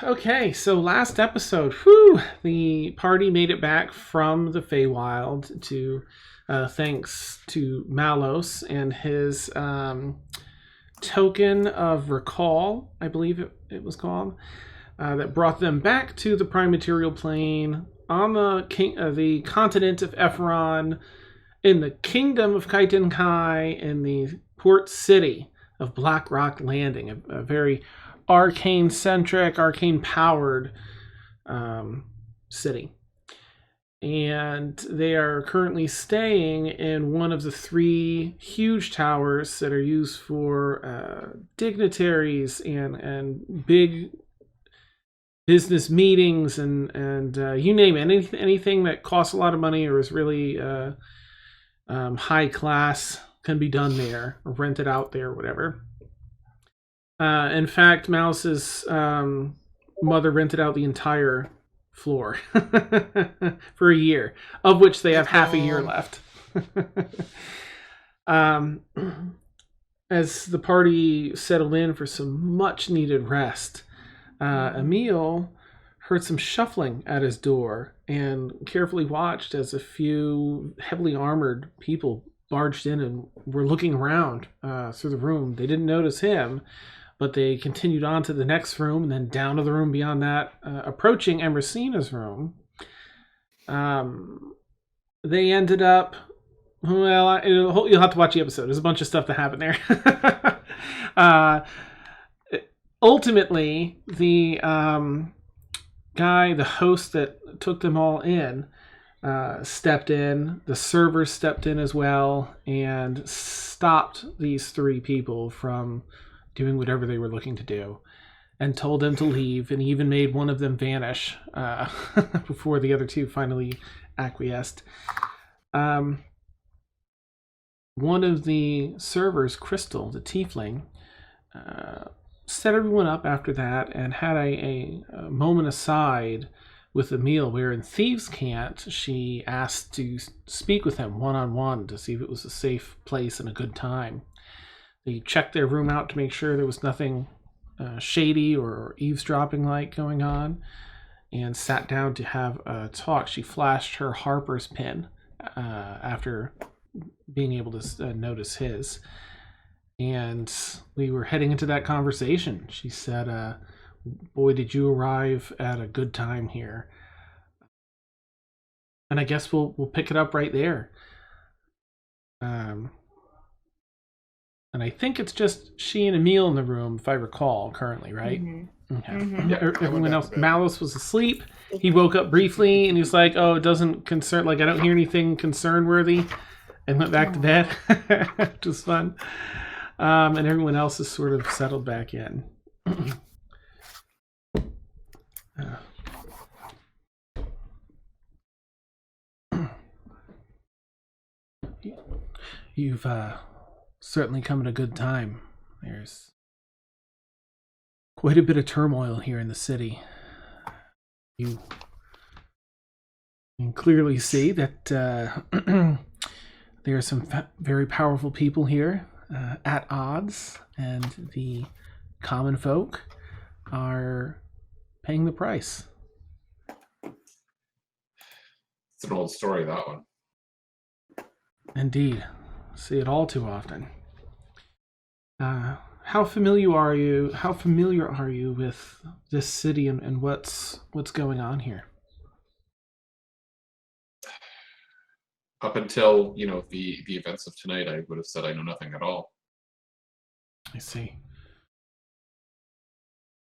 Okay, so last episode, whew, the party made it back from the Feywild to thanks to Malos and his token of recall, I believe it was called, that brought them back to the prime material plane on the continent of Ephron, in the kingdom of Kaiten Kai, in the port city of Black Rock Landing, a very arcane-centric, arcane-powered city. And they are currently staying in one of the 3 huge towers that are used for dignitaries and big business meetings and you name it, anything that costs a lot of money or is really high class can be done there or rented out there or whatever. In fact, Mouse's mother rented out the entire floor for a year, of which they have half a year left. As the party settled in for some much needed rest, Emil heard some shuffling at his door and carefully watched as a few heavily armored people barged in and were looking around through the room. They didn't notice him, but they continued on to the next room and then down to the room beyond that, approaching Emersina's room. They ended up, well, you'll have to watch the episode. There's a bunch of stuff that happened there. Ultimately, the guy, the host that took them all in, stepped in. The servers stepped in as well and stopped these 3 people from doing whatever they were looking to do and told them to leave, and even made one of them vanish before the other 2 finally acquiesced. One of the servers, Crystal, the tiefling, set everyone up after that and had a moment aside with Emil where in Thieves' Cant she asked to speak with him one-on-one to see if it was a safe place and a good time. They checked their room out to make sure there was nothing shady or eavesdropping like going on and sat down to have a talk. She flashed her Harper's pin after being able to notice his. And we were heading into that conversation. She said, boy, did you arrive at a good time here. And I guess we'll pick it up right there. And I think it's just she and Emil in the room, if I recall, currently, right? Mm-hmm. Okay. Mm-hmm. Everyone else, Malice was asleep. He woke up briefly and he was like, oh, it doesn't concern, like I don't hear anything concern worthy. And went back to bed, which was fun. And everyone else is sort of settled back in. You've certainly come at a good time. There's quite a bit of turmoil here in the city. You can clearly see that there are some very powerful people here at odds, and the common folk are paying the price. It's an old story, that one. Indeed. See it all too often. How familiar are you with this city and what's going on here? Up until, the events of tonight, I would have said I know nothing at all. I see.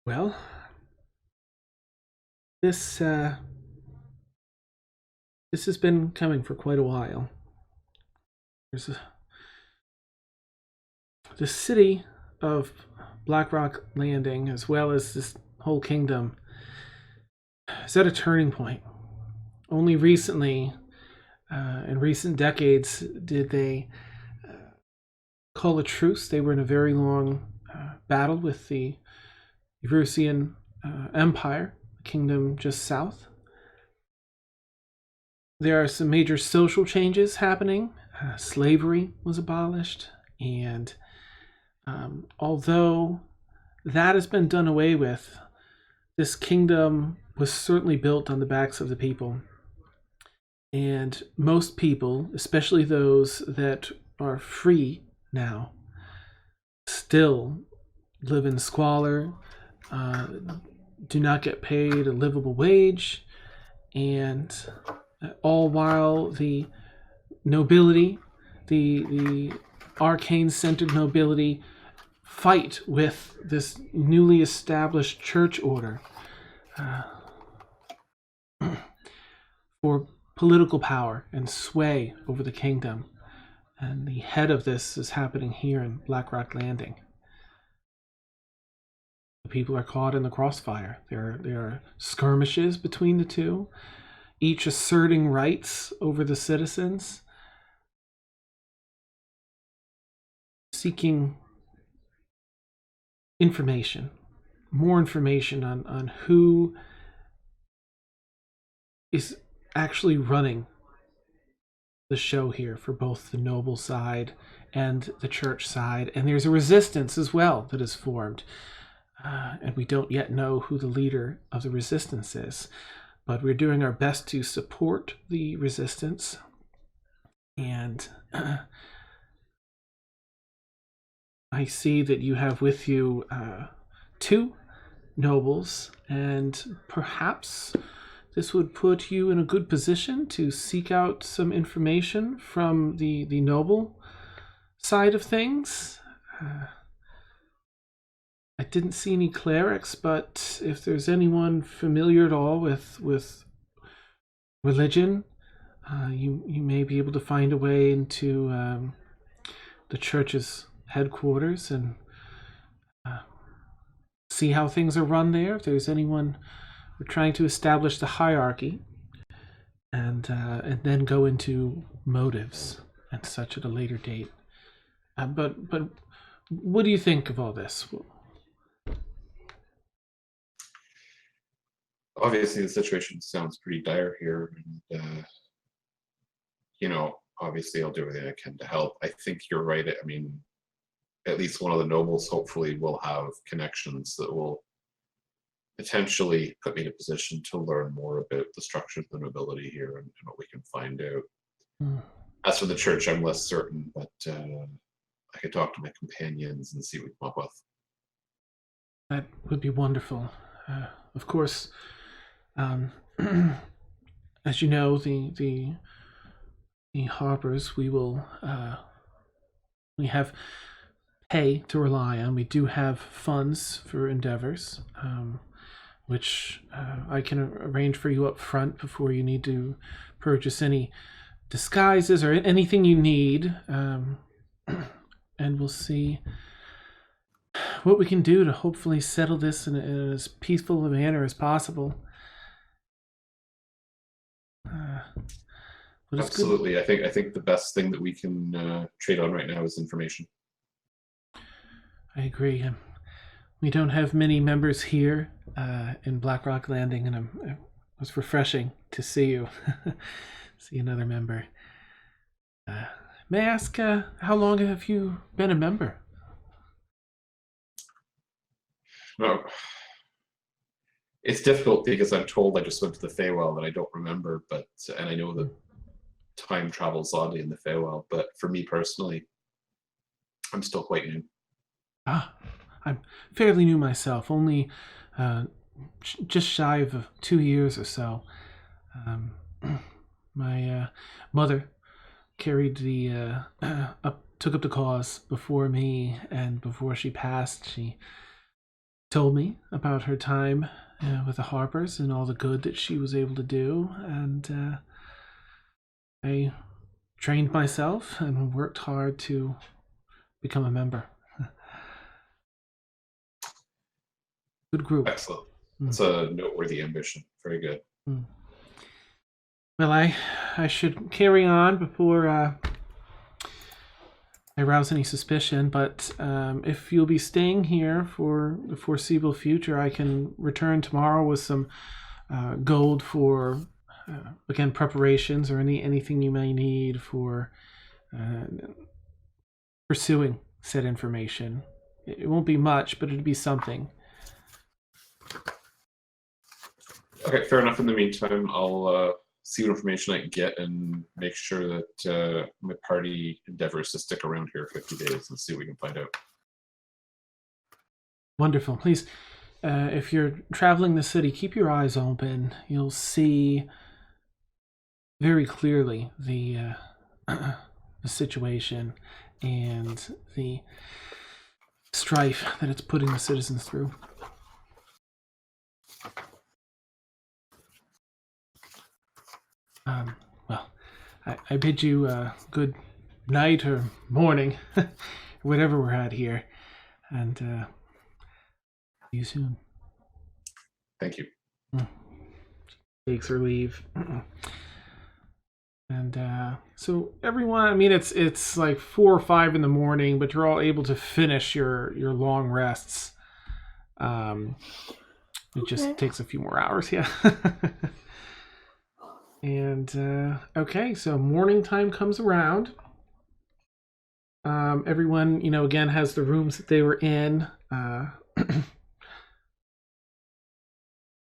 Well, this has been coming for quite a while. The city of Blackrock Landing, as well as this whole kingdom, is at a turning point. Only recently, in recent decades, did they call a truce. They were in a very long battle with the Erusian Empire, the kingdom just south. There are some major social changes happening. Slavery was abolished, and although that has been done away with, this kingdom was certainly built on the backs of the people. And most people, especially those that are free now, still live in squalor, do not get paid a livable wage, and all while the nobility, the arcane-centered nobility, fight with this newly established church order for political power and sway over the kingdom. And the head of this is happening here in Blackrock Landing. The people are caught in the crossfire. There are skirmishes between the two, each asserting rights over the citizens, seeking information, more information on who is actually running the show here for both the noble side and the church side. And there's a resistance as well that is formed. And we don't yet know who the leader of the resistance is. But we're doing our best to support the resistance. And I see that you have with you 2 nobles, and perhaps this would put you in a good position to seek out some information from the noble side of things. I didn't see any clerics, but if there's anyone familiar at all with religion, you may be able to find a way into the church's headquarters and see how things are run there. If there's anyone, we're trying to establish the hierarchy, and then go into motives and such at a later date. But what do you think of all this? Obviously, the situation sounds pretty dire here, and obviously, I'll do everything I can to help. I think you're right. I mean, at least one of the nobles hopefully will have connections that will potentially put me in a position to learn more about the structure of the nobility here and what we can find out. As for the church, I'm less certain, but I could talk to my companions and see what we come up with. That would be wonderful. Of course, as you know, the Harpers, we have pay to rely on. We do have funds for endeavors, which I can arrange for you up front before you need to purchase any disguises or anything you need. And we'll see what we can do to hopefully settle this in as peaceful a manner as possible. Absolutely. I think the best thing that we can trade on right now is information. I agree. We don't have many members here in Blackrock Landing, and it was refreshing to see you. See another member. May I ask, how long have you been a member? No. It's difficult because I'm told I just went to the Feywild and I don't remember, and I know that time travels oddly in the Feywild, but for me personally, I'm still quite new. I'm fairly new myself, only just shy of 2 years or so. My mother carried took up the cause before me, and before she passed, she told me about her time with the Harpers and all the good that she was able to do, and I trained myself and worked hard to become a member. Good group. Excellent. It's a noteworthy ambition. Very good. Well, I should carry on before I arouse any suspicion, but if you'll be staying here for the foreseeable future, I can return tomorrow with some gold for, again, preparations or anything you may need for pursuing said information. It won't be much, but it'll be something. Okay, fair enough. In the meantime, I'll see what information I can get and make sure that my party endeavors to stick around here 50 days and see what we can find out. Wonderful. Please, if you're traveling the city, keep your eyes open. You'll see very clearly the situation and the strife that it's putting the citizens through. Well, I bid you good night or morning, whatever we're at here, and see you soon. Thank you. Takes her leave. And so everyone, I mean, it's like 4 or 5 in the morning, but you're all able to finish your long rests. It just takes a few more hours, yeah. And okay, so morning time comes around. Everyone, again has the rooms that they were in.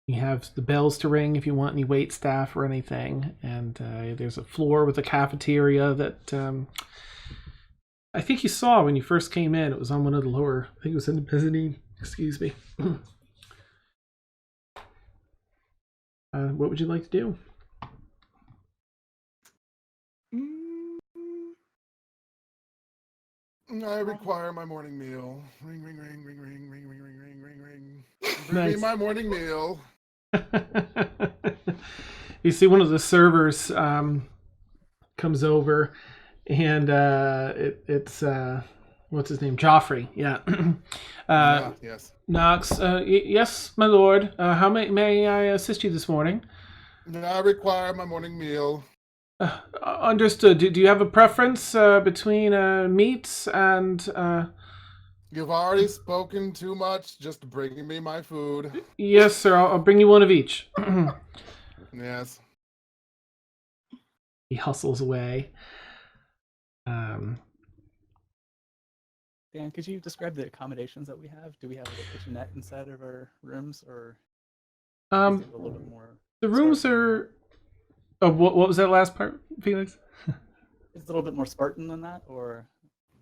You have the bells to ring if you want any wait staff or anything. And there's a floor with a cafeteria that I think you saw when you first came in. It was on one of the lower, I think it was in the mezzanine. Excuse me. What would you like to do? I require my morning meal. Ring, ring, ring, ring, ring, ring, ring, ring, ring, ring, ring. Bring me Nice. my morning meal. You see one of the servers comes over, and it's what's his name? Joffrey. Yeah. Yes. Knox. Yes, my lord. How may I assist you this morning? I require my morning meal. Understood. Do you have a preference between meats and? You've already spoken too much. Just bring me my food. Yes, sir. I'll bring you one of each. Yes. He hustles away. Dan, could you describe the accommodations that we have? Do we have a kitchenette inside of our rooms, or is it a little bit more? The rooms are. Oh, what was that last part, Felix? It's a little bit more Spartan than that, or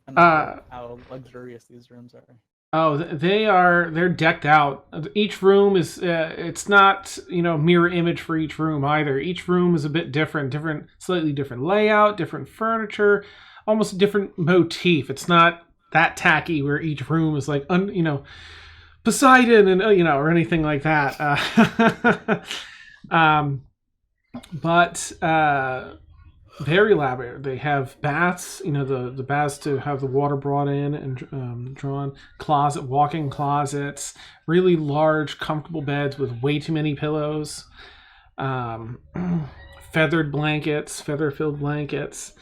I'm not sure how luxurious these rooms are. Oh, they're decked out. Each room is it's not, mirror image for each room either. Each room is a bit different, slightly different layout, different furniture, almost a different motif. It's not that tacky where each room is like Poseidon and or anything like that. But very elaborate. They have baths, the baths to have the water brought in and drawn. Walk-in closets, really large, comfortable beds with way too many pillows. Feather-filled blankets.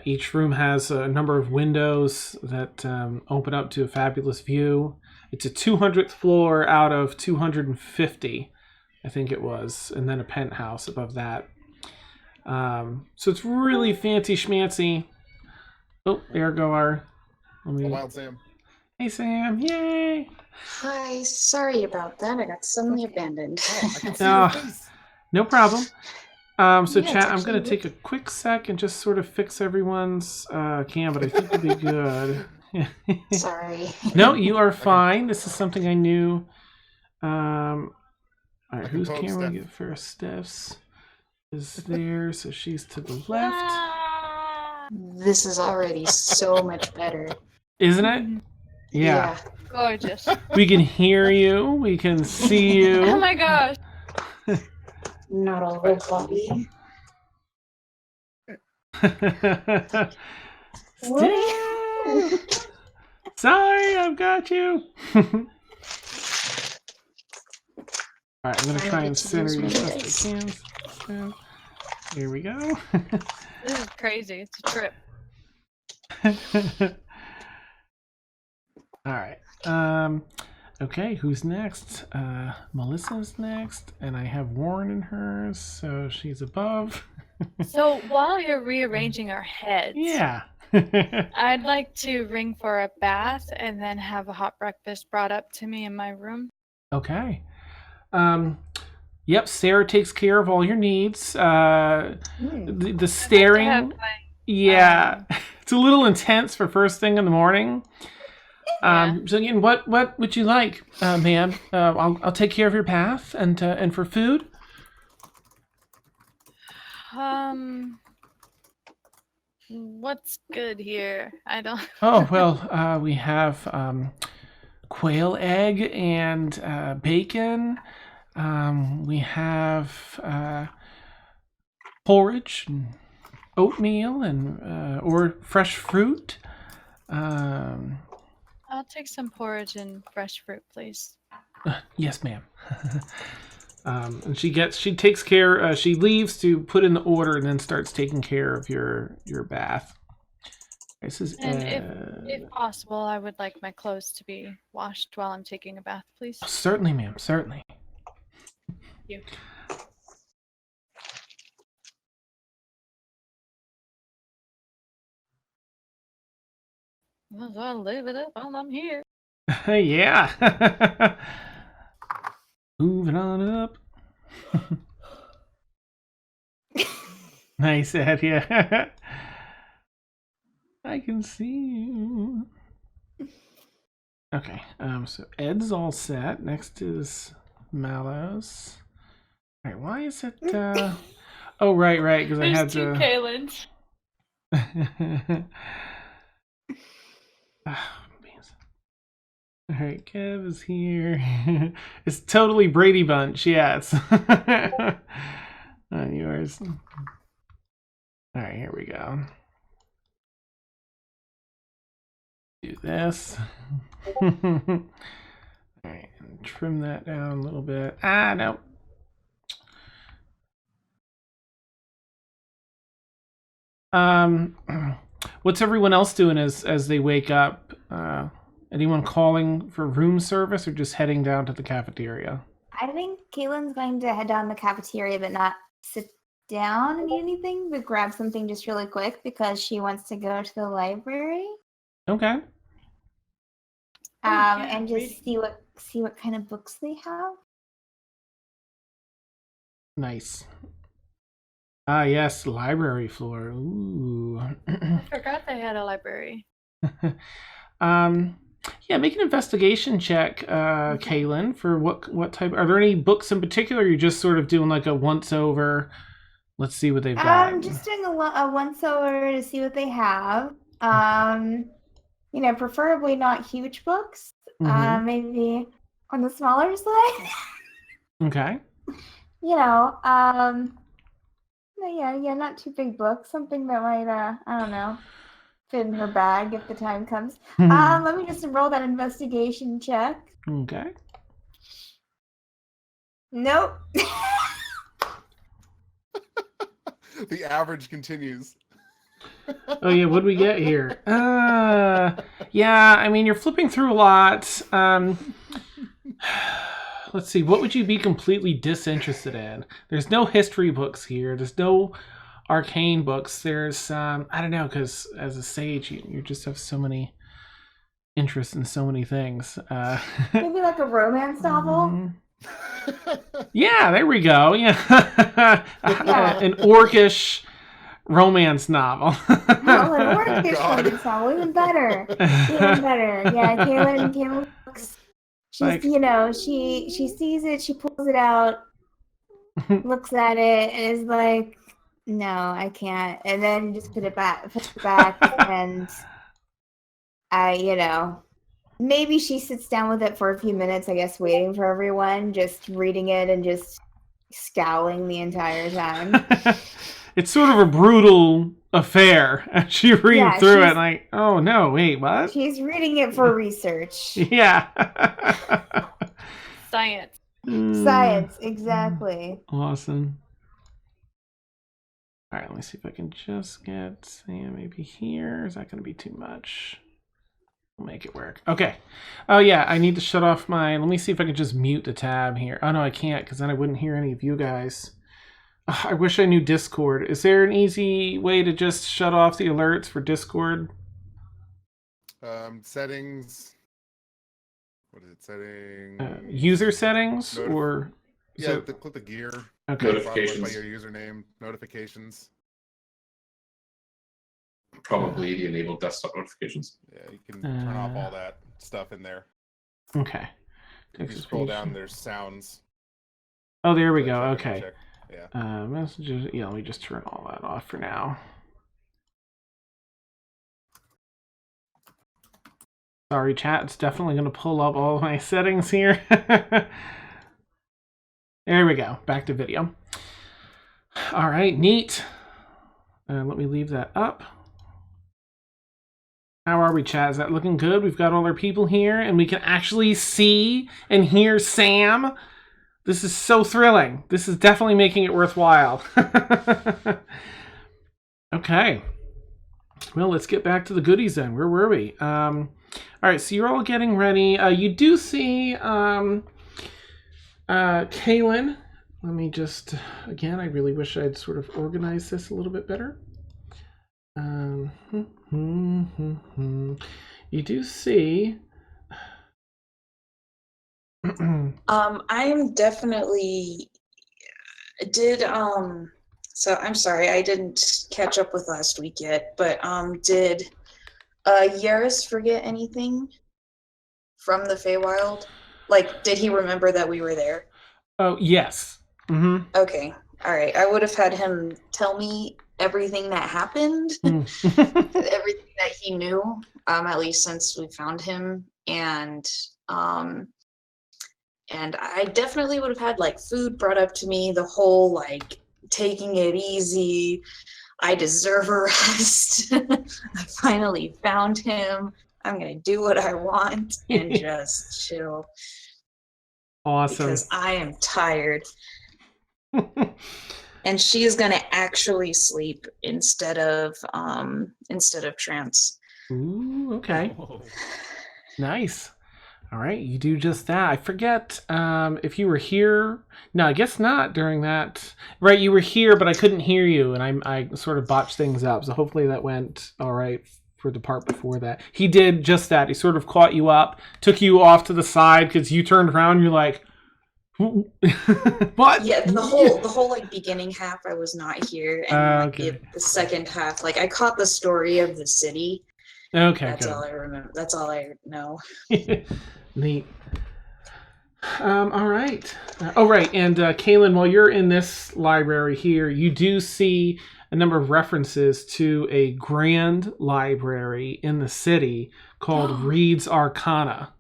Each room has a number of windows that open up to a fabulous view. It's a 200th floor out of 250. I think it was, and then a penthouse above that. So it's really fancy schmancy. Oh, there go our Wild Sam. Hey Sam, yay! Hi, sorry about that. I got suddenly abandoned. Oh, I can see your face. No problem. So Yeah, it's chat, I'm gonna actually take a quick sec and just sort of fix everyone's cam, but I think it'll be good. Sorry. No, you are fine. This is something I knew. All right, whose camera we get first? Steph's is there, so she's to the left. This is already so much better. Isn't it? Yeah. Gorgeous. We can hear you. We can see you. Oh my gosh. Not all the body. Sorry, I've got you. All right, I'm going to try and center you as best I can. Here we go. This is crazy. It's a trip. All right. Okay, who's next? Melissa's next, and I have Warren in hers, so she's above. So while you're rearranging our heads, Yeah. I'd like to ring for a bath and then have a hot breakfast brought up to me in my room. Okay. Yep, Sarah takes care of all your needs. The I'd like to staring, have my, yeah, it's a little intense for first thing in the morning. yeah. So again, what would you like, ma'am? I'll take care of your bath and for food. What's good here? I don't. Oh well, we have quail egg and bacon. We have porridge and oatmeal and or fresh fruit. I'll take some porridge and fresh fruit, please. Yes, ma'am. And she takes care. She leaves to put in the order and then starts taking care of your bath. This is And if possible, I would like my clothes to be washed while I'm taking a bath, please. certainly, ma'am. Certainly. Thank you. Well, I'll live it up while I'm here. Yeah. Moving on up. Nice, Ed. Yeah. I can see you. Okay. So Ed's all set. Next is Mallows. All right. Why is it? Oh, right. Because I had There's two to. Kalins. All right, Kev is here. It's totally Brady Bunch. Yeah, it's on yours. All right, here we go. Do this. All right, and trim that down a little bit. No. What's everyone else doing as they wake up? Anyone calling for room service or just heading down to the cafeteria? I think Caitlin's going to head down the cafeteria, but not sit down and eat anything, but grab something just really quick because she wants to go to the library. Okay. And just see what kind of books they have. Nice. Yes, library floor. Ooh. I forgot they had a library. Yeah, make an investigation check, Kaylin, for what type. Are there any books in particular? Or you're just sort of doing like a once over. Let's see what they've got. I'm just doing a once over to see what they have. Preferably not huge books. Mm-hmm. Maybe on the smaller side. Okay. Yeah, not too big books. Something that might, I don't know, fit in her bag if the time comes. Let me just roll that investigation check. Okay. Nope. The average continues. Oh yeah, what do we get here? Yeah, I mean you're flipping through a lot. Let's see, what would you be completely disinterested in? There's no history books here. There's no arcane books. There's I don't know, because as a sage you just have so many interests in so many things. Maybe like a romance novel. Yeah, there we go. Yeah. An orcish romance novel. Oh, an orcish romance novel, even better. Yeah, Kaylin looks. She's, she sees it, she pulls it out, looks at it, and is like, "No, I can't." And then just put it back, and maybe she sits down with it for a few minutes, I guess, waiting for everyone, just reading it and just scowling the entire time. It's sort of a brutal affair. And she reading through it like, oh no, wait, what? She's reading it for research. Yeah. Science. Science, exactly. Awesome. All right, let me see if I can just get Sam maybe here. Is that going to be too much? We'll make it work. Okay. Oh yeah, I need to shut off my... Let me see if I can just mute the tab here. Oh no, I can't, because then I wouldn't hear any of you guys. I wish I knew Discord. Is there an easy way to just shut off the alerts for Discord? Settings. What is it? Settings. User settings or... Yeah, So, click the gear. okay. Notifications. By your username, notifications. Probably the enabled desktop notifications. Yeah, you can turn off all that stuff in there. Okay. If you scroll down, there's sounds. Oh, there we Check go. and Okay. uncheck. Yeah. Messages. Yeah, let me just turn all that off for now. Sorry, chat. It's definitely going to pull up all of my settings here. There we go. Back to video. All right, neat. Let me leave that up. How are we, chat? Is that looking good? We've got all our people here, and we can actually see and hear Sam. This is so thrilling. This is definitely making it worthwhile. Okay. Well, let's get back to the goodies then. Where were we? All right, so you're all getting ready. You do see Kaylin. Let me just, again, I really wish I'd sort of organized this a little bit better. You do see. I am definitely so I'm sorry I didn't catch up with last week yet, but did Yaris forget anything from the Feywild? Like, did he remember that we were there? Oh, yes. Mm-hmm. Okay. All right. I would have had him tell me everything that happened, everything that he knew, at least since we found him. And I definitely would have had like food brought up to me, the whole like taking it easy. I deserve a rest. I finally found him. I'm going to do what I want and just chill. Awesome. Because I am tired. And she is going to actually sleep instead of trance. Ooh, okay. Nice. All right, you do just that. I forget if you were here. No, I guess not during that. Right, you were here, but I couldn't hear you, and I sort of botched things up. So hopefully that went all right for the part before that. He did just that. He sort of caught you up, took you off to the side because you turned around. You're like, what? Yeah, the whole like beginning half I was not here, and okay. the second half, like I caught the story of the city. Okay, that's good. all I remember. That's all I know. Neat. All right. Right. And Kaylin, while you're in this library here, you do see a number of references to a grand library in the city called Reed's Arcana.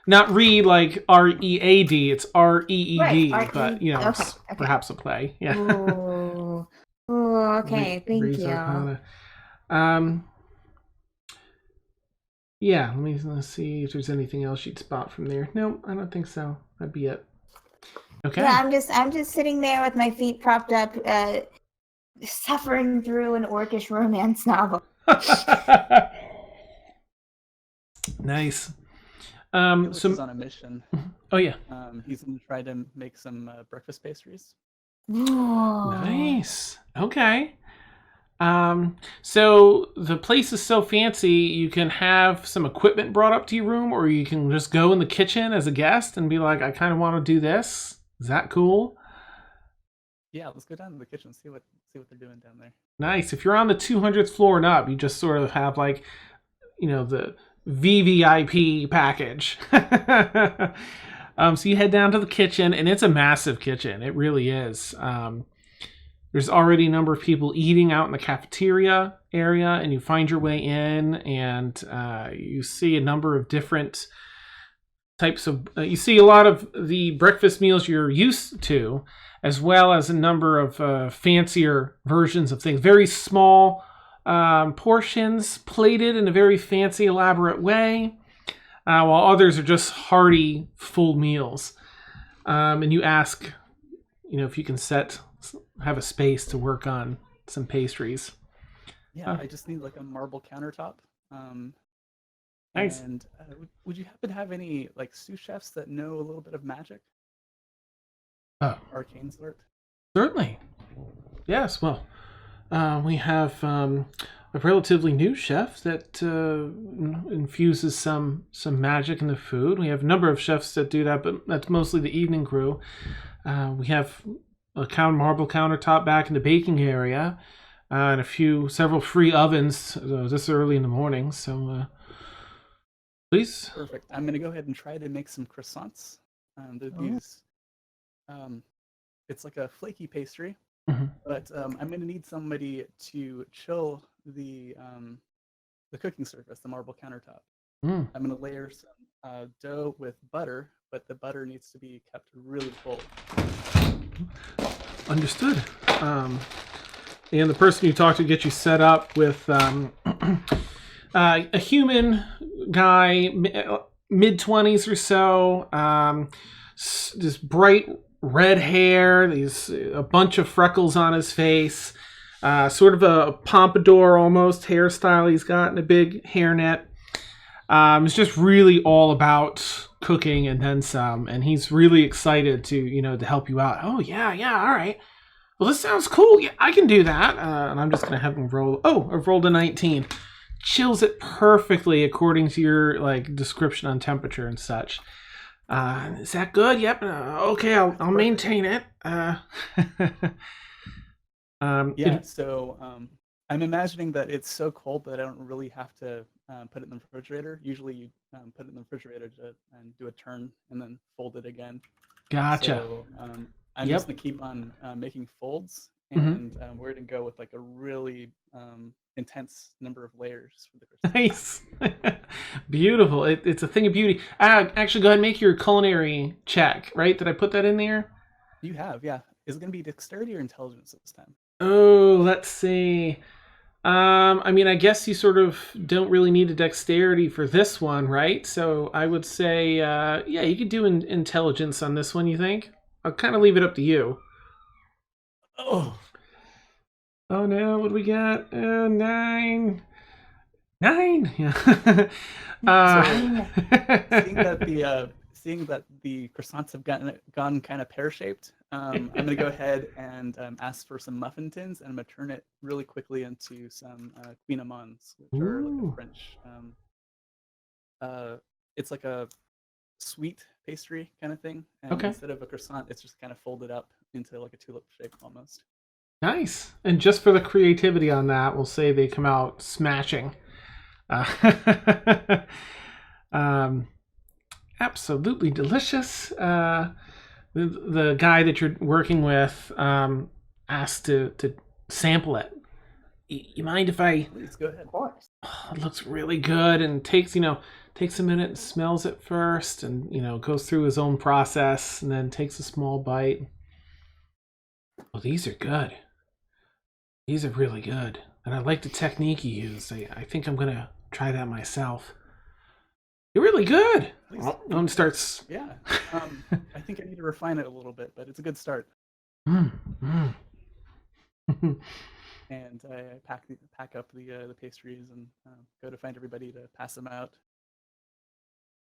Not Reed like R-E-A-D, it's R-E-E-D, Right, but, you know, okay. perhaps a play. Yeah. Ooh, okay, thank Reed's you. Arcana. Yeah, let's see if there's anything else you'd spot from there. No, I don't think so. That'd be it. Okay. Yeah, I'm just sitting there with my feet propped up, suffering through an orcish romance novel. Nice. Felix is on a mission. Oh yeah. He's gonna try to make some breakfast pastries. Ooh. Nice. Okay. So the place is so fancy, you can have some equipment brought up to your room, or you can just go in the kitchen as a guest and be like, I kind of want to do this. Is that cool? Yeah, let's go down to the kitchen, see what they're doing down there. Nice. If you're on the 200th floor and up, you just sort of have like, you know, the VVIP package. So you head down to the kitchen, and it's a massive kitchen. It really is. There's already a number of people eating out in the cafeteria area, and you find your way in, and you see a number of different types of... you see a lot of the breakfast meals you're used to, as well as a number of fancier versions of things. Very small portions, plated in a very fancy, elaborate way, while others are just hearty, full meals. And you ask, you know, if you can have a space to work on some pastries. Yeah, I just need like a marble countertop. Nice. And would you happen to have any like sous chefs that know a little bit of magic? Arcane sort? Certainly. Yes, well, we have a relatively new chef that infuses some magic in the food. We have a number of chefs that do that, but that's mostly the evening crew. We have a marble countertop back in the baking area, and several free ovens this early in the morning. So, please. Perfect. I'm gonna go ahead and try to make some croissants. These, it's like a flaky pastry, but I'm gonna need somebody to chill the cooking surface, the marble countertop. I'm gonna layer some dough with butter, but the butter needs to be kept really cold. Understood. And the person you talk to get you set up with a human guy, mid-20s or so, this bright red hair, a bunch of freckles on his face, sort of a pompadour almost hairstyle he's got, and a big hairnet. It's just really all about cooking and then some, and he's really excited to help you out. Oh yeah, all right. Well, this sounds cool. Yeah, I can do that. And I'm just gonna have him roll. Oh, I've rolled a 19. Chills it perfectly according to your description on temperature and such. Is that good? Yep. Okay, I'll maintain it. So I'm imagining that it's so cold that I don't really have to put it in the refrigerator. Usually you put it in the refrigerator and do a turn and then fold it again. Gotcha. So I'm just going to keep on making folds, and we're going to go with like a really intense number of layers for the croissant. Nice. Beautiful. It's a thing of beauty. Actually, go ahead and make your culinary check, right? Did I put that in there? You have, yeah. Is it going to be dexterity or intelligence this time? Oh, let's see. I guess you sort of don't really need a dexterity for this one, right? So I would say, you could do intelligence on this one, you think? I'll kind of leave it up to you. Oh no, what do we got? 9. 9? Yeah. Seeing that the croissants have gone kind of pear-shaped, I'm going to go ahead and ask for some muffin tins, and I'm going to turn it really quickly into some Queen Amans, which are like a French. It's like a sweet pastry kind of thing, and instead of a croissant, it's just kind of folded up into like a tulip shape almost. Nice. And just for the creativity on that, we'll say they come out smashing. Absolutely delicious. The guy that you're working with asked to sample it. You mind if I? Please go ahead. Of course. Oh, it looks really good, and takes a minute and smells it first, and goes through his own process, and then takes a small bite. Well, these are good. These are really good, and I like the technique you use. I think I'm gonna try that myself. You're really good. One starts. Yeah. I think I need to refine it a little bit, but it's a good start. And I pack up the pastries and go to find everybody to pass them out.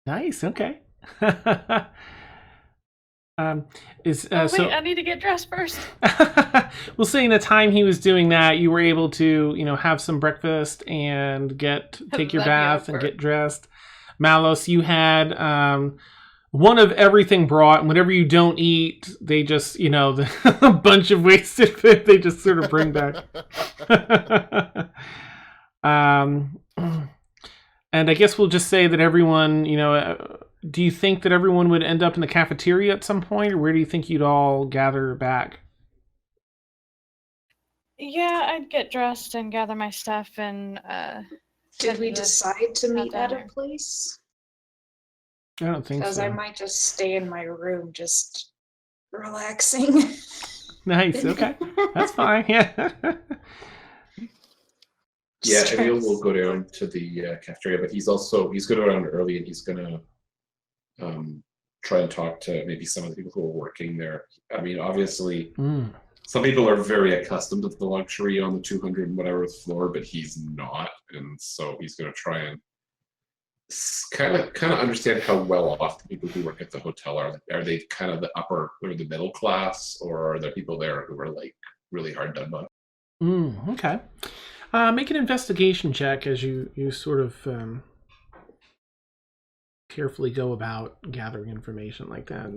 Nice. Okay. Wait, I need to get dressed first. Well, saying the time he was doing that, you were able to, have some breakfast and take your bath and get dressed. Malos, you had one of everything brought, and whatever you don't eat, they just, a bunch of wasted food they just sort of bring back. And I guess we'll just say that everyone, do you think that everyone would end up in the cafeteria at some point, or where do you think you'd all gather back? Yeah, I'd get dressed and gather my stuff and Did we decide to meet at a dinner. place? I don't think Because so. I might just stay in my room, just relaxing. Nice. Okay, that's fine. Yeah. Yeah, Emil will go down to the cafeteria, but he's going to go down early, and he's going to try and talk to maybe some of the people who are working there. I mean, obviously, some people are very accustomed to the luxury on the 200 and whatever floor, but he's not, and so he's going to try and kind of understand how well off the people who work at the hotel are. Are they kind of the upper or the middle class, or are there people there who are like really hard done by? Okay. Make an investigation check as you sort of carefully go about gathering information like that.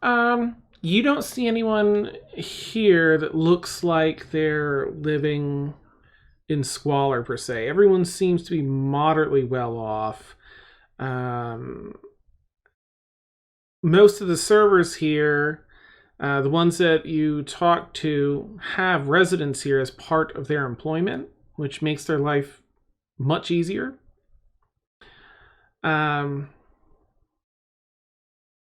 You don't see anyone here that looks like they're living in squalor per se. Everyone seems to be moderately well off. Most of the servers here, the ones that you talk to, have residence here as part of their employment, which makes their life much easier. And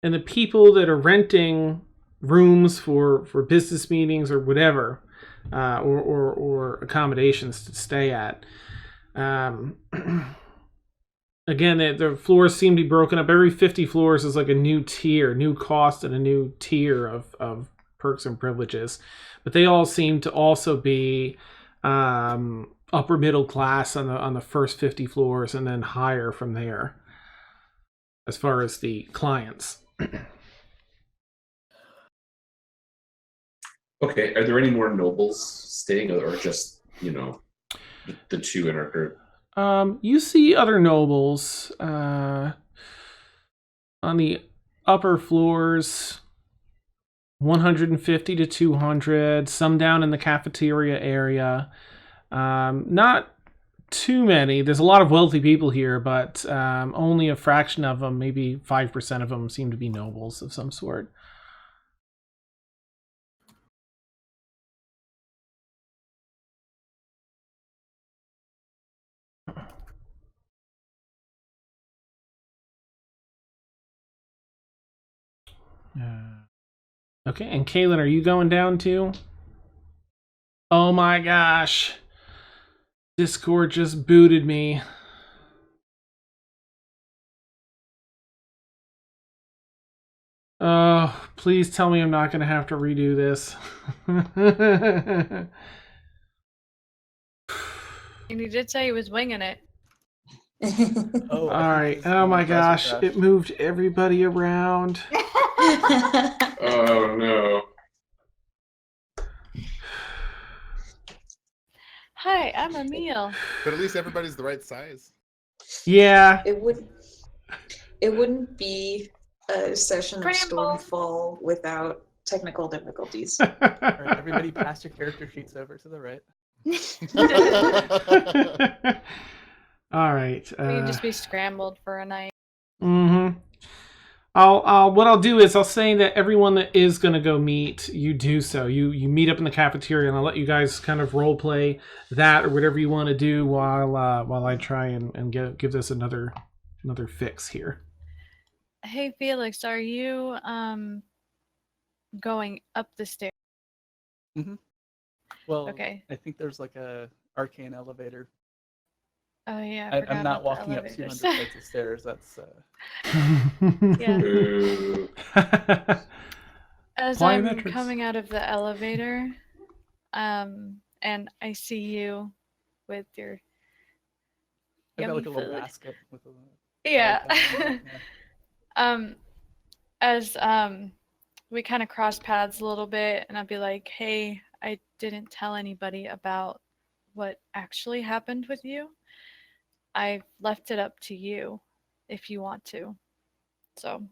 the people that are renting rooms for business meetings or whatever, or accommodations to stay at. Again, the floors seem to be broken up. Every 50 floors is like a new tier, new cost, and a new tier of perks and privileges. But they all seem to also be upper middle class on the first 50 floors, and then higher from there, as far as the clients. Okay, are there any more nobles staying, or just, the two in our group? You see other nobles on the upper floors, 150 to 200, some down in the cafeteria area. Not too many. There's a lot of wealthy people here, but only a fraction of them, maybe 5% of them, seem to be nobles of some sort. Okay, and Kaylin, are you going down too? Oh my gosh. Discord just booted me. Oh, please tell me I'm not going to have to redo this. And he did say he was winging it. Oh, all right. Oh my gosh. It moved everybody around. Oh no. Hi, I'm Emil. But at least everybody's the right size. Yeah. It wouldn't be a session of Stormfall without technical difficulties. All right, everybody pass your character sheets over to the right. All right. We can just be scrambled for a night. Mm-hmm. What I'll do is I'll say that everyone that is going to go meet, you do so. You meet up in the cafeteria, and I'll let you guys kind of role play that or whatever you want to do while I try and give this another fix here. Hey Felix, are you going up the stairs? Mm-hmm. Well, okay. I think there's like a arcane elevator. Oh yeah, I'm not walking up 200 flights of stairs. That's yeah. As I'm Plyometrics. coming out of the elevator, and I see you with your I've got like a yummy little food. basket with a Yeah. yeah. As we kind of cross paths a little bit, and I'd be like, "Hey, I didn't tell anybody about what actually happened with you. I left it up to you if you want to." So.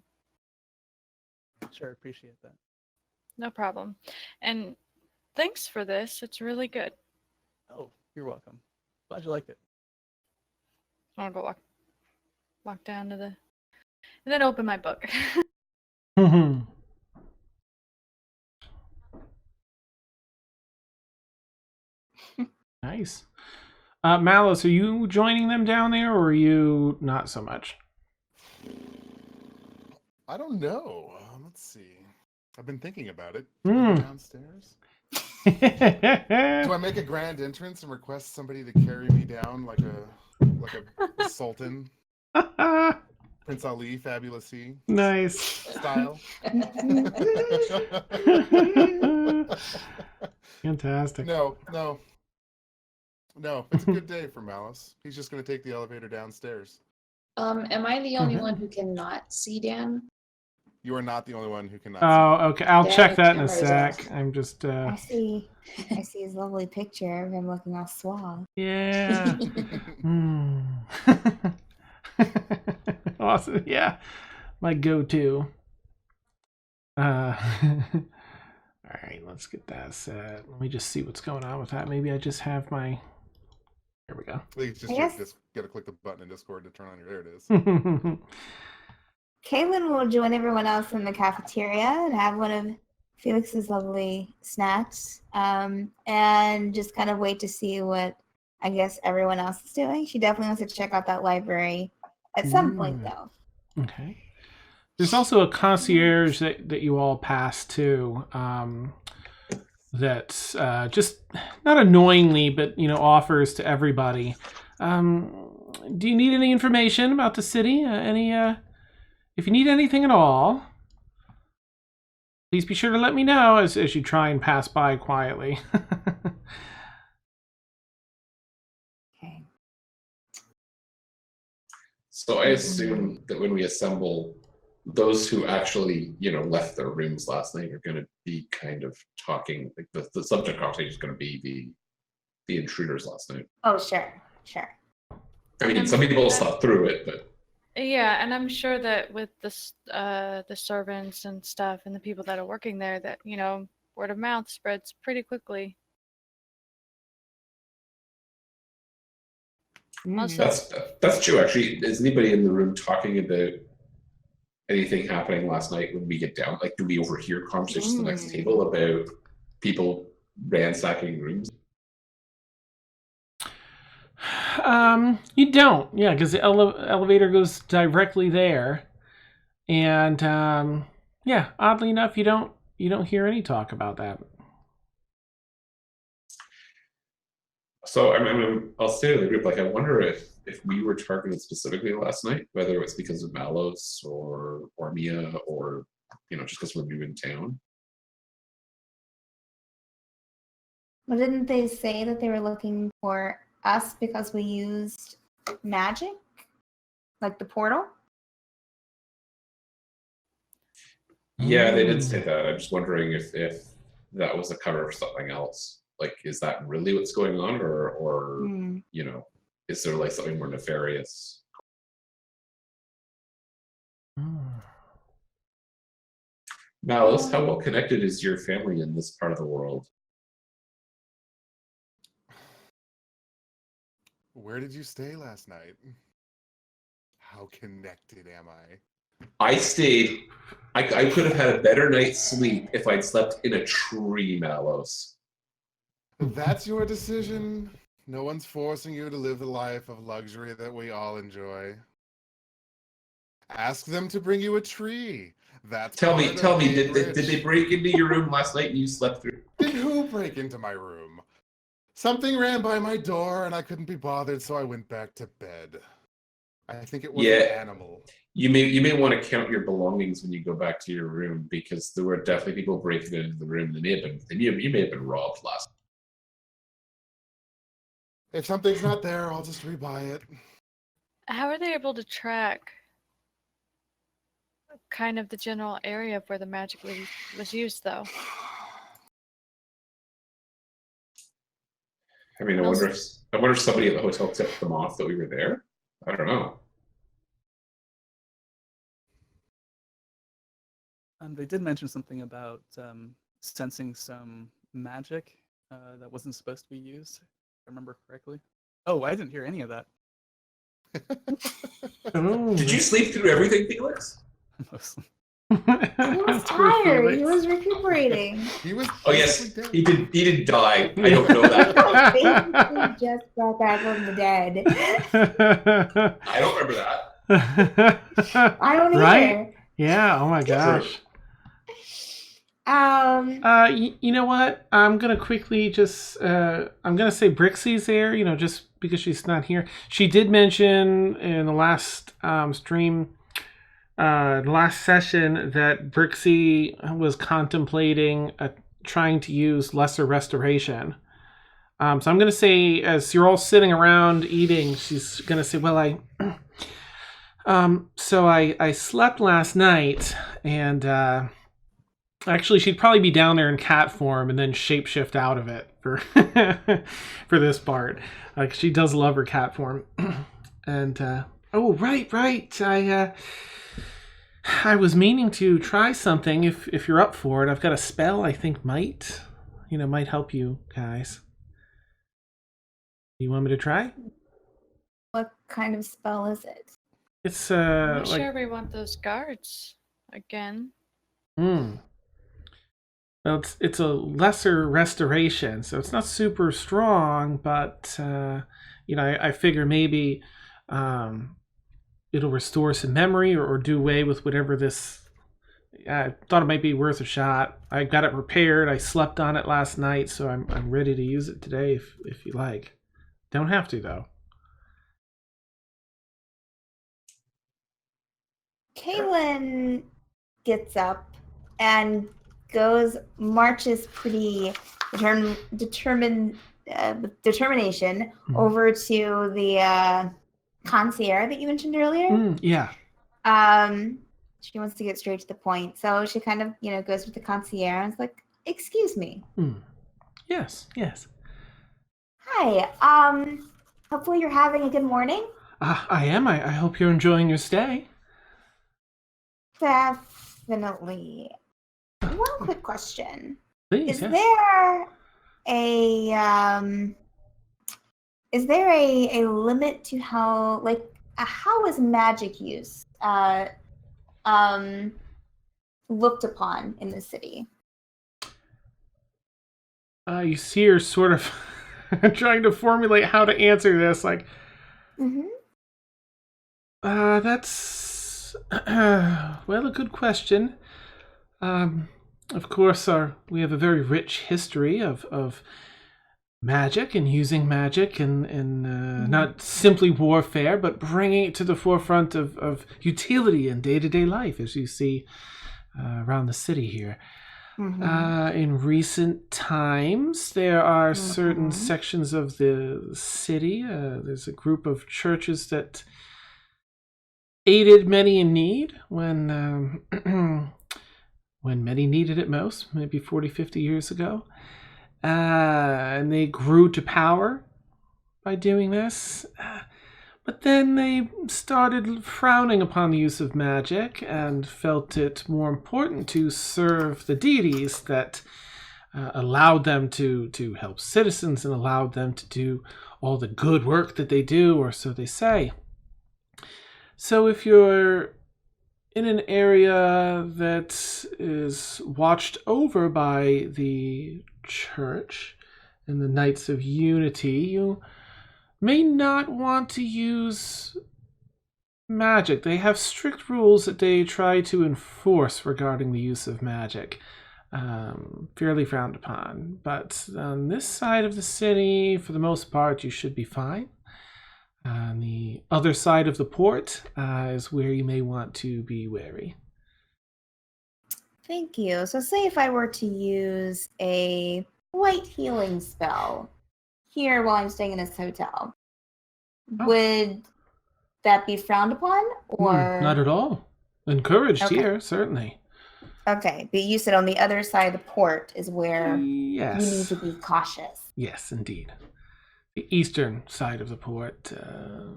Sure, appreciate that. No problem. And thanks for this. It's really good. Oh, you're welcome. Glad you liked it. I'll go walk down to the, and then open my book. Nice. Malice, are you joining them down there, or are you not so much? I don't know. Let's see. I've been thinking about it. Downstairs. Do I make a grand entrance and request somebody to carry me down like a sultan? Prince Ali, Fabulous C. Nice. Style. Fantastic. No. It's a good day for Malice. He's just going to take the elevator downstairs. Am I the only one who cannot see Dan? You are not the only one who cannot. Oh, okay. I'll Yeah, check that in a camera's sec. off. I'm just. I see his lovely picture of him looking all suave. Yeah. Awesome. Yeah. My go-to. All right, let's get that set. Let me just see what's going on with that. Maybe I just have my... There we go. I think it's just Yes. you gotta click the button in Discord to turn on your. There it is. Kaylin will join everyone else in the cafeteria and have one of Felix's lovely snacks, and just kind of wait to see what I guess everyone else is doing. She definitely wants to check out that library at some point, though. Okay. There's also a concierge that you all pass too. That's just not annoyingly, but offers to everybody. Do you need any information about the city? If you need anything at all, please be sure to let me know as you try and pass by quietly. Okay. So I assume that when we assemble, those who actually, left their rooms last night are going to be kind of talking. Like the subject conversation is going to be the intruders last night. Oh, sure. I mean, some people slept through it, but Yeah, and I'm sure that with the servants and stuff and the people that are working there, that word of mouth spreads pretty quickly. Also, that's true. Actually, is anybody in the room talking about anything happening last night when we get down? Like, do we overhear conversations at the next table about people ransacking rooms? You don't, yeah, because the elevator goes directly there, and yeah, oddly enough, you don't hear any talk about that. So I'll say to the group, like, I wonder if we were targeted specifically last night, whether it's because of Malos or Mia, or just because we're new in town. Well, didn't they say that they were looking for us because we used magic? Like the portal? Yeah, they did say that. I'm just wondering if that was a cover for something else. Like, is that really what's going on, or is there like something more nefarious? Malice, how well connected is your family in this part of the world? Where did you stay last night? How connected am I? I stayed. I could have had a better night's sleep if I'd slept in a tree, Malos. That's your decision. No one's forcing you to live the life of luxury that we all enjoy. Ask them to bring you a tree. That's Tell me, did they break into your room last night and you slept through? Did who break into my room? Something ran by my door and I couldn't be bothered, so I went back to bed. I think it was an animal. You may want to count your belongings when you go back to your room, because there were definitely people breaking into the room. You may have been robbed last. If something's not there, I'll just rebuy it. how are they able to track kind of the general area of where the magic was used, though? I mean, I wonder if somebody at the hotel tipped them off that we were there. I don't know. They did mention something about sensing some magic that wasn't supposed to be used, if I remember correctly. Oh, I didn't hear any of that. Did you sleep through everything, Felix? Mostly. He was tired. He was recuperating. Oh yes, he did die. I don't know that. Basically just got back from the dead. I don't remember that. I don't either. Right? Yeah. Oh my gosh. You know what? I'm gonna quickly just I'm gonna say Brixie's there. Just because she's not here. She did mention in the last stream. The last session that Brixie was contemplating trying to use lesser restoration. So I'm going to say, as you're all sitting around eating, she's going to say, well, I slept last night, and actually she'd probably be down there in cat form and then shapeshift out of it for for this part. She does love her cat form. And oh, right. I was meaning to try something if you're up for it. I've got a spell I think might help you guys. You want me to try? What kind of spell is it? It's I'm not like sure we want those guards again. Well, it's a lesser restoration, so it's not super strong, but I figure maybe it'll restore some memory or do away with whatever this. I thought it might be worth a shot. I got it prepared. I slept on it last night, so I'm ready to use it today if you like. Don't have to though. Kaylin gets up and marches pretty determination over to the concierge that you mentioned earlier. Yeah. She wants to get straight to the point, so she kind of goes with the concierge and is like, "Excuse me." Yes. Hi. Hopefully you're having a good morning. I am. I hope you're enjoying your stay. Definitely. One quick question. Please, Is yes. there a limit to how is magic use looked upon in the city? You see her sort of trying to formulate how to answer this, like, that's well, a good question. Of course, we have a very rich history of magic and using magic and not simply warfare, but bringing it to the forefront of utility in day-to-day life, as you see around the city here. In recent times, there are certain sections of the city. There's a group of churches that aided many in need when many needed it most, maybe 40, 50 years ago. And they grew to power by doing this. But then they started frowning upon the use of magic and felt it more important to serve the deities that allowed them to help citizens and allowed them to do all the good work that they do, or so they say. So if you're in an area that is watched over by the church and the Knights of Unity, you may not want to use magic. They have strict rules that they try to enforce regarding the use of magic. Fairly frowned upon. But on this side of the city, for the most part, you should be fine. On the other side of the port is where you may want to be wary. Thank you. So say if I were to use a light healing spell here while I'm staying in this hotel, would that be frowned upon, or not at all? Encouraged here, certainly. Okay, but you said on the other side of the port is where you need to be cautious. Yes, indeed. The eastern side of the port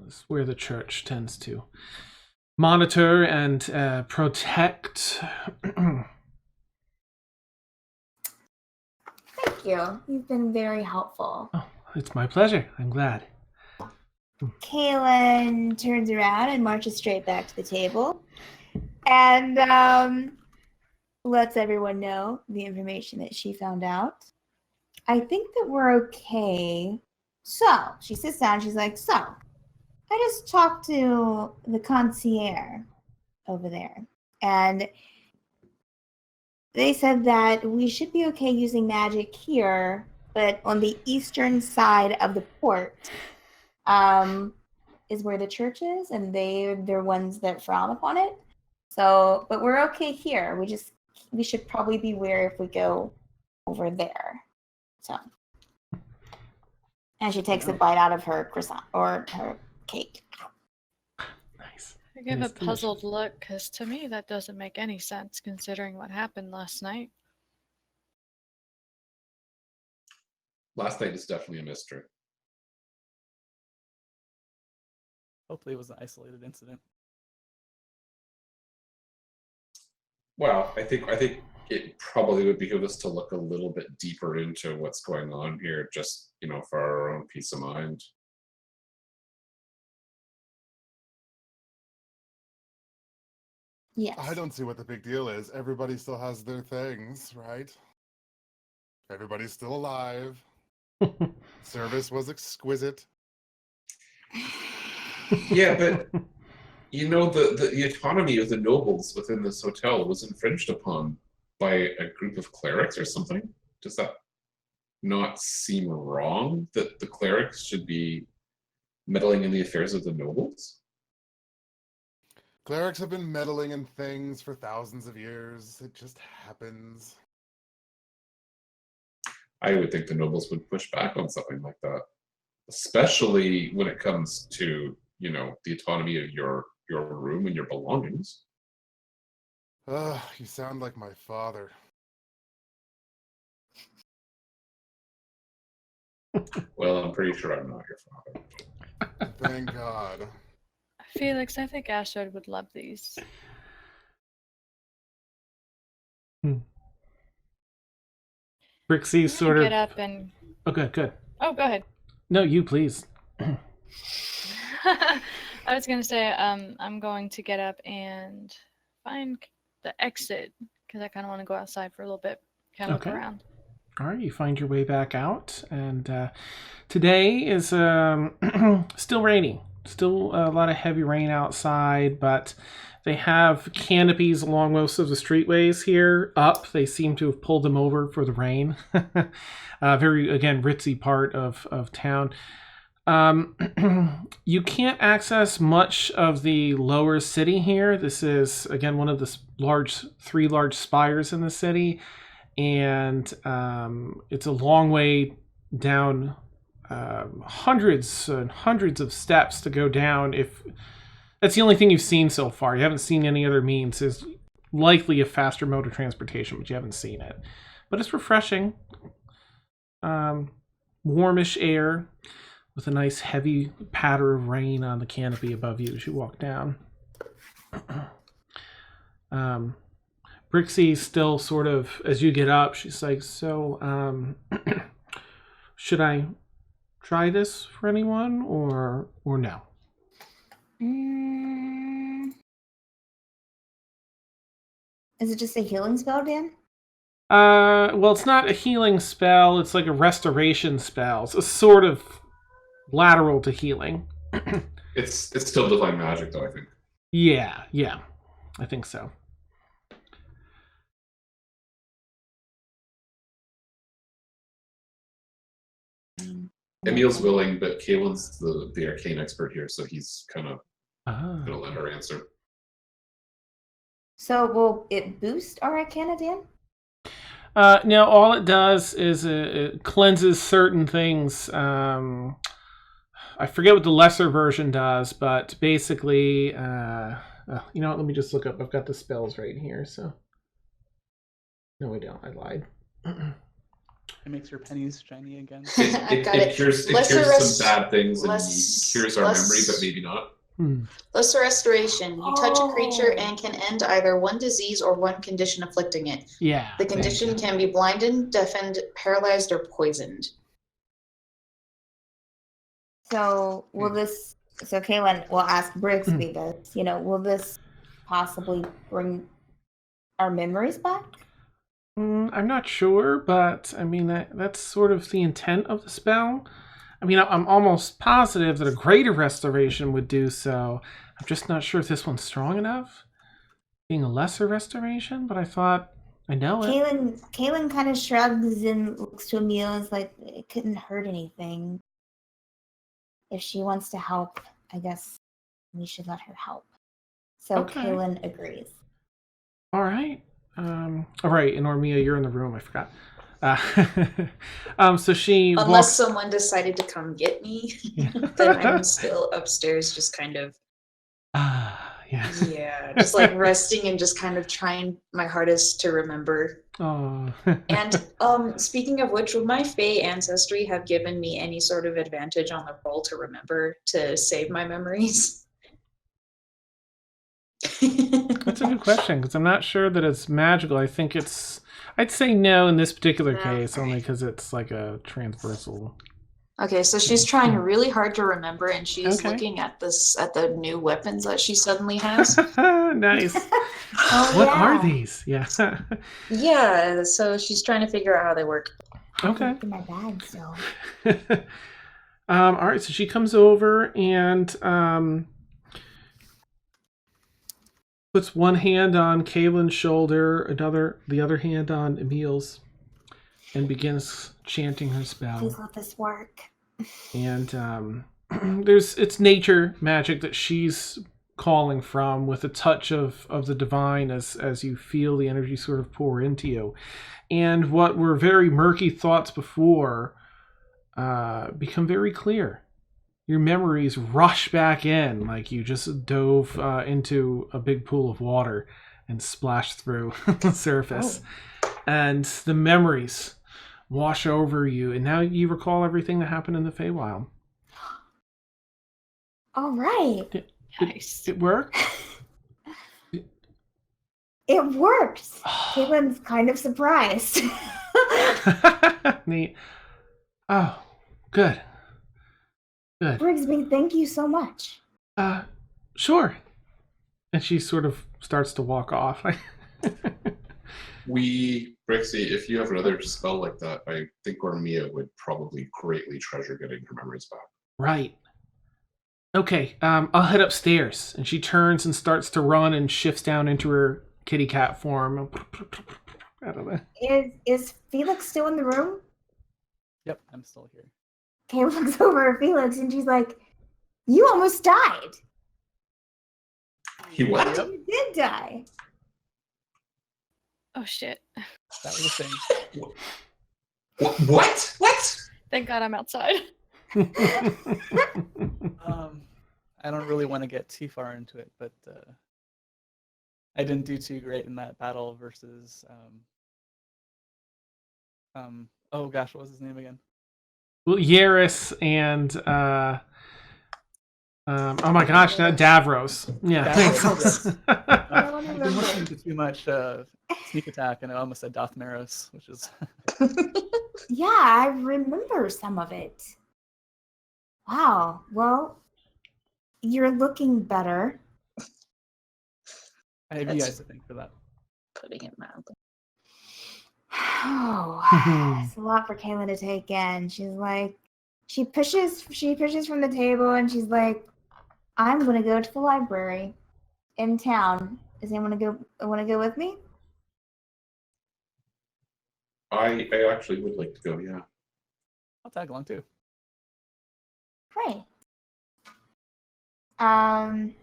is where the church tends to monitor and protect. Thank you. You've been very helpful. Oh, it's my pleasure. I'm glad. Kaylin turns around and marches straight back to the table and lets everyone know the information that she found out. I think that we're okay. So she sits down. She's like, so I just talked to the concierge over there, and they said that we should be okay using magic here, but on the eastern side of the port is where the church is, and they're ones that frown upon it. So, but we're okay here. We should probably be wary if we go over there. So, and she takes a bite out of her croissant or her cake. Nice. I give a puzzled look, because to me that doesn't make any sense considering what happened last night. Last night is definitely a mystery. Hopefully it was an isolated incident. Well, I think it probably would behoove us to look a little bit deeper into what's going on here, just for our own peace of mind. Yes. I don't see what the big deal is. Everybody still has their things, right? Everybody's still alive. Service was exquisite. Yeah, but the autonomy of the nobles within this hotel was infringed upon by a group of clerics or something. Does that not seem wrong that the clerics should be meddling in the affairs of the nobles? Clerics have been meddling in things for thousands of years. It just happens. I would think the nobles would push back on something like that, especially when it comes to the autonomy of your room and your belongings. You sound like my father. Well, I'm pretty sure I'm not your father. Thank God. Felix, I think Astrid would love these. Brixie sort of get up and. Oh, good. Oh, go ahead. No, you please. I was gonna say, I'm going to get up and find the exit because I kind of want to go outside for a little bit, kind of look around. All right, you find your way back out, and today is still rainy. Still a lot of heavy rain outside, but they have canopies along most of the streetways here up. They seem to have pulled them over for the rain. Very, again, ritzy part of town. You can't access much of the lower city here. This is, again, one of the three large spires in the city. And it's a long way down, hundreds and hundreds of steps to go down. If that's the only thing you've seen so far, you haven't seen any other means. Is likely a faster mode of transportation, but you haven't seen it. But it's refreshing, warmish air with a nice heavy patter of rain on the canopy above you as you walk down. Brixie still sort of, as you get up, she's like, so, should I try this for anyone or no? Is it just a healing spell, Dan? Well, it's not a healing spell. It's like a restoration spell. It's a sort of lateral to healing. It's still divine magic, though, I think. Yeah, I think so. Emil's willing, but Kaylin's the arcane expert here, so he's kind of gonna let her answer. So will it boost our Arcana, Dan? No, all it does is it cleanses certain things. I forget what the lesser version does, but basically, you know what? Let me just look up. I've got the spells right here. So, no, I don't. I lied. It makes your pennies shiny again. It cures some bad things and cures our memory, but maybe not. Lesser restoration. You touch a creature and can end either one disease or one condition afflicting it. Yeah. The condition can be blinded, deafened, paralyzed, or poisoned. So will this? So Kaylin will ask Brixby this. Will this possibly bring our memories back? I'm not sure, but I mean that's sort of the intent of the spell. I mean, I'm almost positive that a greater restoration would do so. I'm just not sure if this one's strong enough, being a lesser restoration. But I thought I know it. Kaylin kind of shrugs and looks to Emil and is like, it couldn't hurt anything. If she wants to help, I guess we should let her help. So okay. Kaylin agrees. All right. All right, and Ormia, you're in the room. I forgot. So she unless someone decided to come get me, then I'm still upstairs, just kind of. Yeah, just like resting and just kind of trying my hardest to remember. Oh. And speaking of which, would my Fae ancestry have given me any sort of advantage on the roll to remember to save my memories? That's a good question, because I'm not sure that it's magical. I think it's... I'd say no in this particular case, only because it's like a transversal... Okay, so she's trying really hard to remember, and she's Okay. looking at the new weapons that she suddenly has. Nice. Oh, What yeah. are these? Yeah. Yeah, so she's trying to figure out how they work. Okay. Look in my bag, so. All right, so she comes over and puts one hand on Kaylin's shoulder, the other hand on Emil's, and begins chanting her spell. Please let this work. And it's nature magic that she's calling from, with a touch of the divine as you feel the energy sort of pour into you. And what were very murky thoughts before become very clear. Your memories rush back in like you just dove into a big pool of water and splashed through the surface. And the memories wash over you, and now you recall everything that happened in the Feywild. All right. Nice. It worked? It worked. Caitlin's kind of surprised. Neat. Oh, good. Good. Brigsby, thank you so much. Sure. And she sort of starts to walk off. Brixie, if you have another spell like that, I think Ormia would probably greatly treasure getting her memories back. Right. Okay, I'll head upstairs. And she turns and starts to run and shifts down into her kitty cat form. I don't know. Is Felix still in the room? Yep, I'm still here. Kayla looks over at Felix and she's like, "You almost died." He what? Yep, You did die. Oh shit. that was a thing. What? What? Thank God I'm outside. I don't really want to get too far into it, but I didn't do too great in that battle versus oh gosh, what was his name again? Well, Yaris and oh my gosh, not Davros. Yeah, Davros, thanks. I don't I've been remember. listening to too much sneak attack, and I almost said Dothmeros, which is Yeah, I remember some of it. Wow. Well, you're looking better. I have you That's- guys to thank for that. Putting it mildly. Oh, it's a lot for Kayla to take in. She's like, she pushes from the table and she's like, "I'm gonna go to the library in town. Does anyone want to go with me?" I actually would like to go, yeah. I'll tag along too. Great. I'm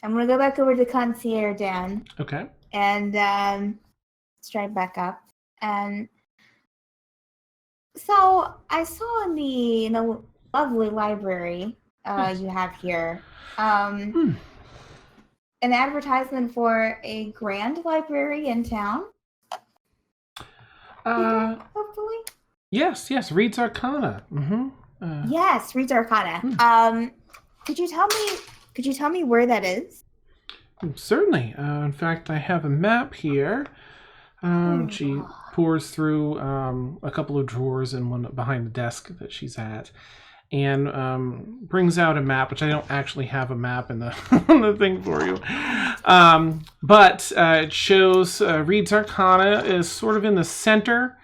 gonna go back over to Concierge Dan Okay. and stride back up. And so I saw in the lovely library you have here an advertisement for a grand library in town. Hopefully. Yes, reads Arcana. Yes, reads Arcana. Could you tell me where that is? Certainly. In fact, I have a map here. She pours through a couple of drawers and one behind the desk that she's at, and brings out a map, which I don't actually have a map in the, the thing for you. But it shows Reed's Arcana is sort of in the center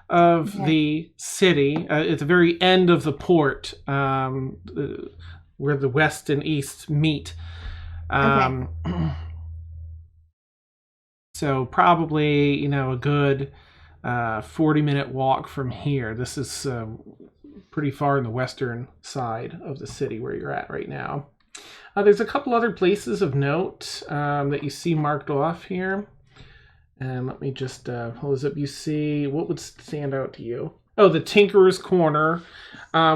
of the city, at the very end of the port, where the west and east meet. So probably, a good 40-minute walk from here. This is pretty far in the western side of the city where you're at right now. There's a couple other places of note that you see marked off here. And let me just pull this up. You see, what would stand out to you? Oh, the Tinkerer's Corner,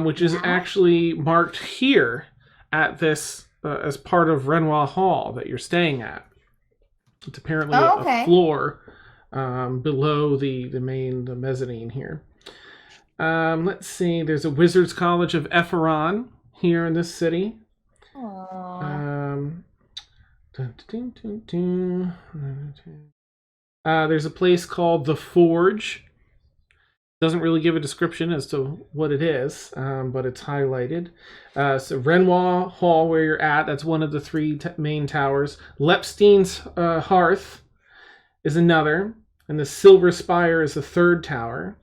which is actually marked here at this as part of Renoir Hall that you're staying at. It's apparently a floor below the mezzanine here. Let's see. There's a Wizards College of Ephron here in this city. There's a place called the Forge. Doesn't really give a description as to what it is, but it's highlighted. So Renoir Hall, where you're at, that's one of the three main towers. Lepstein's Hearth is another, and the Silver Spire is the third tower.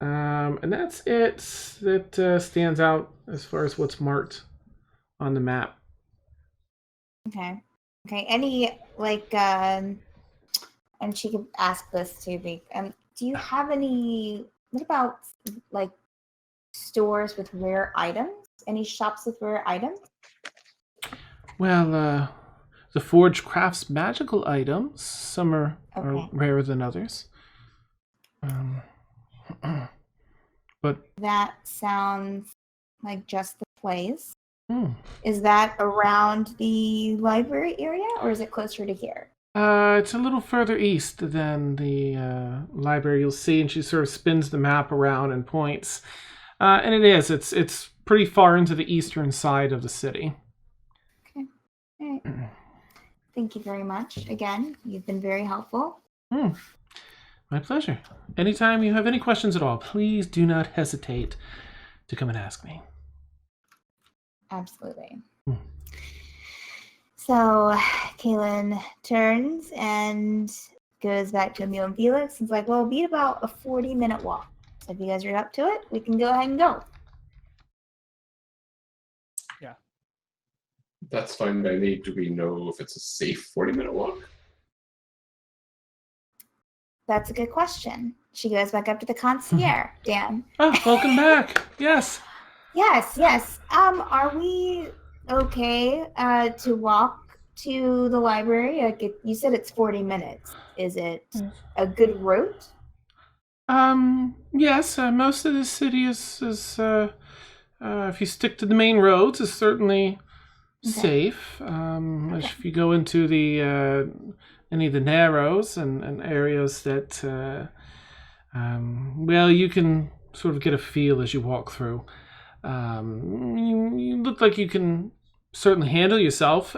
And that's it that stands out as far as what's marked on the map. Okay. Any and she could ask this to me. Do you have any? What about like stores with rare items? Any shops with rare items? Well, the Forge crafts magical items. Some are rarer than others. But that sounds like just the place. Is that around the library area, or is it closer to here? It's a little further east than the library. You'll see, and she sort of spins the map around and points. And it's pretty far into the eastern side of the city. Okay. All right. Thank you very much. Again, you've been very helpful. My pleasure. Anytime you have any questions at all, please do not hesitate to come and ask me. Absolutely. So Kaylin turns and goes back to Emil and Felix. It's like, well, it'll be about a 40-minute walk. So if you guys are up to it, we can go ahead and go. Yeah. That's fine by me. Do we know if it's a safe 40-minute walk? That's a good question. She goes back up to the concierge, Dan. Oh, welcome back. Yes. Yes. Are we okay to walk to the library? Like you said it's 40 minutes. Is it a good route? Yes. Most of the city is if you stick to the main roads, is certainly safe. If you go into the any of the narrows and areas that you can sort of get a feel as you walk through. You look like you can certainly handle yourself.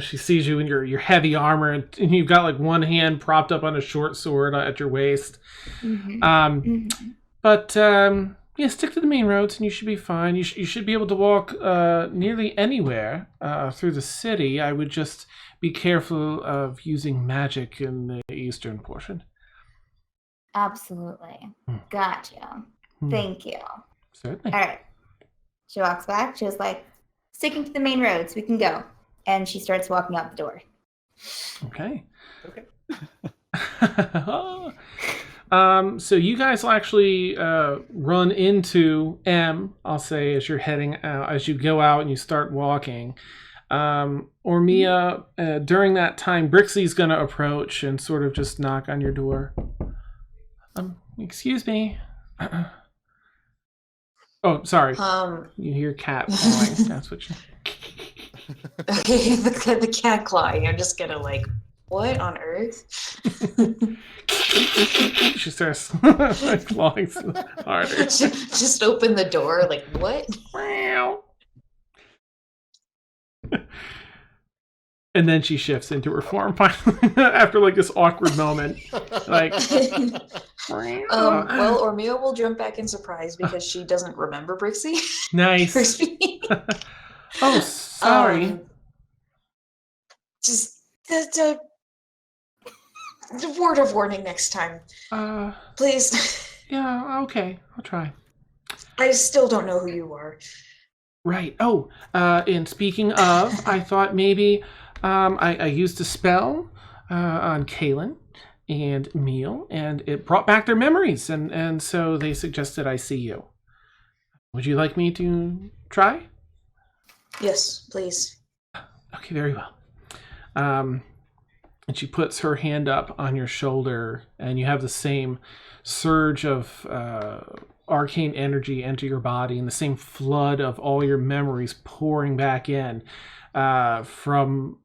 She sees you in your heavy armor, and you've got like one hand propped up on a short sword at your waist. But stick to the main roads, and you should be fine. You should be able to walk nearly anywhere through the city. I would just be careful of using magic in the eastern portion. Absolutely. Gotcha. Thank you. Certainly. All right. She walks back. She was like, sticking to the main roads, we can go. And she starts walking out the door. Okay. So you guys will actually run into M, I'll say, as you're heading out, as you go out and you start walking. Mia, during that time, Brixie's going to approach and sort of just knock on your door. Excuse me. Oh, sorry. You hear cat clawing. That's what you... Okay, the cat clawing. I'm just gonna like, what on earth? She starts clawing harder. Just open the door, like, what? And then she shifts into her form finally after like this awkward moment. Like, Mia will jump back in surprise because she doesn't remember Brixie. Nice. Oh, sorry. Just the word of warning next time. Please. Yeah, okay. I'll try. I still don't know who you are. Right. Oh, and speaking of, I thought maybe I used a spell on Kaylin and Emil, and it brought back their memories, and so they suggested I see you. Would you like me to try? Yes, please. Okay, very well. And she puts her hand up on your shoulder, and you have the same surge of arcane energy enter your body, and the same flood of all your memories pouring back in from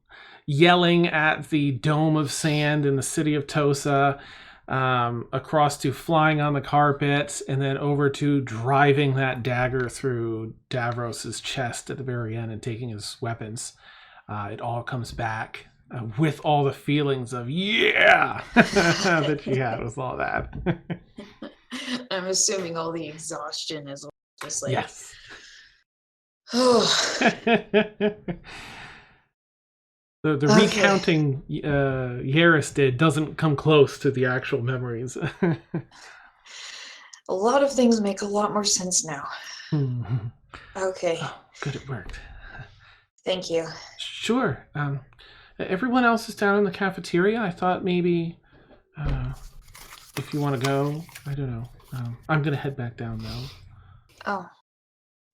yelling at the dome of sand in the city of Tosa, across to flying on the carpet, and then over to driving that dagger through Davros's chest at the very end and taking his weapons. it all comes back with all the feelings of yeah that she had with all that. I'm assuming all the exhaustion is just like Yes. The recounting Yaris did doesn't come close to the actual memories. A lot of things make a lot more sense now. Okay. Oh, good, it worked. Thank you. Sure. Everyone else is down in the cafeteria. I thought maybe if you want to go, I don't know. I'm going to head back down, though. Oh.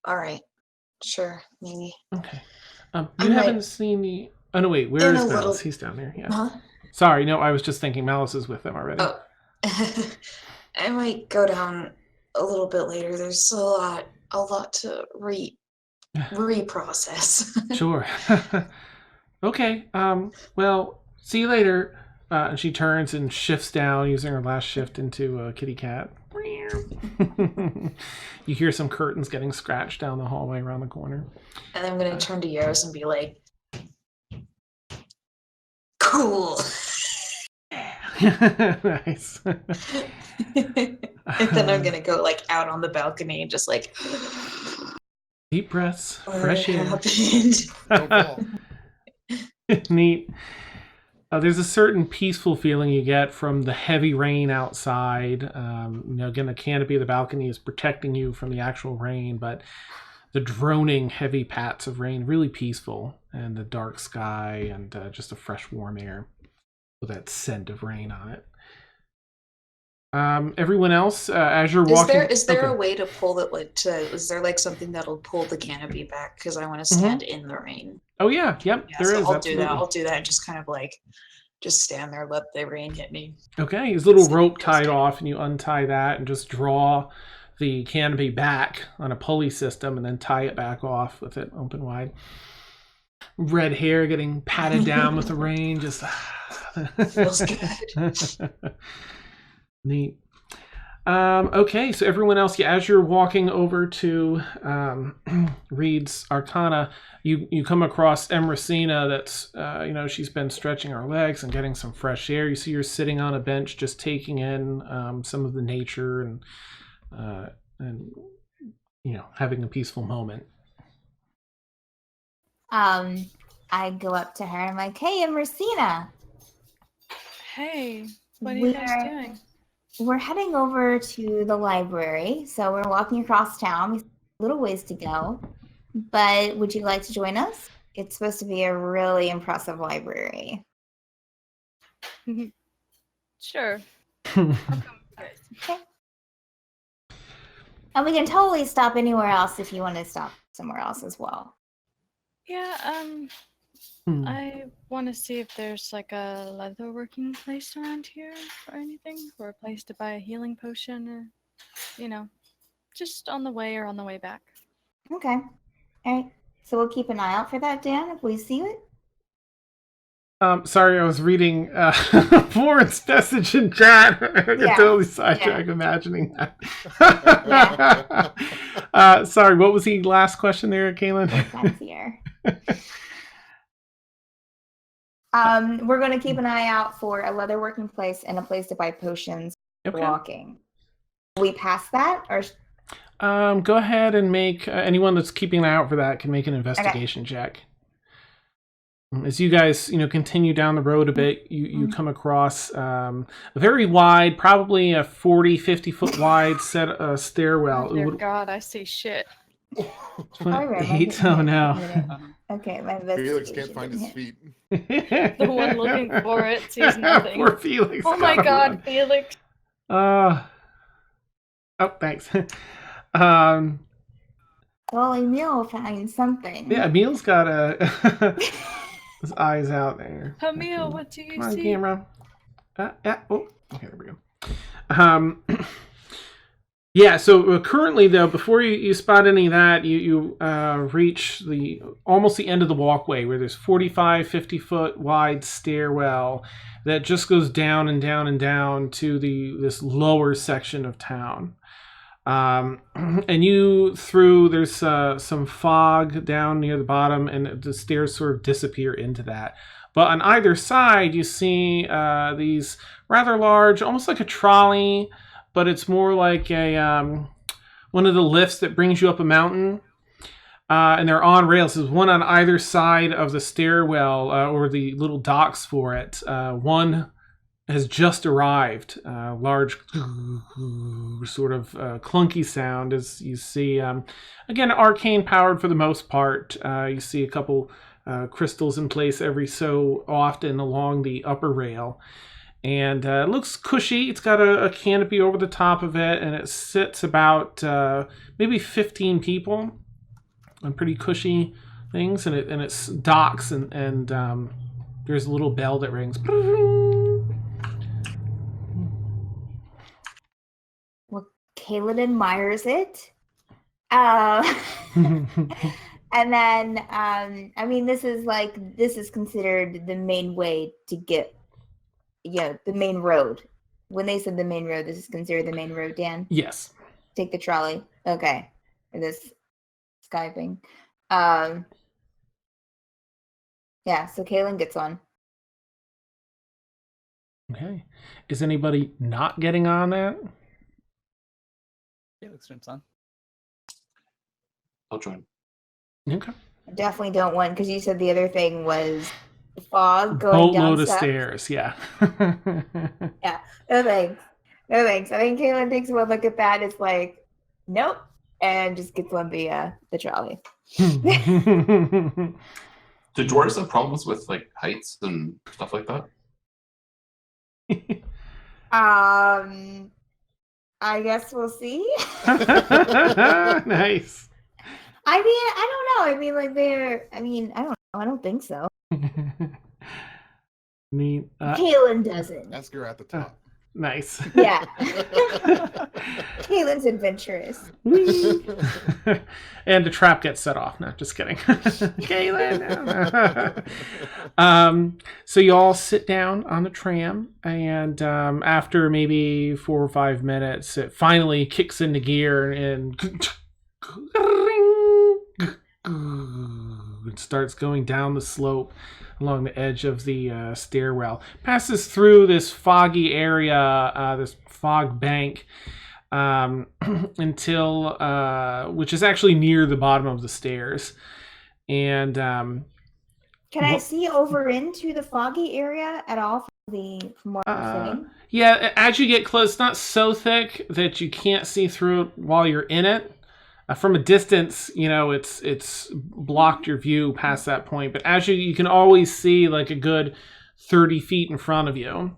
All right. Sure. Maybe. Okay. You haven't seen the... Oh, no, wait. Where is Malice? He's down there. Yeah. Huh? Sorry. No, I was just thinking Malice is with them already. Oh. I might go down a little bit later. There's a lot to reprocess. Sure. Okay. Well, see you later. And she turns and shifts down, using her last shift into a kitty cat. You hear some curtains getting scratched down the hallway around the corner. And I'm gonna turn to Yaris and be like, "Cool." Nice. And then I'm gonna go like out on the balcony and just like deep breaths, fresh air. Happened. Neat. There's a certain peaceful feeling you get from the heavy rain outside. Again, the canopy of the balcony is protecting you from the actual rain, but the droning heavy pats of rain, really peaceful, and the dark sky and just the fresh warm air with that scent of rain on it. Everyone else, as you're walking... Is there a way to pull it, is there like something that'll pull the canopy back? Because I want to stand in the rain. Oh, yeah. Yep, Yeah, there so is. I'll absolutely. do that. I'll do that and just kind of like, just stand there, let the rain hit me. Okay, his little rope tied off, and you untie that and just draw the canopy back on a pulley system and then tie it back off with it open wide. Red hair getting patted down with the rain, just... Feels good. Neat. Okay, so everyone else, as you're walking over to Reed's Arcana, you come across Emericina that's, she's been stretching her legs and getting some fresh air. You see her sitting on a bench just taking in some of the nature and having a peaceful moment. I go up to her and I'm like, "Hey, Emericina." Hey, what are you guys doing? We're heading over to the library, so we're walking across town. We have a little ways to go, but would you like to join us? It's supposed to be a really impressive library. Sure. I'll come with you guys. Okay. And we can totally stop anywhere else if you want to stop somewhere else as well. Yeah, I want to see if there's like a leatherworking place around here or anything, or a place to buy a healing potion, or, just on the way or on the way back. Okay. All right. So we'll keep an eye out for that, Dan, if we see it. Sorry, I was reading Florence message in chat. I got totally sidetracked imagining that. Sorry, what was the last question there, Kaylin? That's here. We're going to keep an eye out for a leatherworking place and a place to buy potions walking. We pass that, or go ahead and make anyone that's keeping an eye out for that can make an investigation check. As you guys, continue down the road a bit, you come across a very wide, probably a 40, 50 foot wide set stairwell. Oh, dear God, I see shit. 8? Oh, no. Okay, my Felix can't find his feet. The one looking for it sees nothing. Poor Felix. Oh my God, Felix. Oh, thanks. Well, Emil found something. Yeah, Emil's got his eyes out there. Emil, what do you see? Come on, camera. Okay, there we go. Yeah, so currently, though, before you spot any of that, you reach almost the end of the walkway where there's 45, 50 foot wide stairwell that just goes down and down and down to this lower section of town. And there's some fog down near the bottom, and the stairs sort of disappear into that. But on either side, you see these rather large, almost like a trolley, but it's more like a one of the lifts that brings you up a mountain. And they're on rails. There's one on either side of the stairwell or the little docks for it. One has just arrived. Large sort of clunky sound as you see. Again, arcane powered for the most part. You see a couple crystals in place every so often along the upper rail. And it looks cushy. It's got a canopy over the top of it, and it sits about maybe 15 people on pretty cushy things. And it's docks, and there's a little bell that rings. Well, Kaylin admires it. And then, I mean, this is considered the main way to get, the main road. When they said the main road, this is considered the main road, Dan? Yes. Take the trolley. Okay. Or this Skyping. Yeah, so Kaylin gets on. Okay. Is anybody not getting on that? Felix jumps on. I'll join. Okay. I definitely don't want, because you said the other thing was the fog going down Boatload of steps. stairs, yeah. Yeah, no thanks. No thanks. I think Kaylin takes one look at that. It's like, nope, and just gets on the trolley. Do dwarves have problems with like heights and stuff like that? I guess we'll see. Nice. I mean, I don't know. I mean, like I don't know. I don't think so. Neat. Kaylin doesn't. Ask her at the top. Nice. Yeah. Kaylin's adventurous. And the trap gets set off. No, just kidding. Kaylin. So you all sit down on the tram, and after maybe 4 or 5 minutes, it finally kicks into gear and it starts going down the slope along the edge of the stairwell. Passes through this foggy area, this fog bank, until which is actually near the bottom of the stairs. And can I see over into the foggy area at all from where I'm sitting? Yeah, as you get close, it's not so thick that you can't see through it while you're in it. From a distance, it's blocked your view past that point. But as you can always see like a good 30 feet in front of you.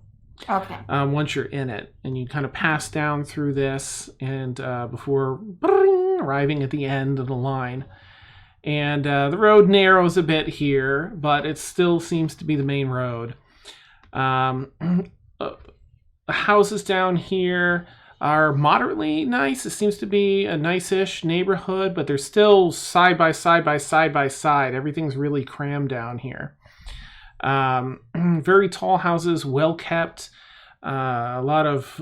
Okay. Once you're in it, and you kind of pass down through this, and before arriving at the end of the line, and the road narrows a bit here, but it still seems to be the main road. The houses down here are moderately nice. It seems to be a nice-ish neighborhood, but they're still side by side by side by side. Everything's really crammed down here. Very tall houses, well kept. A lot of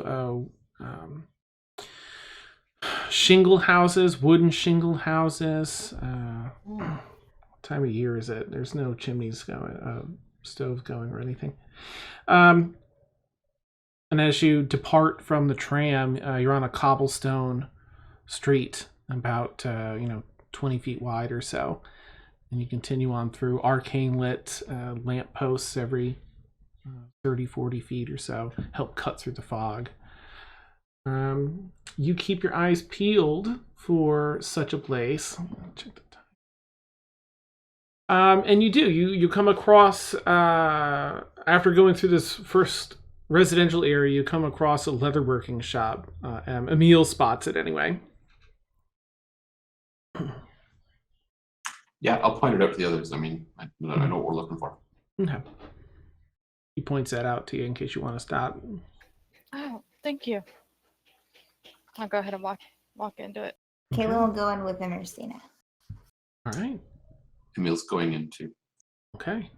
shingled houses, wooden shingled houses. What time of year is it? There's no chimneys going, stoves going, or anything. And as you depart from the tram, you're on a cobblestone street about 20 feet wide or so. And you continue on through arcane lit lamp posts every 30, 40 feet or so, help cut through the fog. You keep your eyes peeled for such a place. Check the time. And you do. You come across, after going through this first residential area, you come across a leatherworking shop. Emil spots it anyway. Yeah, I'll point it out to the others. I mean, I know what we're looking for. Okay. He points that out to you in case you want to stop. Oh, thank you. I'll go ahead and walk into it. Kaylin will go in with Emerstina. All right. Emil's going in too. Okay.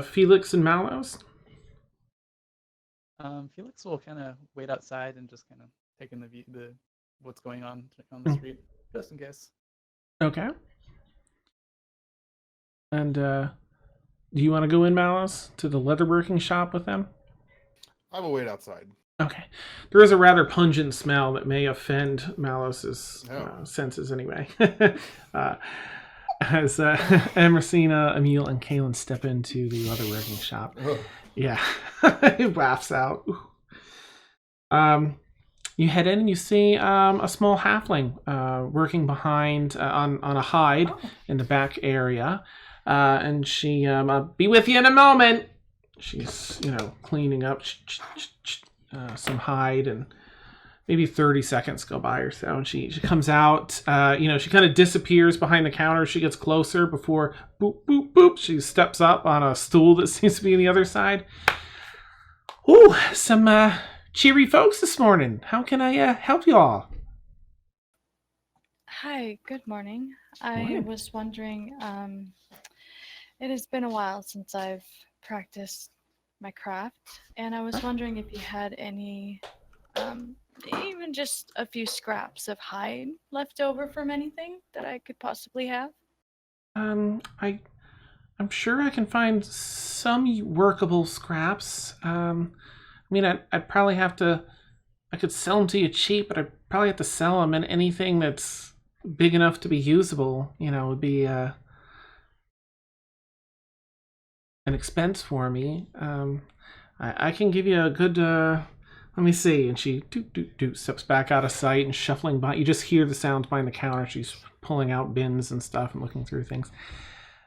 Felix and Malos? Felix will kind of wait outside and just kind of take in the what's going on the street, just in case. Okay. And do you want to go in, Malice, to the leatherworking shop with them? I will wait outside. Okay. There is a rather pungent smell that may offend Malice's senses anyway. As Emercina, Emil, and Kaylin step into the leatherworking shop. Ugh. Yeah. He laughs out. You head in and you see a small halfling working behind on a hide in the back area. And she, be with you in a moment. She's, cleaning up some hide, and maybe 30 seconds go by or so. And she comes out, she kind of disappears behind the counter. She gets closer before boop, boop, boop. She steps up on a stool that seems to be on the other side. Ooh, some cheery folks this morning. How can I help you all? Hi, good morning. Morning. I was wondering, it has been a while since I've practiced my craft, and I was wondering if you had any, even just a few scraps of hide left over from anything that I could possibly have. I'm sure I can find some workable scraps. I'd probably have to. I could sell them to you cheap, but I'd probably have to sell them, and anything that's big enough to be usable, would be an expense for me. I can give you a good. Let me see. And she steps back out of sight and shuffling by. You just hear the sound behind the counter. She's pulling out bins and stuff and looking through things.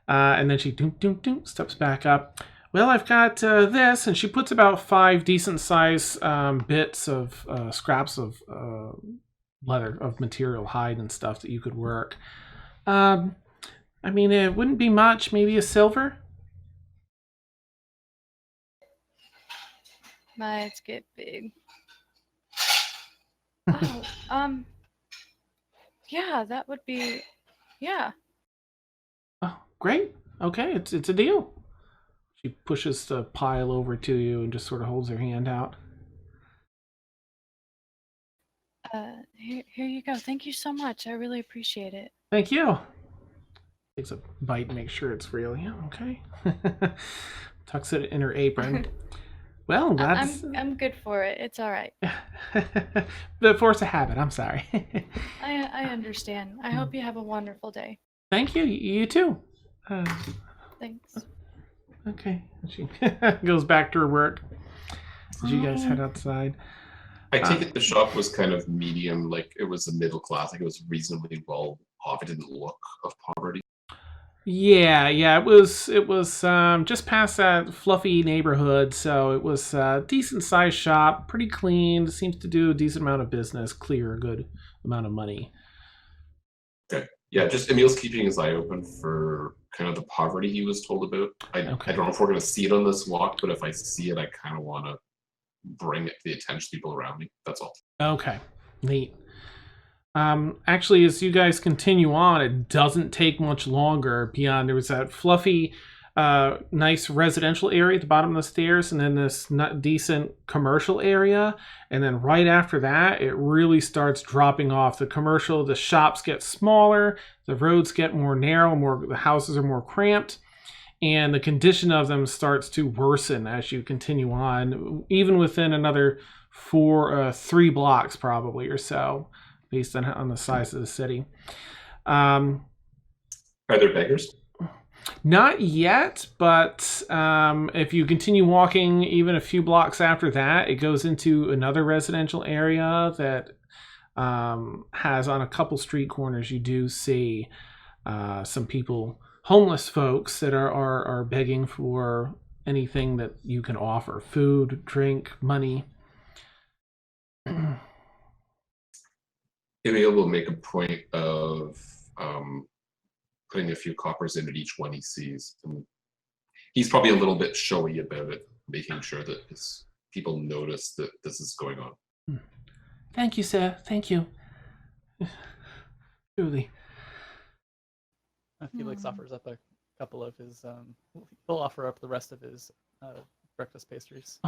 And then she steps back up. Well, I've got this, and she puts about 5 decent-sized bits of scraps of leather, of material, hide and stuff that you could work. It wouldn't be much. Maybe a silver. Might get big. Yeah, that would be, yeah. Oh, great. Okay, it's a deal. She pushes the pile over to you and just sort of holds her hand out. Here you go. Thank you so much. I really appreciate it. Thank you. Takes a bite and makes sure it's real. Yeah, okay. Tucks it in her apron. Well, that's... I'm good for it. It's all right. The force of habit. I'm sorry. I understand. I hope you have a wonderful day. Thank you. You too. Thanks. Okay. She goes back to her work. Did you guys head outside? I take it the shop was kind of medium, like it was a middle class, like it was reasonably well off. It didn't look of poverty. Yeah, it was just past that fluffy neighborhood, so it was a decent sized shop, pretty clean, seems to do a decent amount of business, clear a good amount of money. Okay. Yeah, just Emil's keeping his eye open for kind of the poverty he was told about. I don't know if we're going to see it on this walk, but if I see it, I kind of want to bring it to the attention of people around me. That's all. Okay, neat. Actually, as you guys continue on, it doesn't take much longer beyond. There was that fluffy, nice residential area at the bottom of the stairs, and then this decent commercial area. And then right after that, it really starts dropping off. The shops get smaller, the roads get more narrow, the houses are more cramped, and the condition of them starts to worsen as you continue on, even within another 3 blocks probably or so, based on the size of the city. Are there beggars? Not yet, but if you continue walking even a few blocks after that, it goes into another residential area that has, on a couple street corners, you do see some people, homeless folks, that are begging for anything that you can offer: food, drink, money. Emil will make a point of putting a few coppers in at each one he sees. And he's probably a little bit showy about it, making sure that his people notice that this is going on. Thank you, sir. Thank you. Truly. Felix offers up a couple of his, he'll offer up the rest of his breakfast pastries.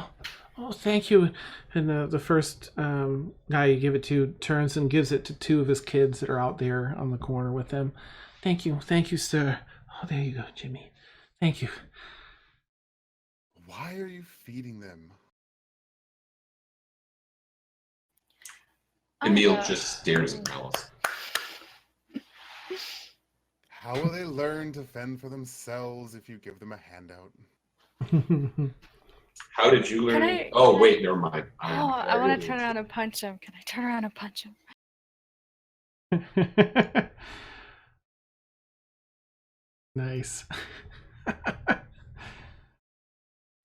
Oh, thank you. And the first guy you give it to turns and gives it to two of his kids that are out there on the corner with him. Thank you, sir. Oh, there you go, Jimmy. Thank you. Why are you feeding them? Emil just stares at Malice. How will they learn to fend for themselves if you give them a handout? How did you learn? I Never mind. I want to turn around and punch him. Can I turn around and punch him? Nice.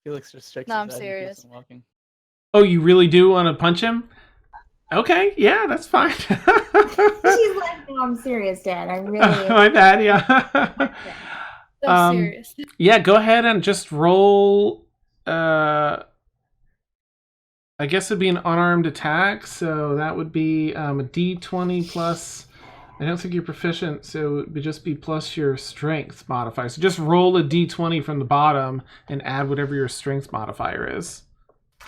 Felix just shakes No, I'm his head and keeps serious. walking. Oh, you really do want to punch him? Okay, yeah, that's fine. She's like, no, I'm serious, Dad. I really. My bad, yeah. So serious. Yeah, go ahead and just roll. I guess it'd be an unarmed attack, so that would be a D20 plus. I don't think you're proficient, so it would just be plus your strength modifier. So just roll a D20 from the bottom and add whatever your strength modifier is.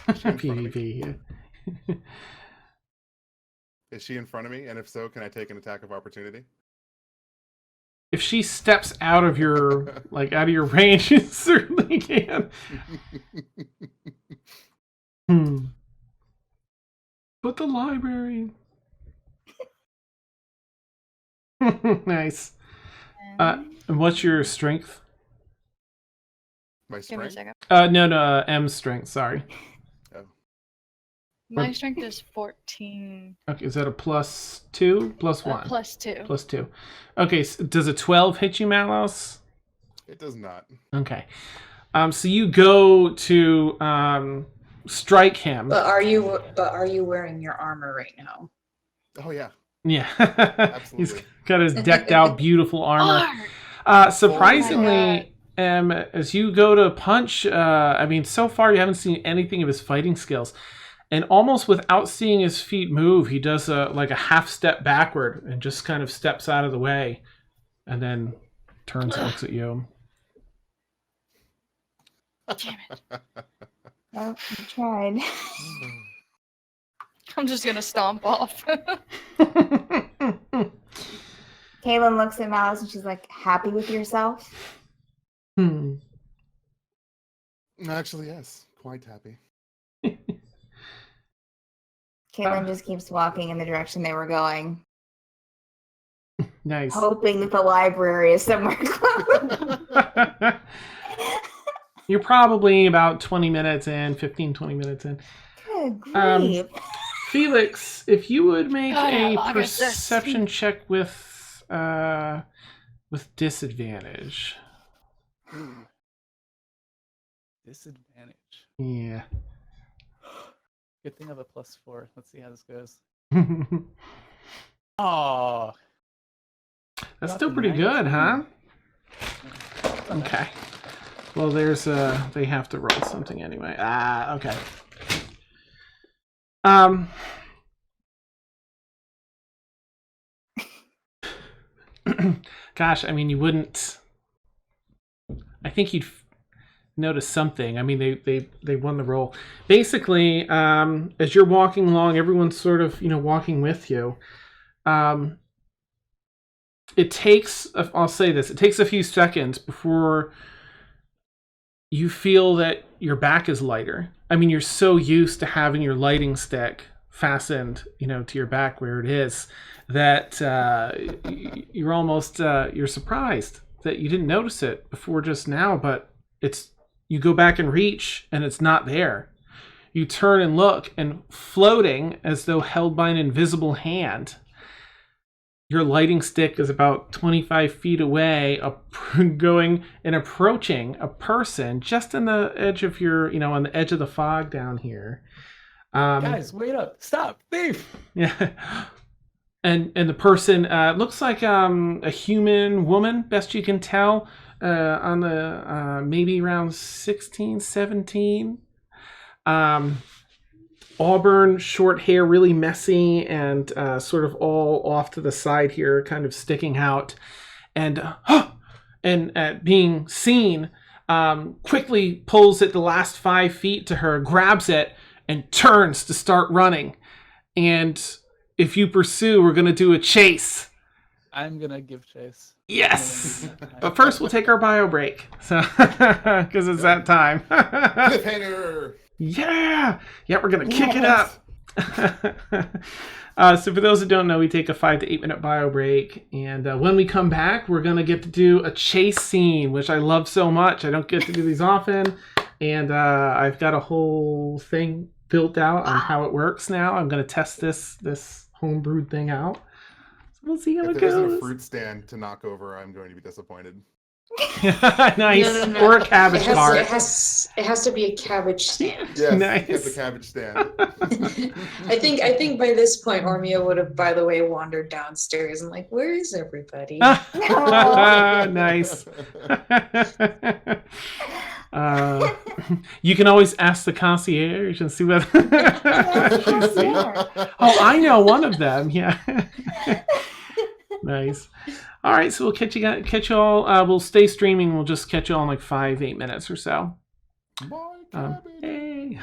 PvP. Is she in front of me? And if so, can I take an attack of opportunity? If she steps out of your out of your range, you certainly can. But the library. Nice. And what's your strength? My Give me a strength? second. No, M strength. Sorry. My strength is 14. Okay, is that a +2? +1? +2. +2. Okay, so does a 12 hit you, Malos? It does not. Okay. So you go to strike him. But are you wearing your armor right now? Oh, yeah. Yeah. He's Absolutely. got his decked out, beautiful armor. Surprisingly, as you go to punch, I mean, so far you haven't seen anything of his fighting skills. And almost without seeing his feet move, he does a half step backward and just kind of steps out of the way and then turns and looks at you. Damn it. Well, I tried. I'm just going to stomp off. Kaylin looks at Malice and she's like, happy with yourself? Actually, yes. Quite happy. Kaylin just keeps walking in the direction they were going. Nice. Hoping that the library is somewhere close. You're probably about 20 minutes in, 15, 20 minutes in. Good grief. Felix, if you would make God, how a long is this? perception check with disadvantage. Disadvantage. Yeah. Good thing I have a +4. Let's see how this goes. Oh. That's still pretty good, huh? Okay. Well, there's they have to roll something anyway. Okay. Gosh, I mean, you wouldn't. I think you'd notice something. I mean, they won the roll. Basically, as you're walking along, everyone's sort of walking with you. It takes. I'll say this. It takes a few seconds before you feel that your back is lighter. I mean, you're so used to having your lighting stick fastened, to your back where it is, that you're almost you're surprised that you didn't notice it before just now. But you go back and reach, and it's not there. You turn and look, and floating as though held by an invisible hand, your lighting stick is about 25 feet away, going and approaching a person just on the edge of on the edge of the fog down here. Guys, wait up! Stop! Thief! Yeah, and the person looks like a human woman, best you can tell, on the maybe around 16, 17. Auburn, short hair, really messy, and sort of all off to the side here, kind of sticking out. And being seen, quickly pulls it the last 5 feet to her, grabs it, and turns to start running. And if you pursue, we're going to do a chase. I'm gonna give chase. Yes! But first, we'll take our bio break. So, because it's that time. Cliffhanger! Yeah! Yeah, we're going to kick it up. So for those that don't know, we take a 5 to 8 minute bio break, and when we come back, we're gonna get to do a chase scene, which I love so much. I don't get to do these often, and I've got a whole thing built out on how it works now. I'm gonna test this homebrewed thing out. So we'll see how If it there isn't goes. a fruit stand to knock over, I'm going to be disappointed. Nice. No. Or a cabbage cart. It has to be a cabbage stand. Yes, Nice. get the cabbage stand. I think by this point Ormia would have, by the way, wandered downstairs and like, where is everybody? Nice. You can always ask the concierge and see whether. Oh, I know one of them. Yeah. Nice. All right, so we'll catch you all. We'll stay streaming. We'll just catch you all in like 5-8 minutes or so. Bye, cabbage. Hey.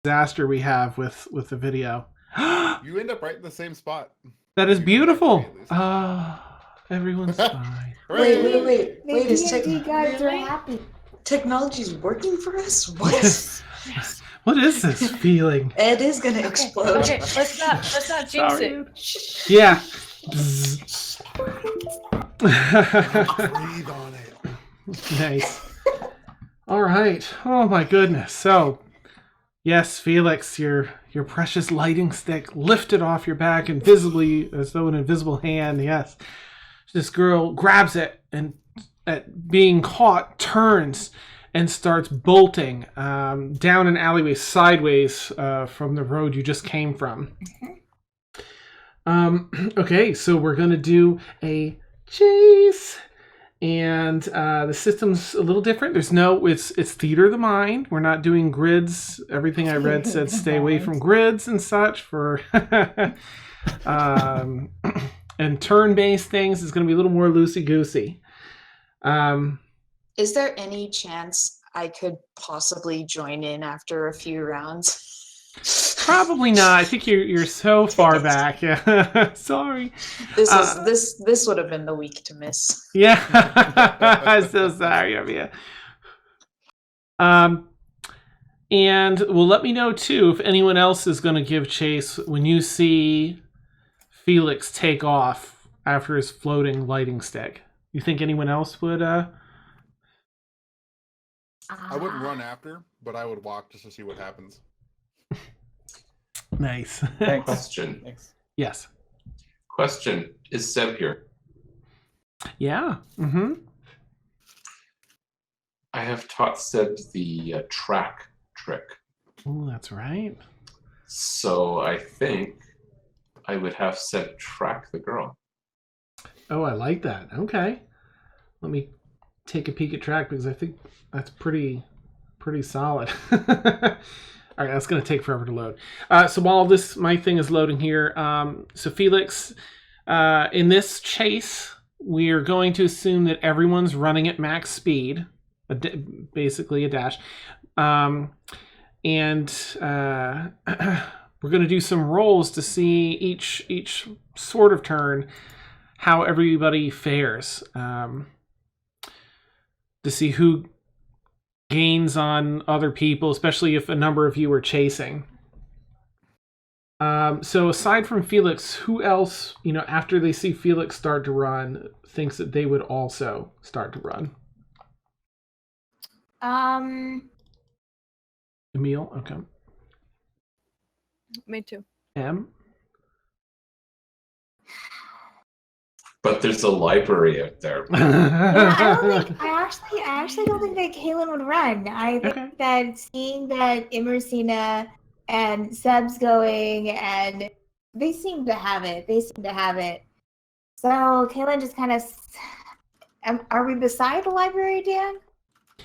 disaster we have with the video. You end up right in the same spot. That is beautiful. At Everyone's fine. Wait. The Is D&D gods are happy. technology's working for us? What? Yes. What is this feeling? It is gonna explode. Okay, let's not jinx Sorry. it. Yeah. Breathe on it. Nice. All right. Oh my goodness. So, yes, Felix, your precious lighting stick lifted off your back invisibly, as though an invisible hand. Yes. This girl grabs it and, at being caught, turns and starts bolting down an alleyway sideways from the road you just came from. Okay, so we're going to do a chase. And the system's a little different. It's theater of the mind. We're not doing grids. Everything I read said stay away from grids and such for and turn-based things is going to be a little more loosey-goosey. Is there any chance I could possibly join in after a few rounds? Probably not. I think you're so far back. Yeah. Sorry. This would have been the week to miss. Yeah. I'm so sorry, Emil. And well, let me know too if anyone else is going to give chase when you see Felix take off after his floating lighting stick. You think anyone else would? I wouldn't run after, but I would walk just to see what happens. Nice. Thanks. Question. Thanks. Yes. Question. Is Seb here? Yeah. Mm-hmm. I have taught Seb the track trick. Oh, that's right. So I think I would have Seb track the girl. Oh, I like that. Okay. Let me take a peek at track because I think that's pretty solid. All right, that's going to take forever to load. So while my thing is loading here, so Felix, in this chase, we are going to assume that everyone's running at max speed, basically a dash. And we're going to do some rolls to see each sort of turn how everybody fares, to see who gains on other people, especially if a number of you are chasing. So aside from Felix, who else, after they see Felix start to run, thinks that they would also start to run? Emil, okay. Me too. Em? But there's a library out there. Yeah, I actually don't think that Kaylin would run. I think that seeing that Immersina and Seb's going, and they seem to have it. So Kaylin just kind of. Are we beside the library, Dan?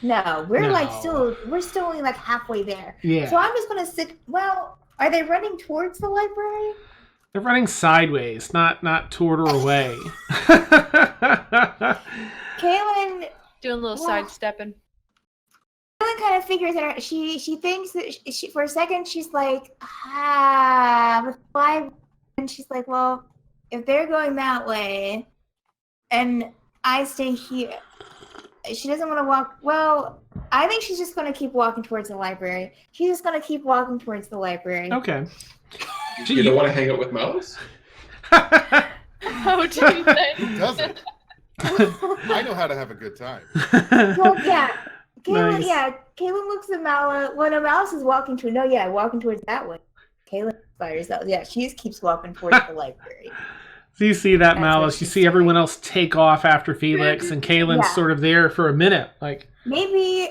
No, we're still only like halfway there. Yeah. So I'm just gonna sit. Well, are they running towards the library? They're running sideways, not toward or away. Kaylin Doing a little sidestepping. Kaylin kind of figures it out. She thinks that she for a second she's like, with five, and she's like, well, if they're going that way, and I stay here, she doesn't want to walk. Well, I think she's just going to keep walking towards the library. She's just going to keep walking towards the library. Okay. You don't want to hang out with Mouse? Oh, do you think? Who doesn't? I know how to have a good time. Well, yeah. Kaylin, Nice. Kaylin looks at Mala. When a mouse is walking walking towards that way. Kaylin by herself. Yeah, she just keeps walking towards the library. So you see that That's Malice, what you she's see everyone else take off after Felix, and Kaylin's sort of there for a minute, like. Maybe,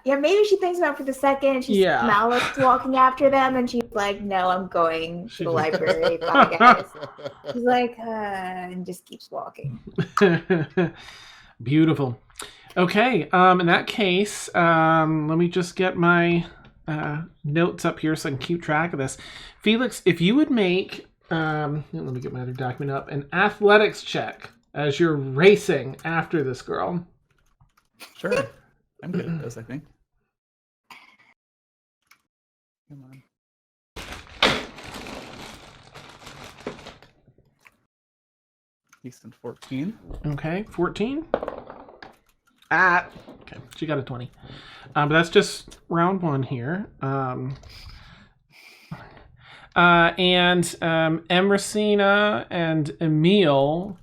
maybe she thinks about it for the second, and she's Malice walking after them, and she's like, no, I'm going to the library. Bye, guys. She's like, and just keeps walking. Beautiful. Okay, in that case, let me just get my notes up here so I can keep track of this. Felix, if you would make, let me get my other document up, an athletics check as you're racing after this girl. Sure. I'm good at this, I think. Come on. Decent 14. Okay, 14. Okay, she got a 20. But that's just round 1 here. Emracina and Emil,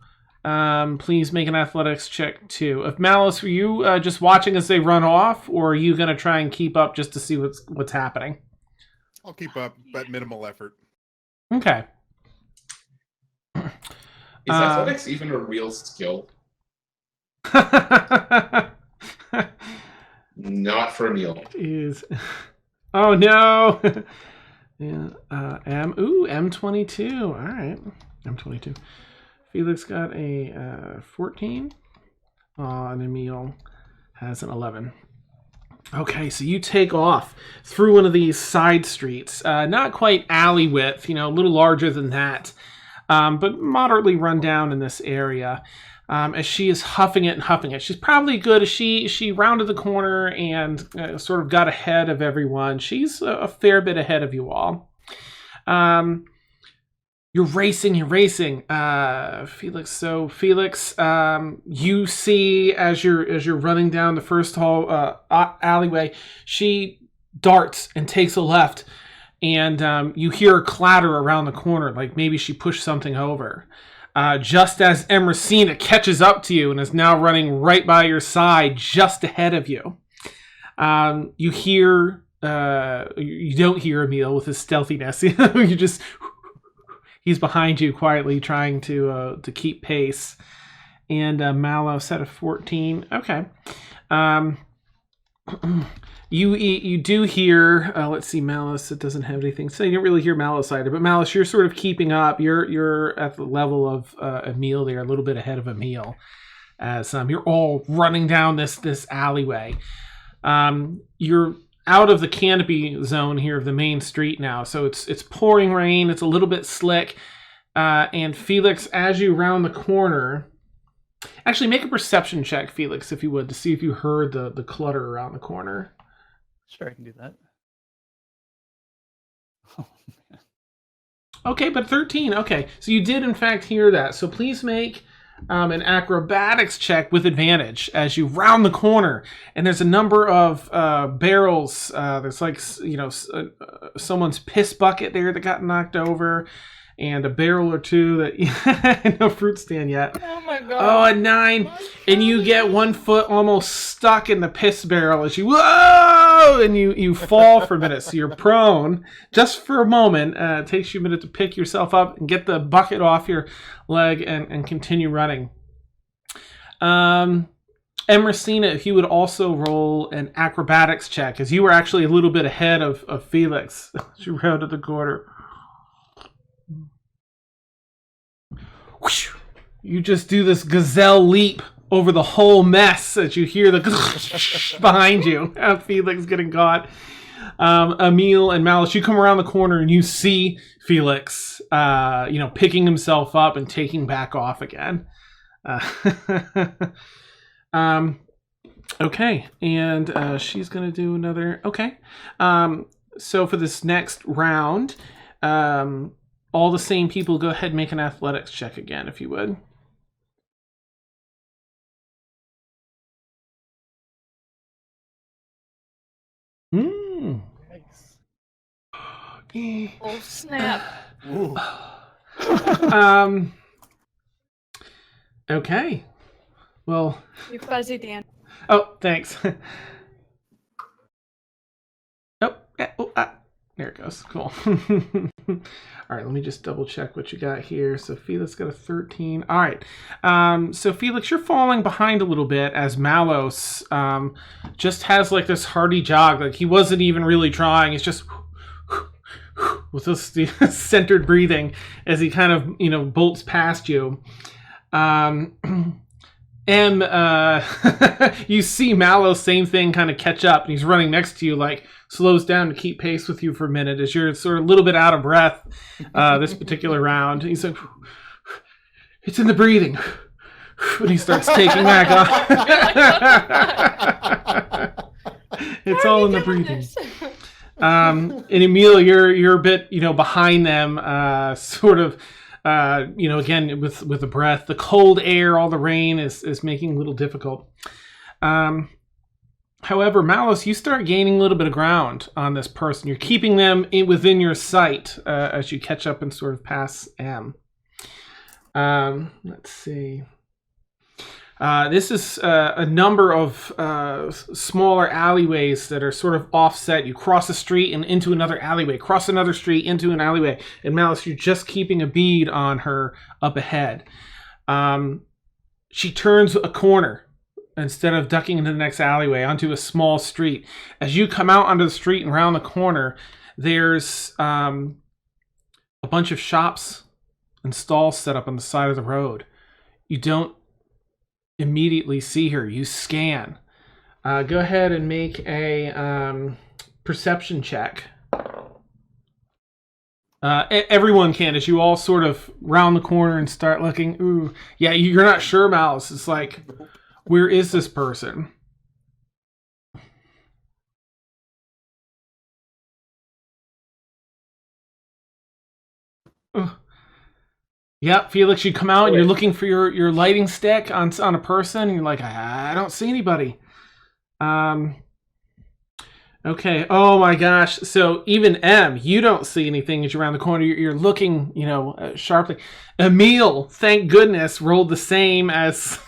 please make an athletics check too. If Malice, were you just watching as they run off, or are you going to try and keep up just to see what's happening? I'll keep up, but minimal effort. Okay. Is athletics even a real skill? Not for Emil. Oh no. Yeah. M22. All right. M22. Felix got a 14. And Emil has an 11. Okay, so you take off through one of these side streets. Not quite alley width, a little larger than that. But moderately run down in this area. As she is huffing it and huffing it. She's probably good as she rounded the corner and sort of got ahead of everyone. She's a fair bit ahead of you all. You're racing, Felix. So Felix, you see as you're running down the first hall alleyway, she darts and takes a left, and you hear her clatter around the corner, like maybe she pushed something over. Just as Emracina catches up to you and is now running right by your side, just ahead of you. You hear, you don't hear Emil with his stealthiness. He's behind you quietly trying to keep pace. And Mallow set a 14. Okay. You do hear, let's see, Malice, it doesn't have anything. So you didn't really hear Malice either. But Malice, you're sort of keeping up. You're at the level of Emil there, a little bit ahead of Emil. As you're all running down this alleyway. You're out of the canopy zone here of the main street now. So it's pouring rain. It's a little bit slick. And Felix, as you round the corner... Actually, make a perception check, Felix, if you would, to see if you heard the clutter around the corner. Sure, I can do that. Oh, man. Okay, but 13. Okay, so you did in fact hear that. So please make an acrobatics check with advantage as you round the corner. And there's a number of barrels. There's like someone's piss bucket there that got knocked over. And a barrel or two that no fruit stand yet. Oh my god. Oh, a 9. And you get 1 foot almost stuck in the piss barrel as you, whoa! And you fall for a minute. So you're prone just for a moment. It takes you a minute to pick yourself up and get the bucket off your leg and continue running. Emracina, if you would also roll an acrobatics check, as you were actually a little bit ahead of Felix as you rounded the corner. You just do this gazelle leap over the whole mess as you hear the behind you. Felix getting caught. Emil and Malice, you come around the corner and you see Felix, picking himself up and taking back off again. Okay, and she's gonna do another. Okay, so for this next round, all the same people, go ahead and make an athletics check again, if you would. Nice. Oh, snap. Okay. Well. You fuzzy Dan. Oh, thanks. There it goes. Cool. All right, let me just double check what you got here. So Felix got a 13. All right. So Felix, you're falling behind a little bit as Malos just has like this hearty jog. Like he wasn't even really trying. It's just with this centered breathing as he kind of, bolts past you. You see Mallow, same thing, kind of catch up, and he's running next to you, like slows down to keep pace with you for a minute as you're sort of a little bit out of breath this particular round. He's like, it's in the breathing. And he starts taking back off. It's all in the breathing. And Emil, you're a bit, behind them, sort of Again, with the breath, the cold air, all the rain is making it a little difficult. However, Malice, you start gaining a little bit of ground on this person. You're keeping them within your sight as you catch up and sort of pass M. Let's see. This is a number of smaller alleyways that are sort of offset. You cross a street and into another alleyway, cross another street into an alleyway. And Malice, you're just keeping a bead on her up ahead. She turns a corner instead of ducking into the next alleyway onto a small street. As you come out onto the street and around the corner, there's a bunch of shops and stalls set up on the side of the road. You don't immediately see her. You scan. Go ahead and make a perception check. Everyone can, as you all sort of round the corner and start looking. Ooh, yeah, you're not sure, Malice. It's like, where is this person? Yep, Felix, you come out and you're looking for your lighting stick on a person, and you're like, I don't see anybody. Okay, oh my gosh. So even M, you don't see anything as you're around the corner. You're looking, sharply. Emil, thank goodness, rolled the same as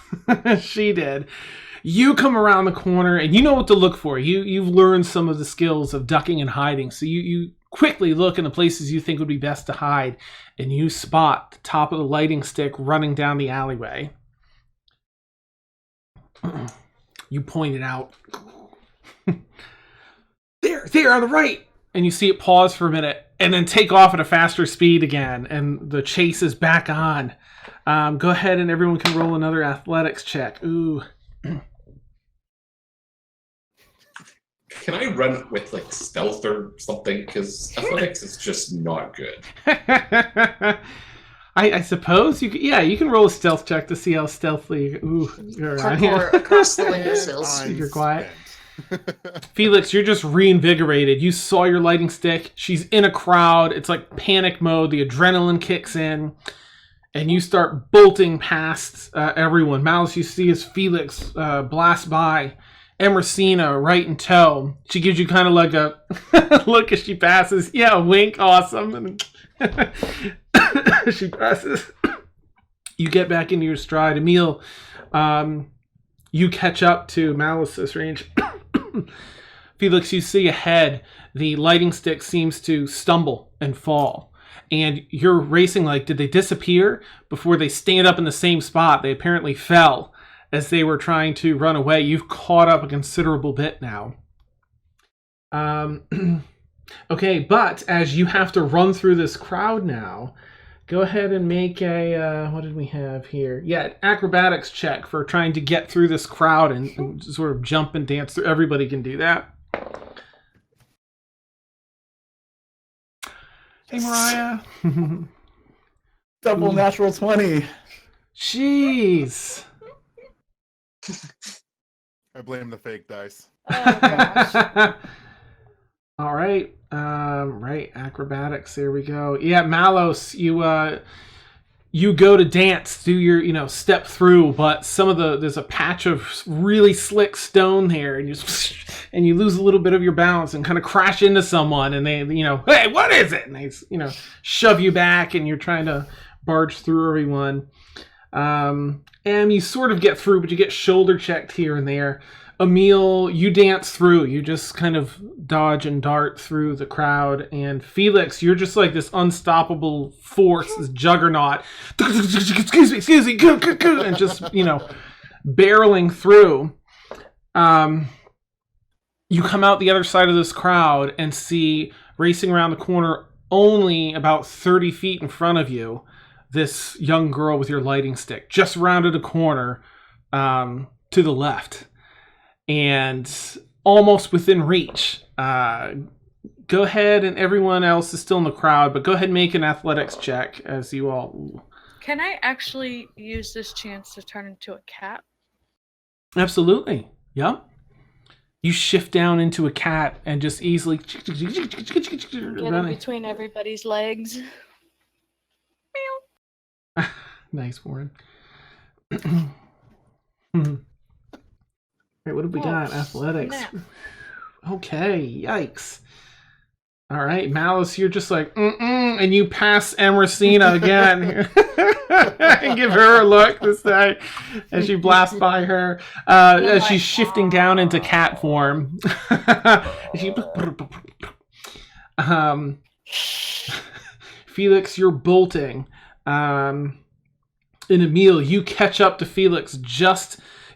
she did. You come around the corner and you know what to look for. You've learned some of the skills of ducking and hiding. So you quickly look in the places you think would be best to hide, and you spot the top of the lighting stick running down the alleyway. You point it out. There on the right. And you see it pause for a minute and then take off at a faster speed again, and the chase is back on. Go ahead and everyone can roll another athletics check. Ooh. Can I run with like stealth or something? Because athletics is just not good. I suppose you can roll a stealth check to see how stealthily you're around here. Parkour across the windowsills. You're quiet. Felix, you're just reinvigorated. You saw your lighting stick. She's in a crowd. It's like panic mode. The adrenaline kicks in, and you start bolting past everyone. Malice, you see as Felix blast by. Emersina right in tow. She gives you kind of like a look as she passes. Yeah, a wink, awesome. And she passes. You get back into your stride. Emil, you catch up to Malice's range. Felix, you see ahead, the lighting stick seems to stumble and fall. And you're racing like, did they disappear? Before they stand up in the same spot, they apparently fell as they were trying to run away. You've caught up a considerable bit now. Okay, but as you have to run through this crowd now, go ahead and make a, what did we have here? Yeah, acrobatics check for trying to get through this crowd and sort of jump and dance through. Everybody can do that. Hey, Mariah. Double natural 20. Jeez. I blame the fake dice. Oh gosh. All right. Right. Acrobatics. There we go. Yeah, Malos, you go to dance, do your, step through, but there's a patch of really slick stone there, and you lose a little bit of your balance and kind of crash into someone, and they, hey, what is it? And they, shove you back, and you're trying to barge through everyone. And you sort of get through, but you get shoulder checked here and there. Emil, you dance through. You just kind of dodge and dart through the crowd. And Felix, you're just like this unstoppable force, this juggernaut. Excuse me, and just, barreling through. You come out the other side of this crowd and see, racing around the corner, only about 30 feet in front of you, this young girl with your lighting stick. Just rounded a corner to the left. And almost within reach. Go ahead, and everyone else is still in the crowd, but go ahead and make an athletics check as you all... Can I actually use this chance to turn into a cat? Absolutely. Yep. You shift down into a cat and just easily... Get in between everybody's legs. Nice, Warren. All right, what have we got? Athletics. Snap. Okay, yikes. All right, Malice, you're just like, and you pass Emercina again. And give her a look this time as you blast by her. As she's shifting down into cat form. She, Felix, you're bolting. And Emil, you catch up to Felix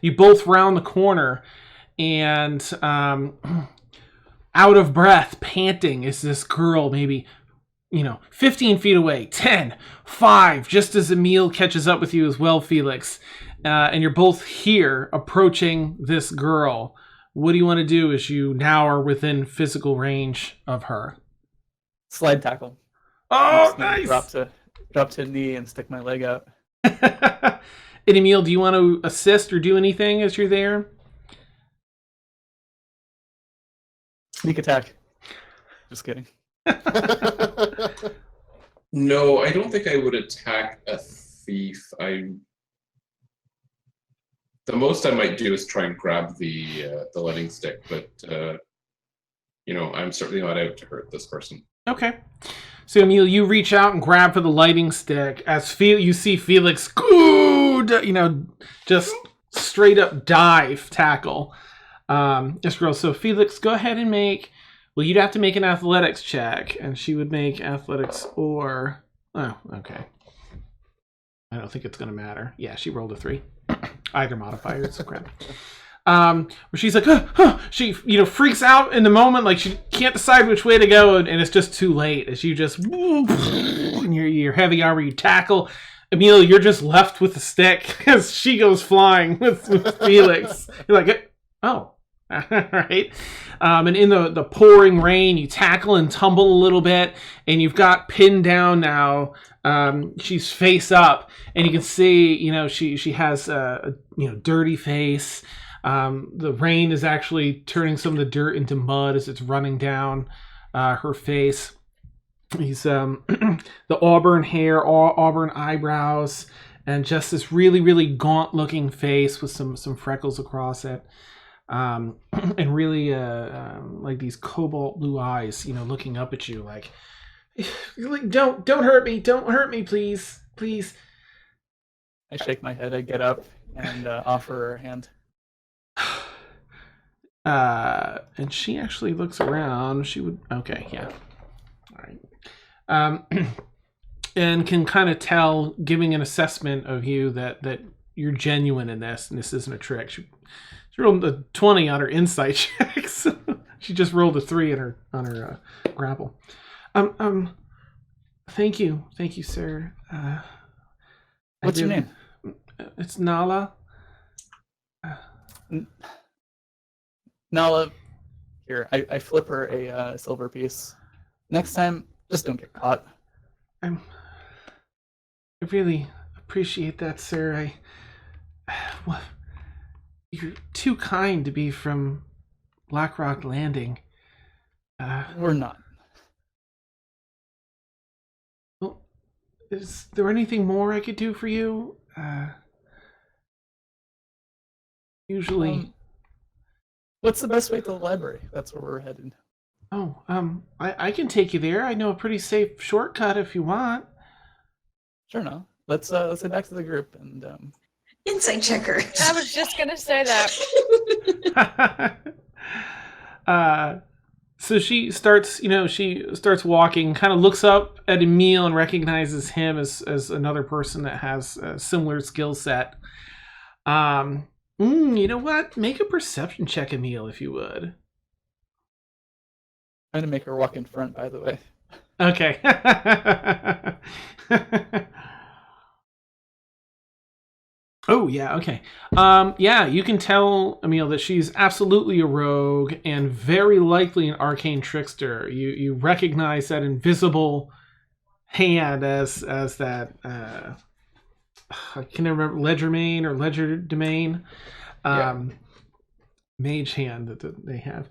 you both round the corner, and out of breath, panting, is this girl maybe, 15 feet away, 10, 5, just as Emil catches up with you as well, Felix. And you're both here approaching this girl. What do you want to do as you now are within physical range of her? Slide tackle. Oh, nice! Drop to knee and stick my leg out. And Emil, do you want to assist or do anything as you're there? Sneak attack. Just kidding. No, I don't think I would attack a thief. The most I might do is try and grab the lighting stick, but I'm certainly not out to hurt this person. Okay. So Emil, you reach out and grab for the lighting stick as you see Felix, just straight up dive tackle this girl. So Felix, go ahead and you'd have to make an athletics check, and she would make athletics or, oh, okay. I don't think it's going to matter. Yeah, she rolled a 3. Either modifier, it's crap. Where she's like, she, freaks out in the moment, like she can't decide which way to go, and it's just too late. As you just, your heavy armor, you tackle. Emil, you're just left with the stick as she goes flying with Felix. You're like, oh, all right. And in the pouring rain, you tackle and tumble a little bit, and you've got pinned down now. She's face up, and you can see, she has a dirty face. The rain is actually turning some of the dirt into mud as it's running down her face. He's the auburn hair, auburn eyebrows, and just this really, really gaunt-looking face with some freckles across it. And really like these cobalt blue eyes, looking up at you like don't hurt me, please. I shake my head, I get up and offer her a hand. And she actually looks around. She would, okay, yeah, all right. And can kind of tell, giving an assessment of you, that you're genuine in this, and this isn't a trick. She rolled a 20 on her insight checks. She just rolled a 3 on her grapple. Thank you, sir. What's your name? It's Nala. Nala, here, I flip her a silver piece. Next time, just don't get caught. I really appreciate that, sir. You're too kind to be from Blackrock Landing. We're not. Well, is there anything more I could do for you? Usually... what's the best way to the library? That's where we're headed. Oh, I can take you there. I know a pretty safe shortcut if you want. Sure, no. Let's head back to the group and Insight checker. I was just gonna say that. So she starts walking, kind of looks up at Emil and recognizes him as another person that has a similar skill set. You know what? Make a perception check, Emil, if you would. I'm gonna make her walk in front, by the way. Okay. Oh, yeah, okay. Yeah, you can tell, Emil, that she's absolutely a rogue and very likely an arcane trickster. You recognize that invisible hand as that, I can never remember, Legerdemain or Legerdemain, mage hand that they have.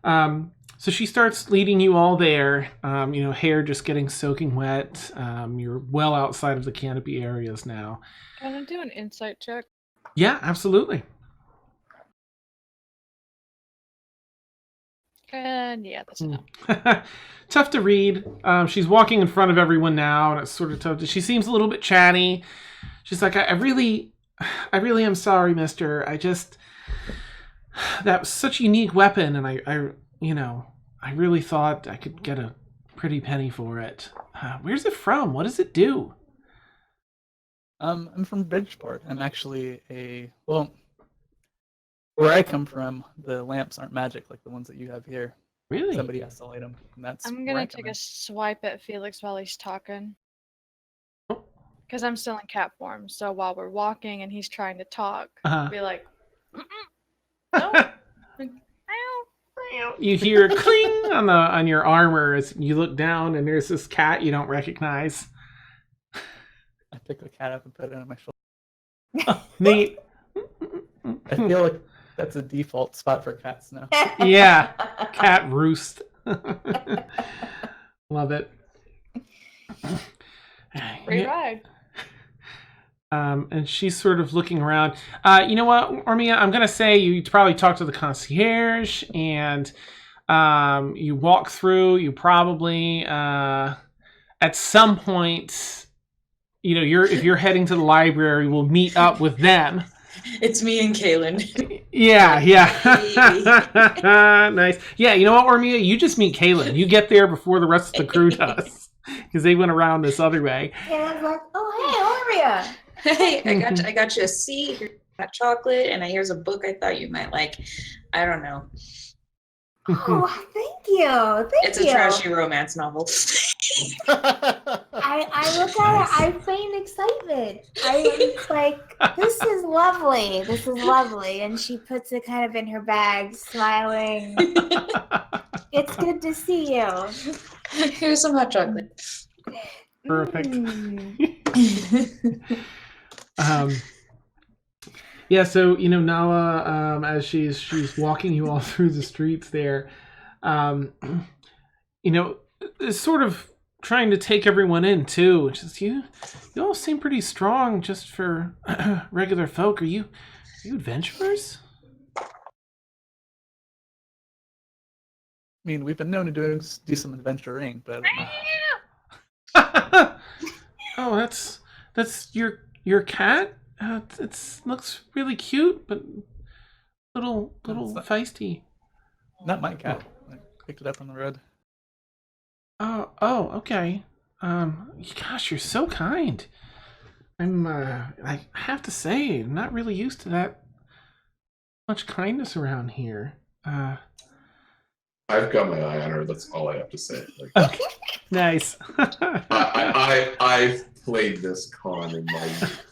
So she starts leading you all there. Hair just getting soaking wet. You're well outside of the canopy areas now. Can I do an insight check? Yeah, absolutely. And yeah, that's enough. Tough to read. She's walking in front of everyone now, and it's sort of tough. She seems a little bit chatty. She's like, I really am sorry, mister. That was such a unique weapon, and I really thought I could get a pretty penny for it. Where's it from? What does it do? I'm from Bridgeport. I'm actually where I come from, the lamps aren't magic like the ones that you have here. Really? Somebody has to light them. And that's I'm where gonna I take come a swipe at Felix while he's talking. Because I'm still in cat form, so while we're walking and he's trying to talk, be like, no. You hear a cling on your armor as you look down, and there's this cat you don't recognize. I pick the cat up and put it on my shoulder. Neat. I feel like that's a default spot for cats now. Yeah, cat roost. Love it. Free ride. And she's sort of looking around. You know what, Ormia? I'm going to say you probably talk to the concierge, and you walk through. You probably, at some point, if you're heading to the library, we'll meet up with them. It's me and Kaylin. Yeah. Nice. Yeah, you know what, Ormia? You just meet Kaylin. You get there before the rest of the crew does, because they went around this other way. And I was like, oh, hey, Ormia. Hey, I got you a seat. Here's that chocolate, and here's a book I thought you might like. I don't know. Oh, thank you. It's a trashy romance novel. I look at it, I feign excitement. It's like, this is lovely. This is lovely. And she puts it kind of in her bag, smiling. It's good to see you. Here's some hot chocolate. Perfect. Yeah, so Nala, as she's walking you all through the streets there, is sort of trying to take everyone in too. Which is you all seem pretty strong just for regular folk. Are you adventurers? I mean, we've been known to do some adventuring, but Oh, that's your cat. It looks really cute, but little feisty. not my cat. I picked it up on the road. Oh, okay. Gosh, you're so kind. I have to say, I'm not really used to that much kindness around here. I've got my eye on her. That's all I have to say. Okay, nice. I've played this con in my youth.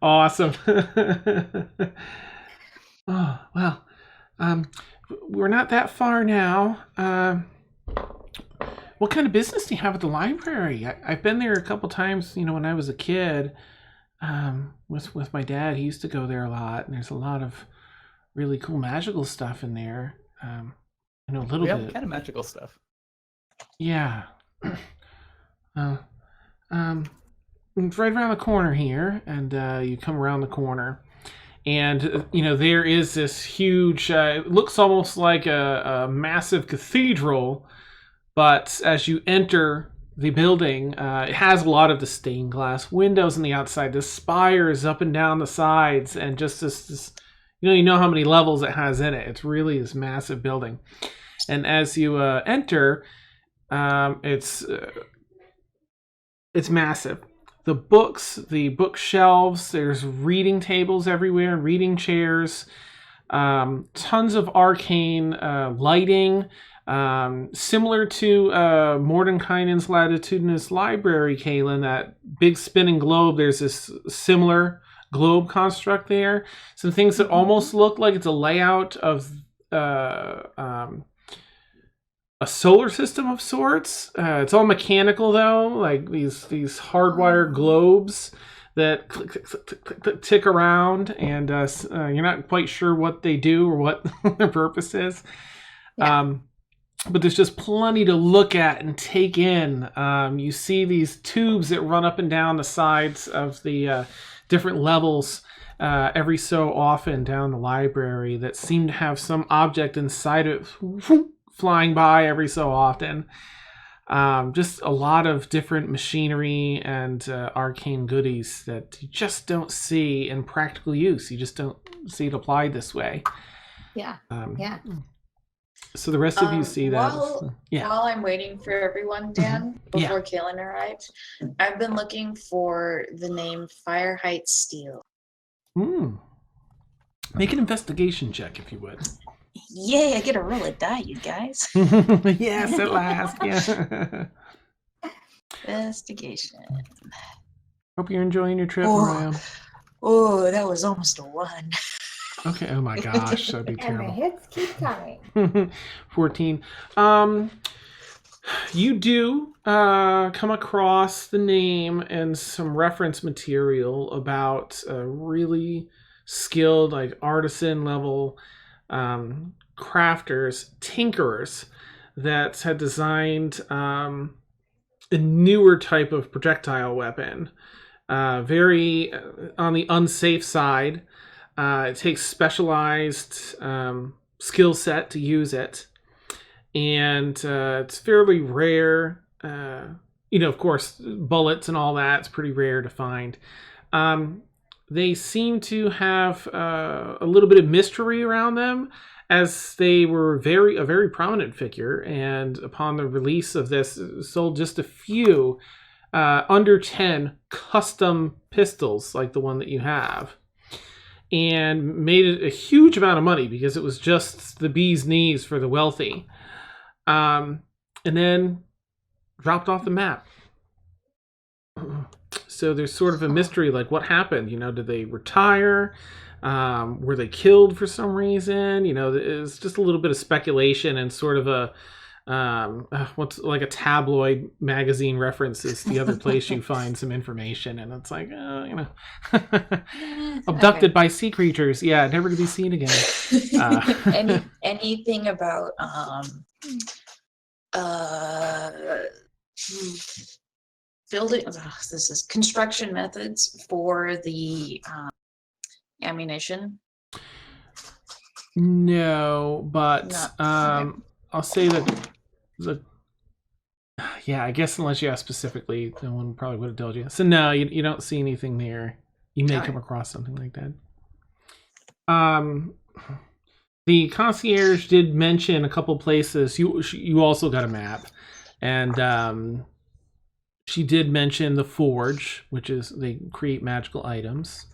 Awesome. Oh, well, we're not that far now. What kind of business do you have at the library? I've been there a couple times, when I was a kid, with my dad. He used to go there a lot, and there's a lot of really cool magical stuff in there. A little We have bit. kind of magical stuff. Yeah. It's right around the corner here, and you come around the corner, and there is this huge. It looks almost like a massive cathedral, but as you enter the building, it has a lot of the stained glass windows on the outside, the spires up and down the sides, and just this. You know how many levels it has in it. It's really this massive building, and as you enter, it's massive. The books, the bookshelves, there's reading tables everywhere, reading chairs, tons of arcane lighting, similar to Mordenkainen's Latitudinous Library, Kaylin, that big spinning globe. There's this similar globe construct there. Some things that almost look like it's a layout of a solar system of sorts. It's all mechanical though, like these hardwired globes that click, tick around, and you're not quite sure what they do or what their purpose is. Yeah. But there's just plenty to look at and take in. You see these tubes that run up and down the sides of the different levels every so often down the library that seem to have some object inside it flying by every so often. Just a lot of different machinery and arcane goodies that you just don't see in practical use. You just don't see it applied this way. Yeah. Yeah. So the rest of you see that. While I'm waiting for everyone, Dan, before Kaylin arrives, I've been looking for the name Fire Heights Steel. Make an investigation check if you would. Yay, I get to roll a die, you guys. Yes, at last. Yeah. Investigation. Hope you're enjoying your trip, Mariah. Oh, that was almost a 1. Okay. Oh my gosh, that'd be And the terrible. hits keep coming. 14. You do come across the name and some reference material about really skilled, like artisan level crafters, tinkerers that had designed a newer type of projectile weapon. Very on the unsafe side. It takes specialized skill set to use it, and it's fairly rare. Of course, bullets and all that, it's pretty rare to find. They seem to have a little bit of mystery around them, as they were a very prominent figure, and upon the release of this, sold just a few under 10 custom pistols like the one that you have. And made a huge amount of money because it was just the bee's knees for the wealthy. And then dropped off the map. So there's sort of a mystery, like what happened? Did they retire? Were they killed for some reason? It's just a little bit of speculation and sort of a what's like a tabloid magazine references the other place you find some information, and it's like abducted by sea creatures, never to be seen again. Anything about building, this is construction methods for the ammunition? No, but I'll say that I guess unless you ask specifically, no one probably would have told you. So no, you don't see anything there. You may come across something like that. The concierge did mention a couple places. You also got a map, and she did mention the forge, which is they create magical items.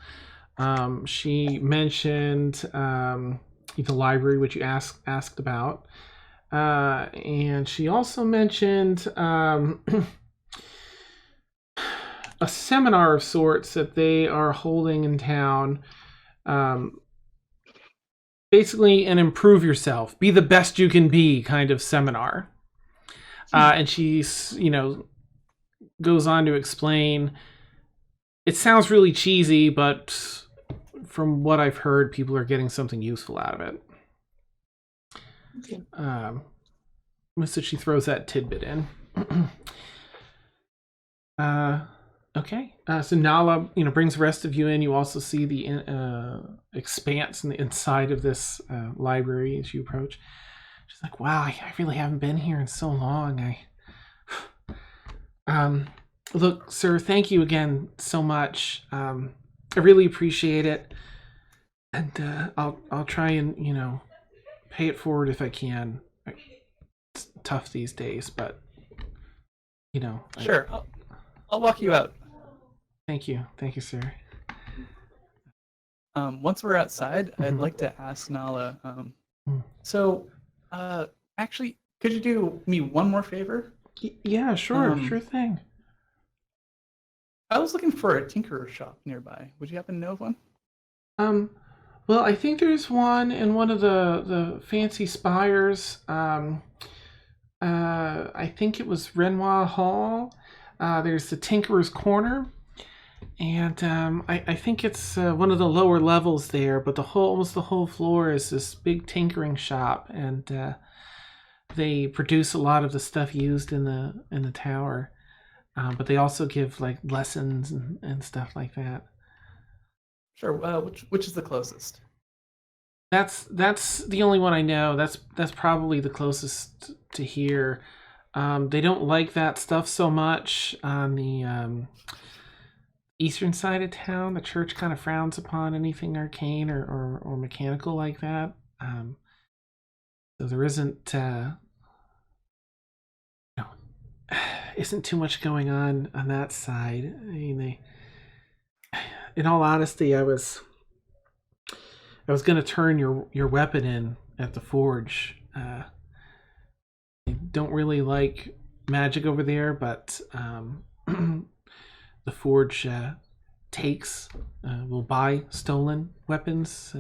She mentioned the library, which you asked about. And she also mentioned a seminar of sorts that they are holding in town. Basically, an improve yourself, be the best you can be kind of seminar. And she's, goes on to explain. It sounds really cheesy, but from what I've heard, people are getting something useful out of it. Okay. So she throws that tidbit in. Okay. So Nala, brings the rest of you in. You also see the expanse in the inside of this library as you approach. She's like, "Wow, I really haven't been here in so long. Look, sir, thank you again so much. I really appreciate it, and I'll try and pay it forward if I can. It's tough these days, but Sure, I'll walk you out. Thank you, sir." Once we're outside, I'd like to ask Nala. Actually, could you do me one more favor? Yeah, sure, sure thing. I was looking for a tinkerer shop nearby. Would you happen to know of one? Well, I think there's one in one of the fancy spires. I think it was Renoir Hall. There's the Tinkerer's Corner. And I think it's one of the lower levels there, but almost the whole floor is this big tinkering shop, and they produce a lot of the stuff used in the tower. But they also give like lessons and stuff like that. Sure. Which is the closest? That's the only one I know. That's probably the closest to here. They don't like that stuff so much on the eastern side of town. The church kind of frowns upon anything arcane or mechanical like that. So there isn't too much going on that side. I mean, in all honesty, I was going to turn your weapon in at the forge. I don't really like magic over there, but the forge will buy stolen weapons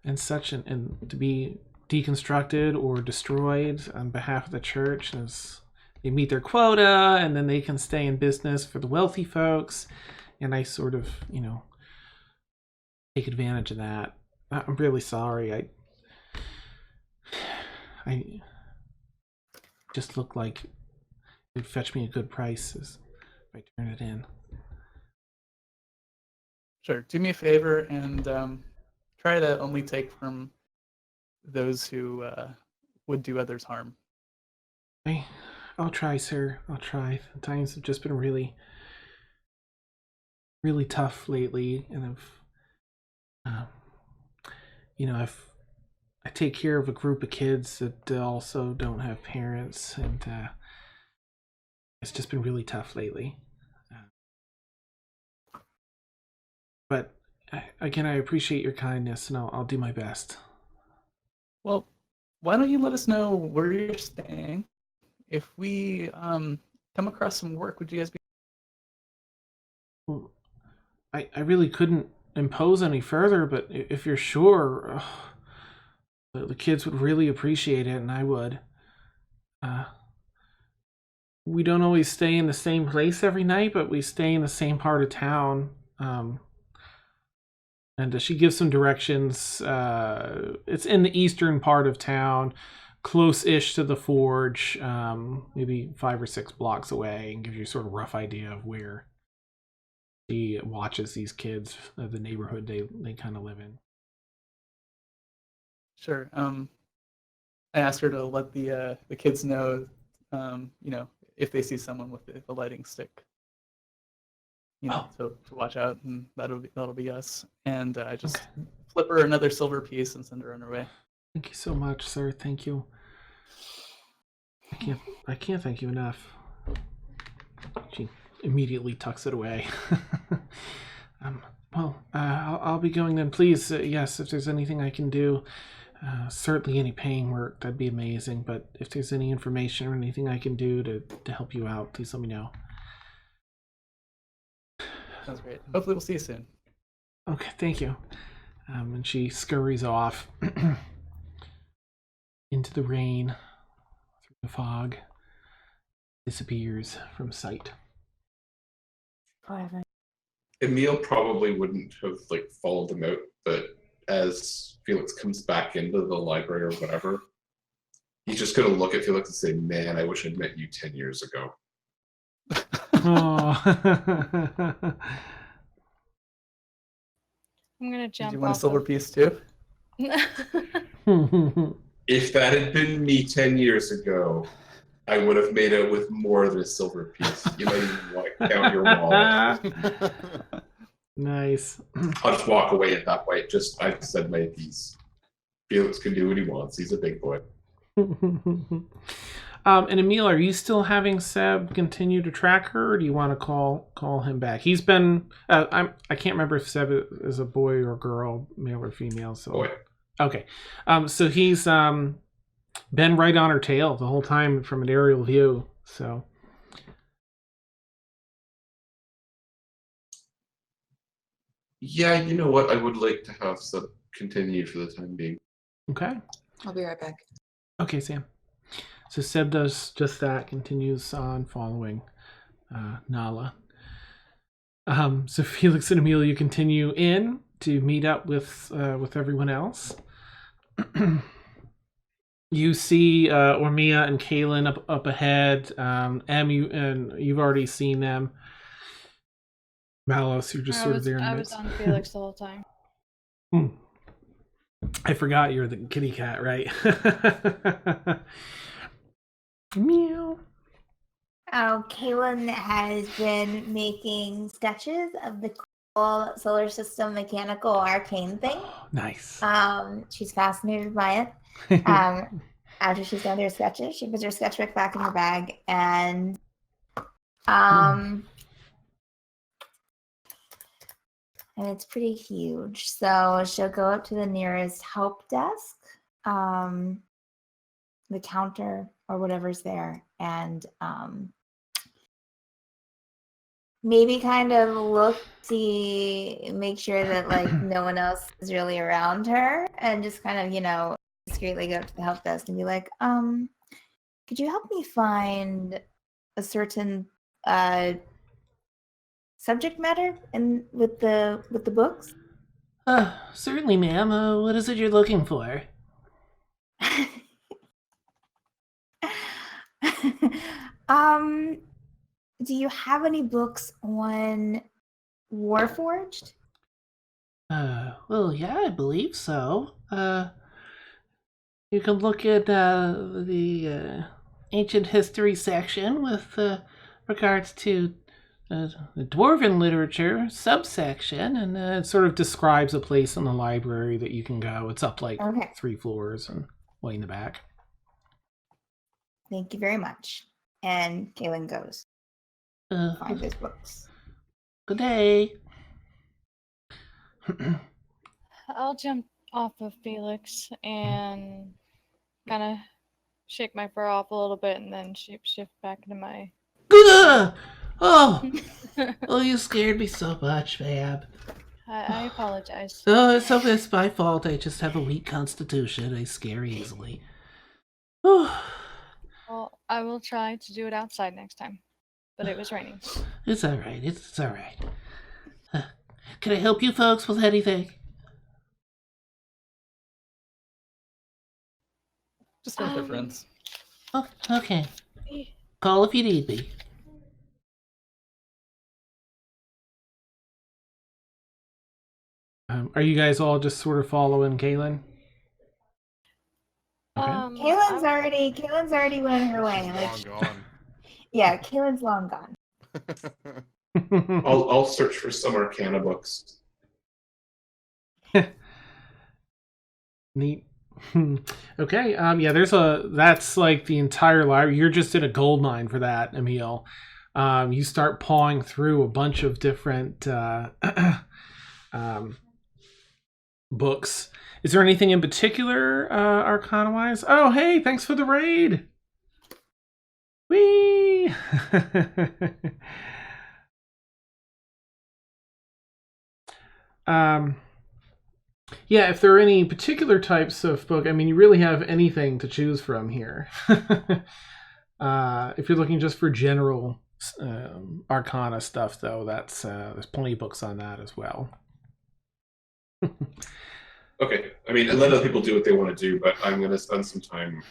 and such, and to be deconstructed or destroyed on behalf of the church as they meet their quota, and then they can stay in business for the wealthy folks. And I sort of, take advantage of that. I'm really sorry. I just look like it would fetch me a good price if I turn it in. Sure. Do me a favor and try to only take from those who would do others harm. I'll try, sir. I'll try. The times have just been really, really tough lately, and I take care of a group of kids that also don't have parents, and it's just been really tough lately. But again, I appreciate your kindness, and I'll do my best. Well, why don't you let us know where you're staying? If we come across some work, would you guys be? Well, I really couldn't impose any further, but if you're sure, the kids would really appreciate it, and I would. We don't always stay in the same place every night, but we stay in the same part of town. And she gives some directions. It's in the eastern part of town, close-ish to the forge, maybe 5 or 6 blocks away, and gives you sort of rough idea of where she watches these kids, the neighborhood they kind of live in. Sure. I asked her to let the kids know, if they see someone with the lighting stick, to watch out, and that'll be us. And I just flip her another silver piece and send her on her way. Thank you so much, sir. Thank you. I can't thank you enough. She immediately tucks it away. I'll be going then. Please, yes, if there's anything I can do, certainly any paying work, that'd be amazing. But if there's any information or anything I can do to help you out, please let me know. Sounds great. Hopefully we'll see you soon. Okay, thank you. And she scurries off into the rain, through the fog, disappears from sight. Emil probably wouldn't have followed them out, but as Felix comes back into the library or whatever, he's just gonna look at Felix and say, "Man, I wish I'd met you 10 years ago." Oh. I'm gonna jump. Did you want a silver piece too? If that had been me 10 years ago, I would have made out with more than a silver piece. You might even want to count your wallet. Nice. I'll just walk away at that point. I've said my piece. Felix can do what he wants. He's a big boy. And Emil, are you still having Seb continue to track her, or do you want to call him back? He's been. I can't remember if Seb is a boy or girl, male or female. So Boy. Okay. So he's been right on her tail the whole time from an aerial view. So. Yeah, you know what? I would like to have Seb continue for the time being. Okay. I'll be right back. Okay, Sam. So Seb does just that, continues on following Nala. So Felix and Emil, you continue in to meet up with everyone else. You see Ormia and Kaylin up ahead. You've already seen them. Malos, you're just sort of there in the midst. I was on Felix the whole time. I forgot you're the kitty cat, right? Meow. Oh, Kaylin has been making sketches of the cool solar system mechanical arcane thing. Nice. She's fascinated by it. After she's done her sketches, she puts her sketchbook back in her bag, and it's pretty huge. So she'll go up to the nearest help desk, the counter or whatever's there, and maybe kind of make sure that like no one else is really around her, and just kind of, discreetly go up to the help desk and be like, could you help me find a certain subject matter with the books? Certainly, ma'am. What is it you're looking for? Do you have any books on Warforged? Well, yeah, I believe so. You can look at the ancient history section with regards to the dwarven literature subsection, and it sort of describes a place in the library that you can go. It's up like 3 floors and way in the back. Thank you very much. And Kaylin goes. Find those books. Good day. I'll jump off of Felix and kind of shake my fur off a little bit, and then shift back into my... Oh, you scared me so much, Fab. I apologize. Oh, it's my fault. I just have a weak constitution. I scare easily. Oh. Well, I will try to do it outside next time, but it was raining. It's all right. It's all right. Can I help you folks with anything? Just with their friends. Oh, okay. Call if you need me. Are you guys all just sort of following Kaylin? Okay. Kaylin's already went on her way. Long gone. Yeah, Kaylin's long gone. I'll search for some Arcana books. Neat. Okay. Yeah. That's like the entire library. You're just in a gold mine for that, Emil. You start pawing through a bunch of different books. Is there anything in particular, Arcana-wise? Oh, hey, thanks for the raid. Whee! Yeah, if there are any particular types of book, I mean, you really have anything to choose from here. If you're looking just for general Arcana stuff, though, that's there's plenty of books on that as well. Okay, I mean, let other people do what they want to do, but I'm going to spend some time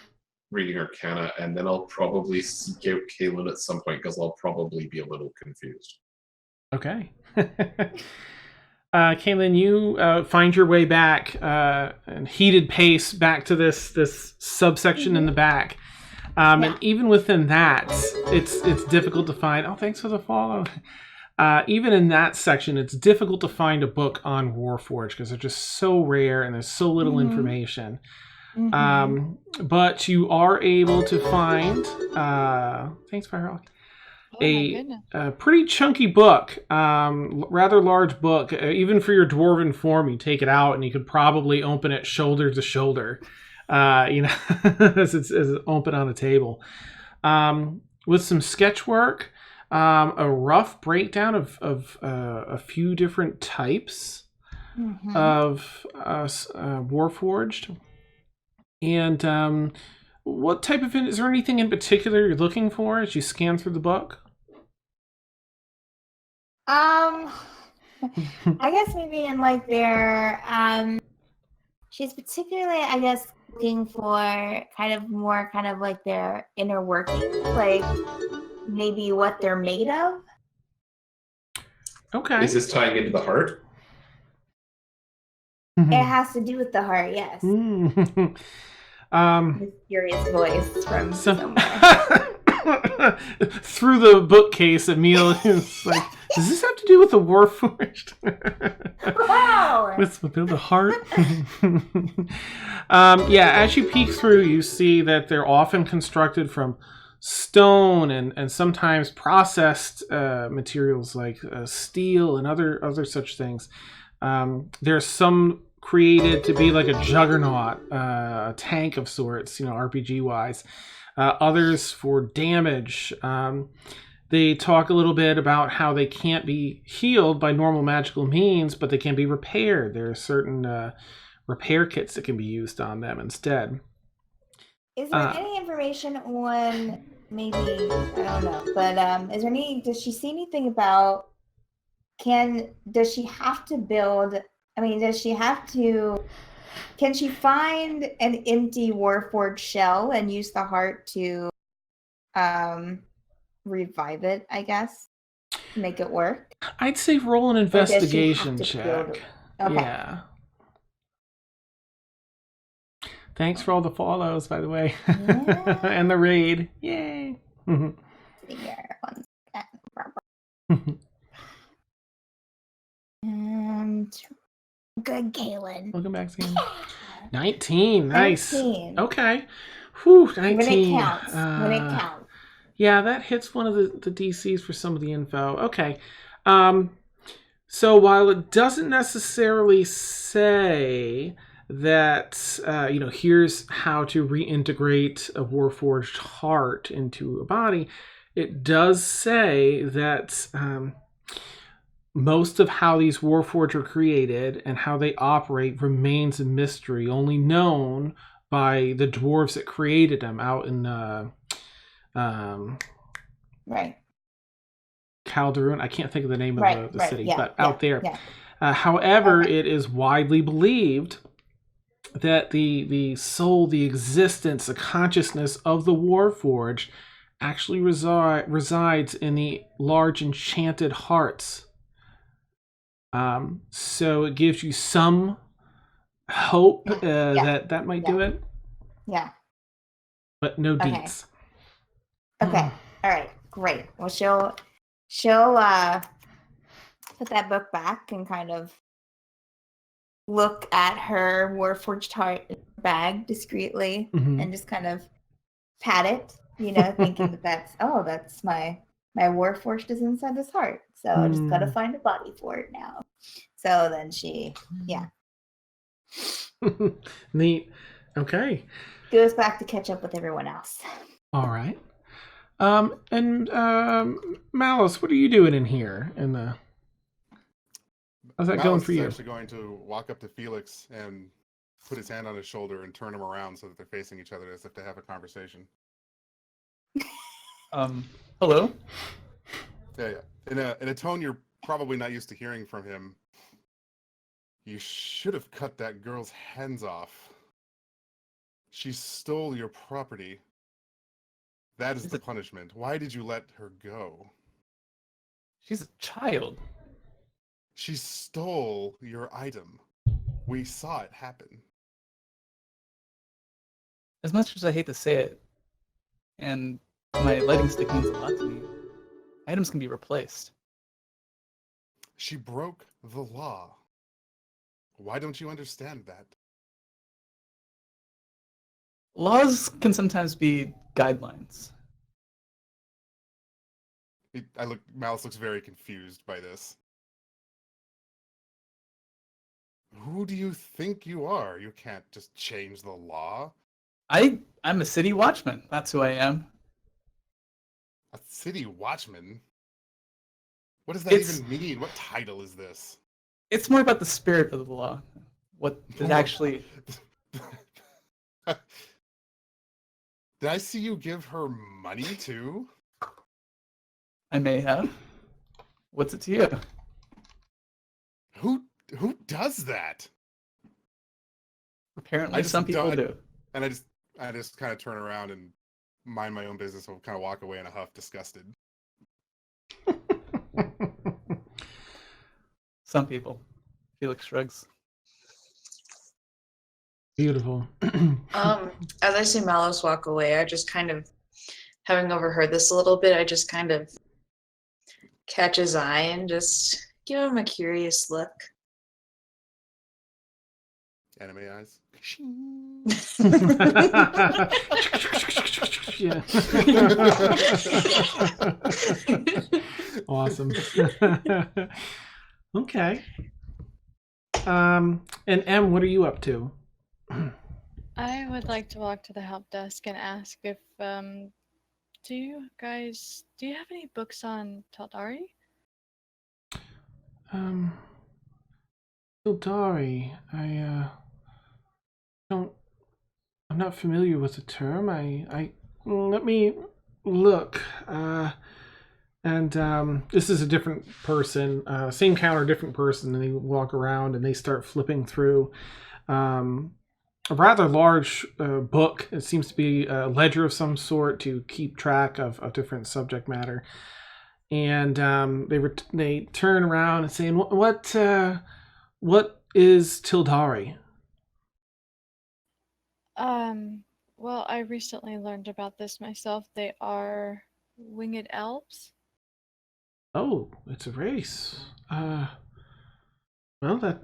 reading Arcana, and then I'll probably seek out Kaylin at some point, because I'll probably be a little confused. Okay. Kaylin, you find your way back in heated pace back to this subsection in the back. And even within that, it's difficult to find... Oh, thanks for the follow. Even in that section, it's difficult to find a book on Warforged because they're just so rare and there's so little information. But you are able to find... thanks, Firehawk. A pretty chunky book, rather large book. Even for your dwarven form, you take it out and you could probably open it shoulder to shoulder, as it's open on a table. With some sketch work, a rough breakdown of a few different types of Warforged. And what type of... Is there anything in particular you're looking for as you scan through the book? I guess maybe in like their she's particularly, I guess, looking for kind of like their inner workings, like maybe what they're made of. Okay. Is this tying into the heart? It has to do with the heart, yes. Mysterious voice from somewhere. Through the bookcase, Emil is like, does this have to do with the Warforged? Wow! With the heart? Yeah, as you peek through, you see that they're often constructed from stone and sometimes processed materials like steel and other such things. There's some created to be like a juggernaut, a tank of sorts, RPG wise. Others for damage. They talk a little bit about how they can't be healed by normal magical means, but they can be repaired. There are certain repair kits that can be used on them instead. Is there any information on maybe, I don't know, but is there does she see anything about, does she have to build, can she find an empty Warforged shell and use the heart to revive it, I guess? To make it work? I'd say roll an investigation check. Okay. Yeah. Thanks for all the follows, by the way. Yeah. And the raid. Yay. Good, Kaylin. Welcome back, Sam. 19. Nice. 19. Okay. Whew, 19. When it counts. When it counts. Yeah, that hits one of the DCs for some of the info. Okay. So while it doesn't necessarily say that, here's how to reintegrate a Warforged heart into a body, it does say that most of how these Warforged are created and how they operate remains a mystery, only known by the dwarves that created them out in right. Calderon. I can't think of the name of the city, but out there. Yeah. However, it is widely believed that the soul, the existence, the consciousness of the Warforged actually resides in the large enchanted hearts. So it gives you some hope that might do it. Yeah. But no deets. Okay. All right. Great. Well, she'll put that book back and kind of look at her Warforged heart in her bag discreetly and just kind of pat it, thinking that's my Warforged is inside this heart. So I just gotta find a body for it now. So then she, Neat. Okay. Goes back to catch up with everyone else. All right. And Malice, what are you doing in here? How's that going for you? Malice is actually going to walk up to Felix and put his hand on his shoulder and turn him around so that they're facing each other as if they have a conversation. Hello? Yeah. In a tone you're probably not used to hearing from him. You should have cut that girl's hands off. She stole your property. That is the punishment. Why did you let her go? She's a child. She stole your item. We saw it happen. As much as I hate to say it, and my lighting stick means a lot to me, items can be replaced. She broke the law. Why don't you understand that? Laws can sometimes be guidelines. Malice looks very confused by this. Who do you think you are? You can't just change the law. I'm a city watchman. That's who I am. A city watchman? What does that even mean? What title is this? It's more about the spirit of the law. What it actually... Did I see you give her money too? I may have. What's it to you? Who does that? Apparently, some people do. And I just kind of turn around and mind my own business and kind of walk away in a huff, disgusted. Some people. Felix shrugs. Beautiful. As I see Malos walk away, I just kind of, having overheard this a little bit, I just kind of catch his eye and just give him a curious look. Anime eyes. Yeah. Awesome. Okay. And Em, what are you up to? I would like to walk to the help desk and ask if do you have any books on Taldari? Tildari, I'm not familiar with the term. Let me look. And this is a different person, same counter, different person, and they walk around and they start flipping through a rather large book. It seems to be a ledger of some sort to keep track of different subject matter. And they turn around and say, what is Tildari? Well, I recently learned about this myself. They are winged elves. Oh, it's a race. Well, that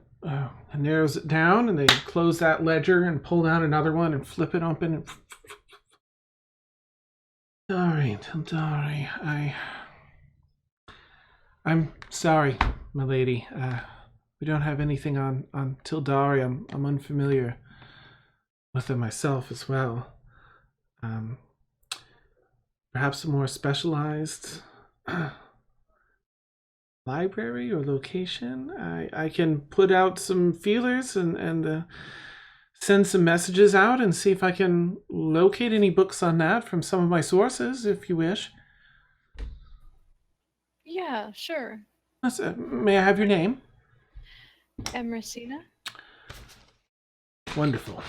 narrows it down, and they close that ledger and pull down another one and flip it open. And Tildari, I'm sorry, my lady. We don't have anything on Tildari. I'm unfamiliar with it myself as well. Perhaps a more specialized library or location. I can put out some feelers and send some messages out and see if I can locate any books on that from some of my sources, if you wish. Yeah, sure. May I have your name? Emracina. Wonderful.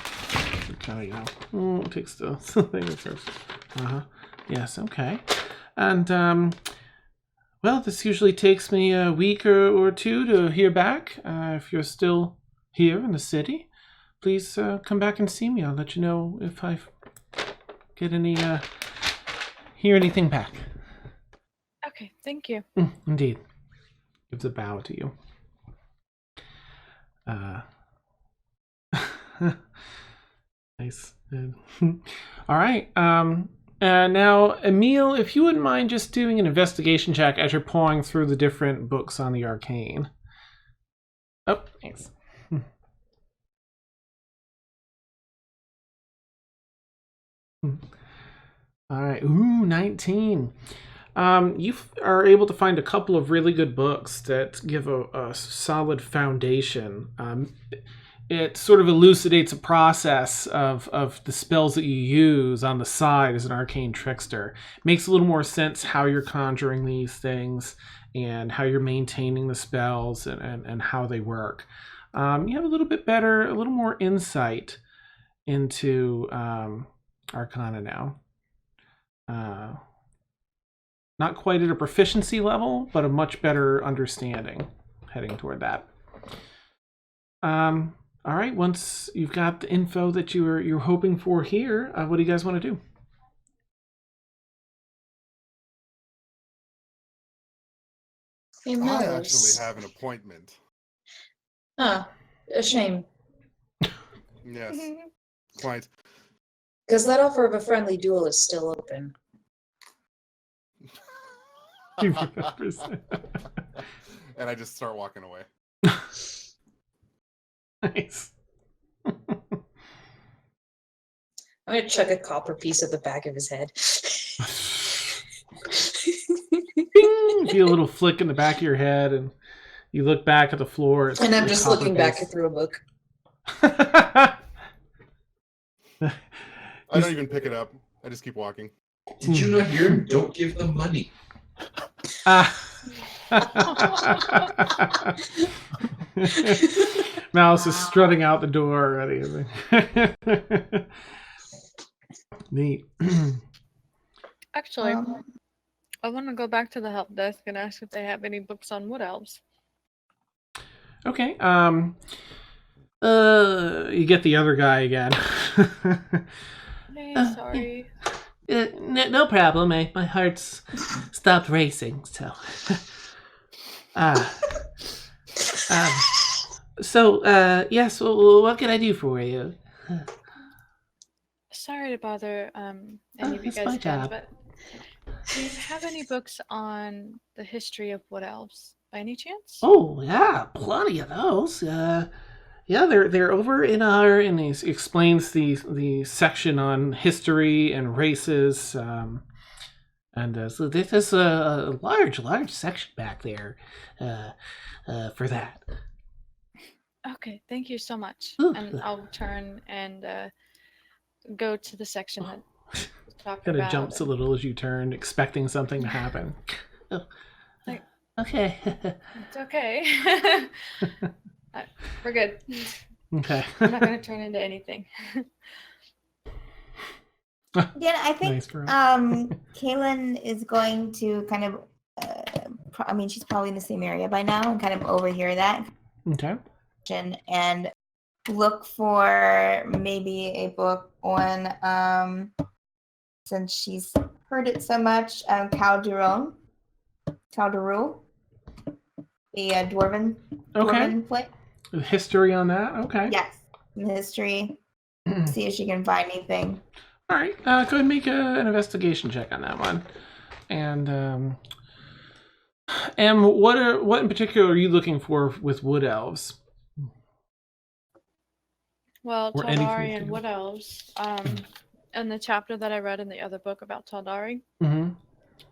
Kind of, it takes the thing first. Yes, okay. And well, this usually takes me a week or two to hear back. If you're still here in the city, please come back and see me. I'll let you know if I get hear anything back. Okay, thank you. Indeed. Gives a bow to you. Nice. All right. And now, Emil, if you wouldn't mind just doing an investigation check as you're pouring through the different books on the arcane. Oh, thanks. All right. Ooh, 19. You are able to find a couple of really good books that give a solid foundation. It sort of elucidates a process of the spells that you use on the side as an arcane trickster. Makes a little more sense how you're conjuring these things and how you're maintaining the spells and how they work. You have a little more insight into Arcana now. Not quite at a proficiency level, but a much better understanding heading toward that. All right, once you've got the info that you're hoping for here, what do you guys want to do? I actually have an appointment. Huh. A shame. Yes, quite. Because that offer of a friendly duel is still open. And I just start walking away. Nice. I'm gonna chuck a copper piece at the back of his head. Bing! Feel a little flick in the back of your head, and you look back at the floor. And I'm just looking back through a book. I don't even pick it up. I just keep walking. Did you not hear him? Don't give them money. Mouse is strutting out the door already. Neat. Actually, I want to go back to the help desk and ask if they have any books on wood elves. Okay. You get the other guy again. Hey, sorry. No problem. My heart's stopped racing, so. Yes. Well, what can I do for you? Sorry to bother any of you it's guys my again, job. but do you have any books on the history of wood elves by any chance? Oh yeah, plenty of those. Yeah, they're over in our, and he explains the section on history and races. So this is a large section back there for that. Okay, thank you so much. Ooh. And I'll turn and go to the section that talking Kind of about. jumps a little as you turn, expecting something to happen. Oh. Okay. It's okay. We're good. Okay. I'm not going to turn into anything. Yeah, I think Nice girl. Kaylin is going to kind of, she's probably in the same area by now and kind of overhear that Okay. and look for maybe a book on, since she's heard it so much, Calderon, the dwarven play. History on that? Okay. Yes, the history. See if she can find anything. All right. Go ahead and make an investigation check on that one. And what in particular are you looking for with wood elves? Well, Or anything Taldari in and wood elves. In the chapter that I read in the other book about Taldari. Mm-hmm.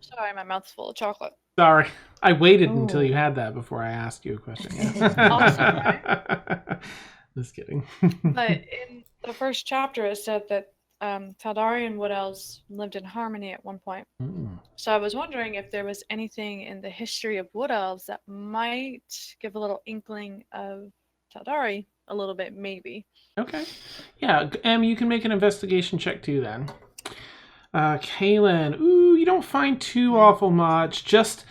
Sorry, my mouth's full of chocolate. Sorry, I waited until you had that before I asked you a question. Awesome, right? Just kidding. But in the first chapter, it said that Taldari and wood elves lived in harmony at one point. So I was wondering if there was anything in the history of wood elves that might give a little inkling of Taldari a little bit, maybe. Okay. Yeah, you can make an investigation check too then. Kaylin, you don't find too awful much. Just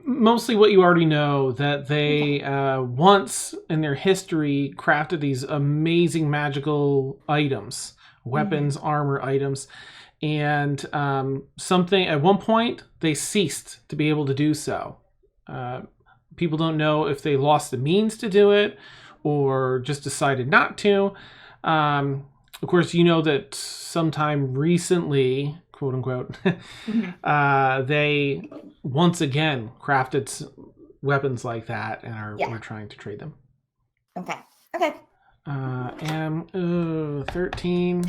mostly what you already know, that they once in their history crafted these amazing magical items, weapons, armor items, and something at one point they ceased to be able to do so. People don't know if they lost the means to do it or just decided not to. Of course, you know that sometime recently, quote unquote, they once again crafted weapons like that and are trying to trade them. Okay. 13.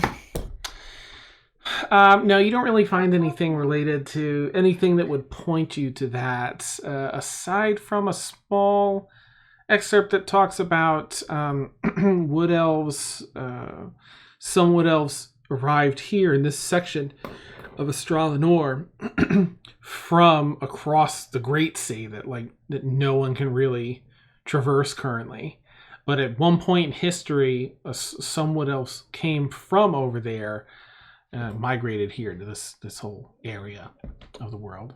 No, you don't really find anything related to anything that would point you to that, aside from a small excerpt that talks about wood elves. Some wood elves arrived here in this section of Astralanor from across the Great Sea that no one can really traverse currently. But at one point in history, some wood elves came from over there and migrated here to this whole area of the world.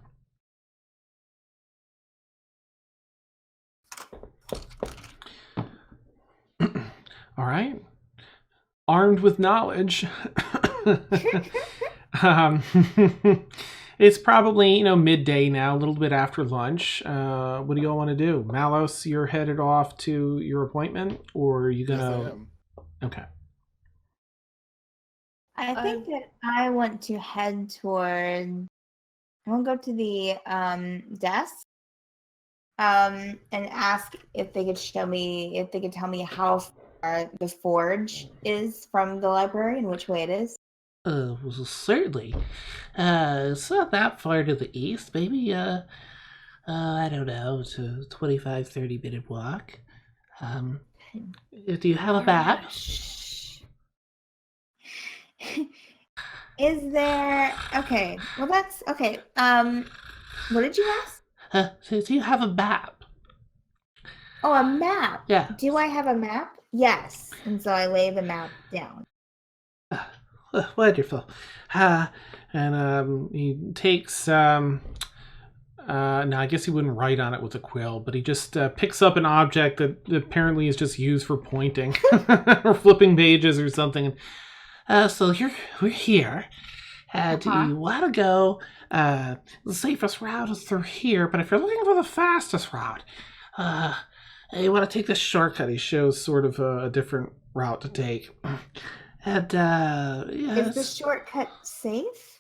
All right. Armed with knowledge. It's probably, midday now, a little bit after lunch. What do y'all want to do? Malos, you're headed off to your appointment, or are you gonna? Yes, I am. Okay. I think that I want to head toward. I want to go to the desk, and ask if they could tell me how far the forge is from the library and which way it is. Well, certainly. It's not that far to the east. Maybe, I don't know, it's a 25, 30-minute walk. Do you have a map? Is there... Okay, well that's... Okay, what did you ask? Do you have a map? Oh, a map. Yeah. Do I have a map? Yes. And so I lay the map down. Wonderful. And he takes no, I guess he wouldn't write on it with a quill, but he just picks up an object that apparently is just used for pointing or flipping pages or something. So we're here. Do you want to go? The safest route is through here, but if you're looking for the fastest route, you want to take this shortcut. He shows sort of a different route to take. And yes. Is the shortcut safe?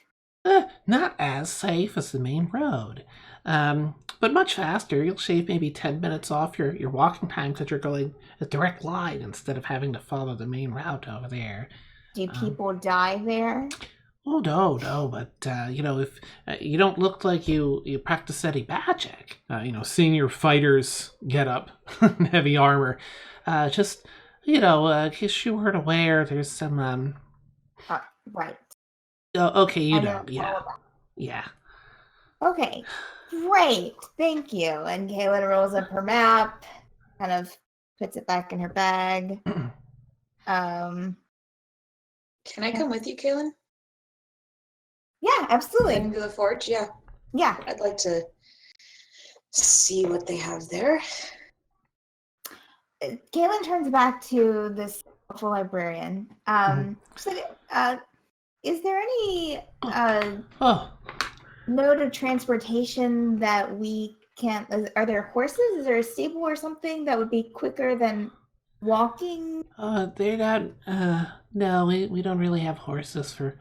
Not as safe as the main road, but much faster. You'll shave maybe 10 minutes off your walking time because you're going a direct line instead of having to follow the main route over there. Do people die there? Oh, no, but, if you don't look like you practice any magic, seeing your fighters get up in heavy armor, just, in case you weren't aware, there's some, Right. Oh, okay, you don't, know all yeah. Okay, great, thank you. And Kaylin rolls up her map, kind of puts it back in her bag. Can I come with you, Kaylin? Yeah, absolutely. Into the forge, yeah. Yeah. I'd like to see what they have there. Kaylin turns back to this helpful librarian. So, is there any mode of transportation that we can? Are there horses? Is there a stable or something that would be quicker than walking? They're not. No, we don't really have horses for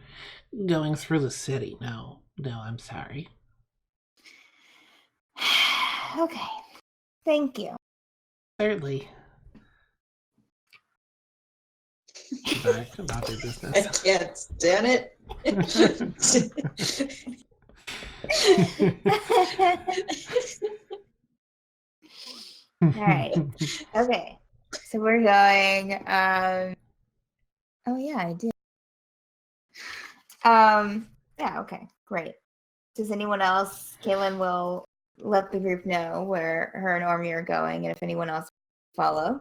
going through the city. No, I'm sorry. Okay, thank you. Certainly. Back about their business. I can't stand it. All right. Okay. So we're going. Oh yeah, I did. Yeah. Okay. Great. Does anyone else? Kaylin will let the group know where her and Ormy are going, and if anyone else follow.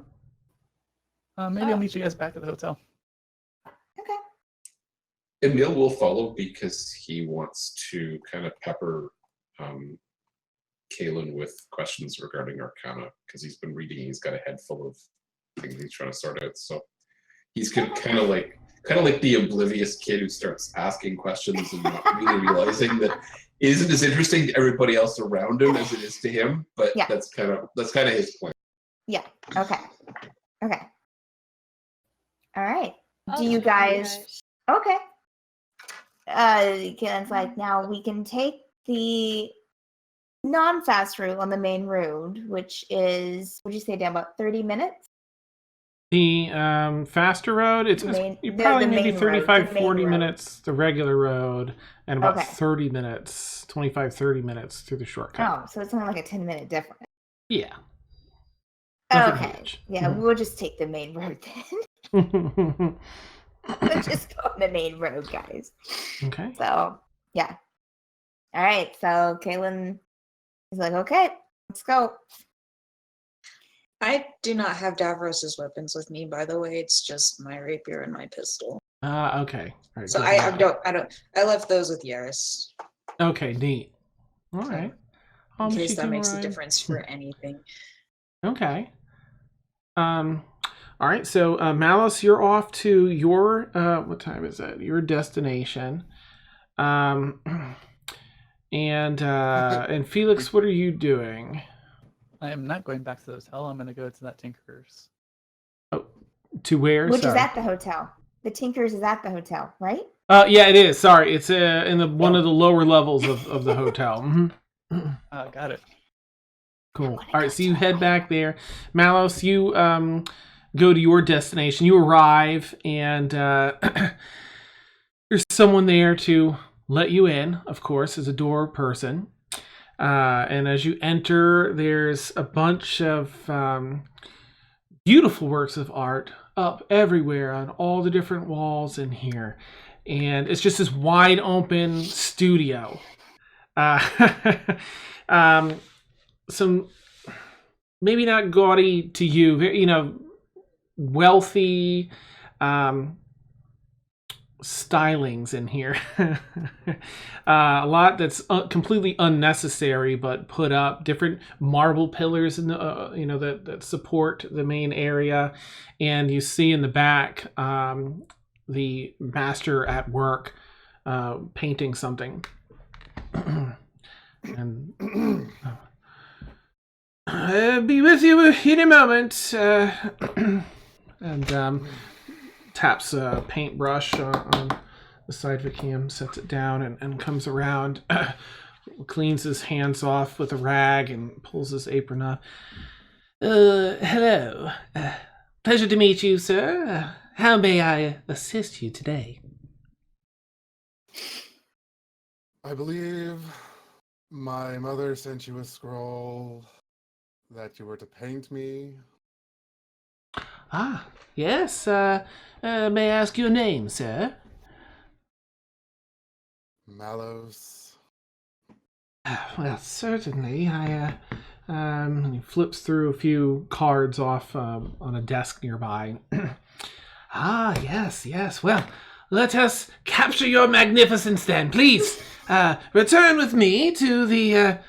Maybe I'll meet you guys back at the hotel. Okay. Emil will follow because he wants to kind of pepper Kaylin with questions regarding Arcana because he's been reading. He's got a head full of things he's trying to sort out. So he's kind of like the oblivious kid who starts asking questions and not really realizing that it isn't as interesting to everybody else around him as it is to him. But yeah. that's kind of his plan. Yeah. Okay. Okay. All right. Do you guys? Okay. Kaylin's like, now we can take the non-fast route on the main road, which is, would you say, down about 30 minutes? The faster road, you probably maybe 35, 40 minutes the regular road, and about 30 minutes, 25, 30 minutes through the shortcut. Oh, so it's only like a 10-minute difference. Yeah. Okay. Yeah, we'll just take the main road then. Let's just go on the main road, guys. Okay. So, yeah. All right. So Kaylin is like, okay, let's go. I do not have Davros's weapons with me, by the way. It's just my rapier and my pistol. Okay. All right, so I left those with Yaris. Okay, neat. All right. In case that makes a difference for anything. Okay. All right. So Malice, you're off to your what time is it? Your destination. And Felix, what are you doing? I am not going back to the hotel. I'm going to go to that Tinker's. Oh, to where? Which is at the hotel. The Tinker's is at the hotel, right? Yeah, it is. Sorry, it's in one of the lower levels of the hotel. Mm-hmm. Got it. Cool. All right, so you head back there. Malos, you go to your destination. You arrive, and there's someone there to let you in, of course, as a door person. And as you enter, there's a bunch of beautiful works of art up everywhere on all the different walls in here. And it's just this wide open studio. some maybe not gaudy to you, you know, wealthy stylings in here. A lot that's completely unnecessary, but put up different marble pillars in the, you know, that support the main area. And you see in the back the master at work painting something. And I'll be with you in a moment. And taps a paintbrush on the side of the cam, sets it down, and comes around, cleans his hands off with a rag, and pulls his apron off. Hello. Pleasure to meet you, sir. How may I assist you today? I believe my mother sent you a scroll that you were to paint me. Ah, yes. May I ask your name, sir? Mallows. Well, certainly. He flips through a few cards off on a desk nearby. Ah, yes. Well, let us capture your magnificence then. Please, return with me to the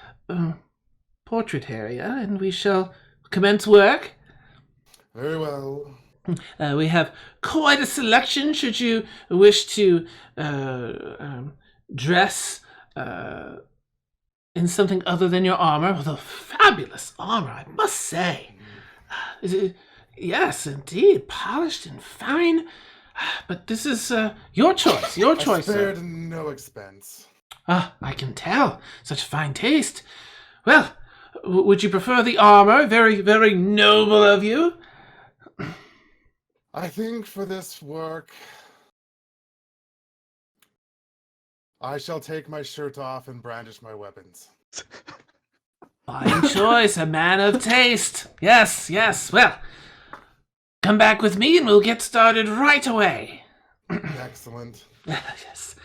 portrait area, and we shall commence work. Very well. We have quite a selection should you wish to dress in something other than your armor. With a fabulous armor, I must say. Is it? Yes, indeed. Polished and fine. But this is your choice. Your choice, spared sir. no expense. Ah, I can tell. Such fine taste. Well, would you prefer the armor? Very, very noble of you. I think for this work, I shall take my shirt off and brandish my weapons. Fine choice, a man of taste. Yes. Well, come back with me and we'll get started right away. Excellent. Yes.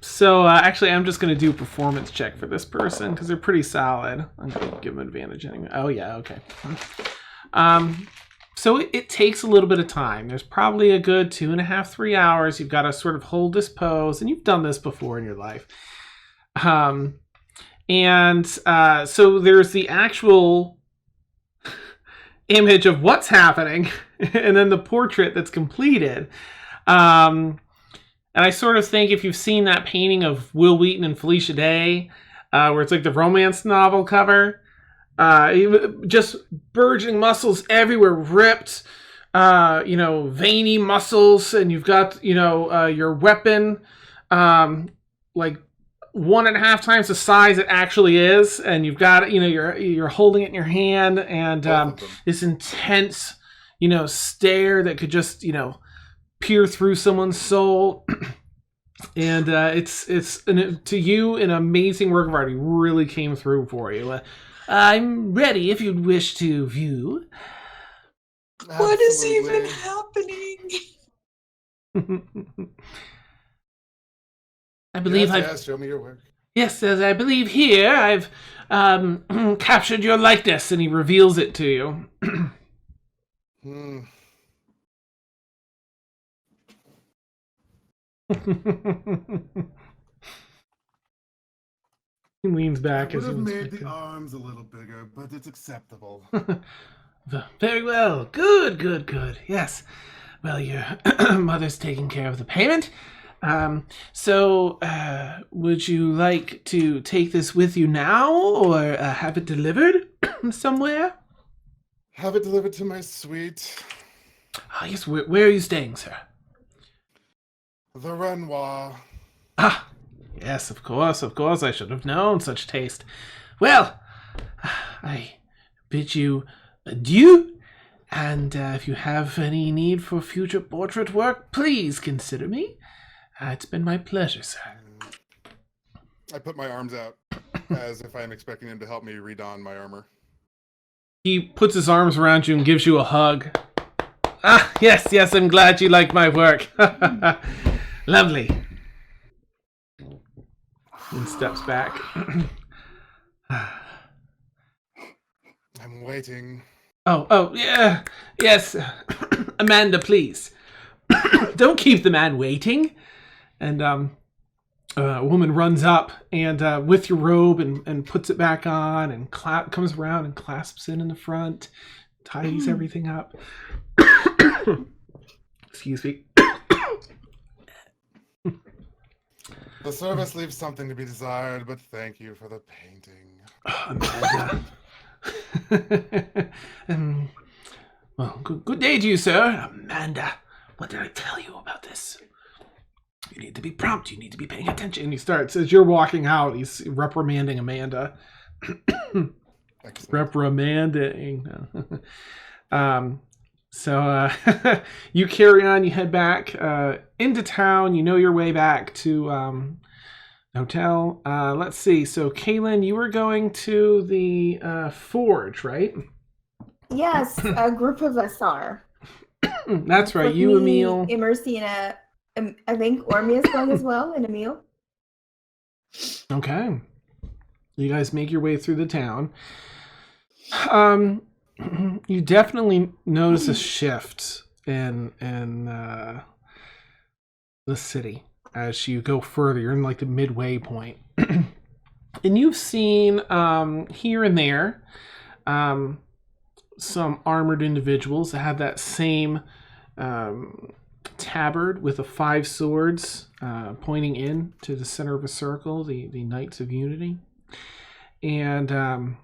So actually, I'm just going to do a performance check for this person because they're pretty solid. I'm going to give them advantage anyway. Oh, yeah, okay. So it takes a little bit of time. There's probably a good 2.5, 3 hours. You've got to sort of hold this pose, and you've done this before in your life. So there's the actual image of what's happening, and then the portrait that's completed. And I sort of think if you've seen that painting of Will Wheaton and Felicia Day, where it's like the romance novel cover, just burgeoning muscles everywhere, ripped, veiny muscles, and you've got, your weapon, like 1.5 times the size it actually is, and you've got, you're holding it in your hand, and this intense, stare that could just, peer through someone's soul. And to you an amazing work of art. He really came through for you. I'm ready if you'd wish to view. Absolutely. What is even happening? I believe yes, show me your work. Yes, as I believe here I've captured your likeness, and he reveals it to you. He leans back. I would have made the arms a little bigger, but it's acceptable. Very well. Good. Yes. Well, your mother's taking care of the payment. So would you like to take this with you now, or have it delivered somewhere? Have it delivered to my suite. Ah, yes. Where are you staying, sir? The Renoir. Ah, yes, of course. I should have known such taste. Well, I bid you adieu, and if you have any need for future portrait work, please consider me. It's been my pleasure, sir. I put my arms out as if I'm expecting him to help me redon my armor. He puts his arms around you and gives you a hug. Ah, yes, I'm glad you like my work. Lovely. And steps back. I'm waiting. Oh, yeah. Yes. Amanda, please. Don't keep the man waiting. And a woman runs up and with your robe and puts it back on and comes around and clasps it in the front, tidies everything up. Excuse me. The service leaves something to be desired, but thank you for the painting. Amanda. Well, good day to you, sir. Amanda, what did I tell you about this? You need to be prompt. You need to be paying attention. And he starts, as you're walking out, he's reprimanding Amanda. Reprimanding. So you carry on. You head back into town. You know your way back to hotel. Let's see. So, Kaylin, you were going to the forge, right? Yes, a group of us are. That's right. With You, me, Emil. Emersina, I think Ormia's going as well, and Emil. Okay. You guys make your way through the town. You definitely notice a shift in the city as you go further. You're in like the midway point. And you've seen here and there some armored individuals that have that same tabard with the 5 swords pointing in to the center of a circle, the Knights of Unity. And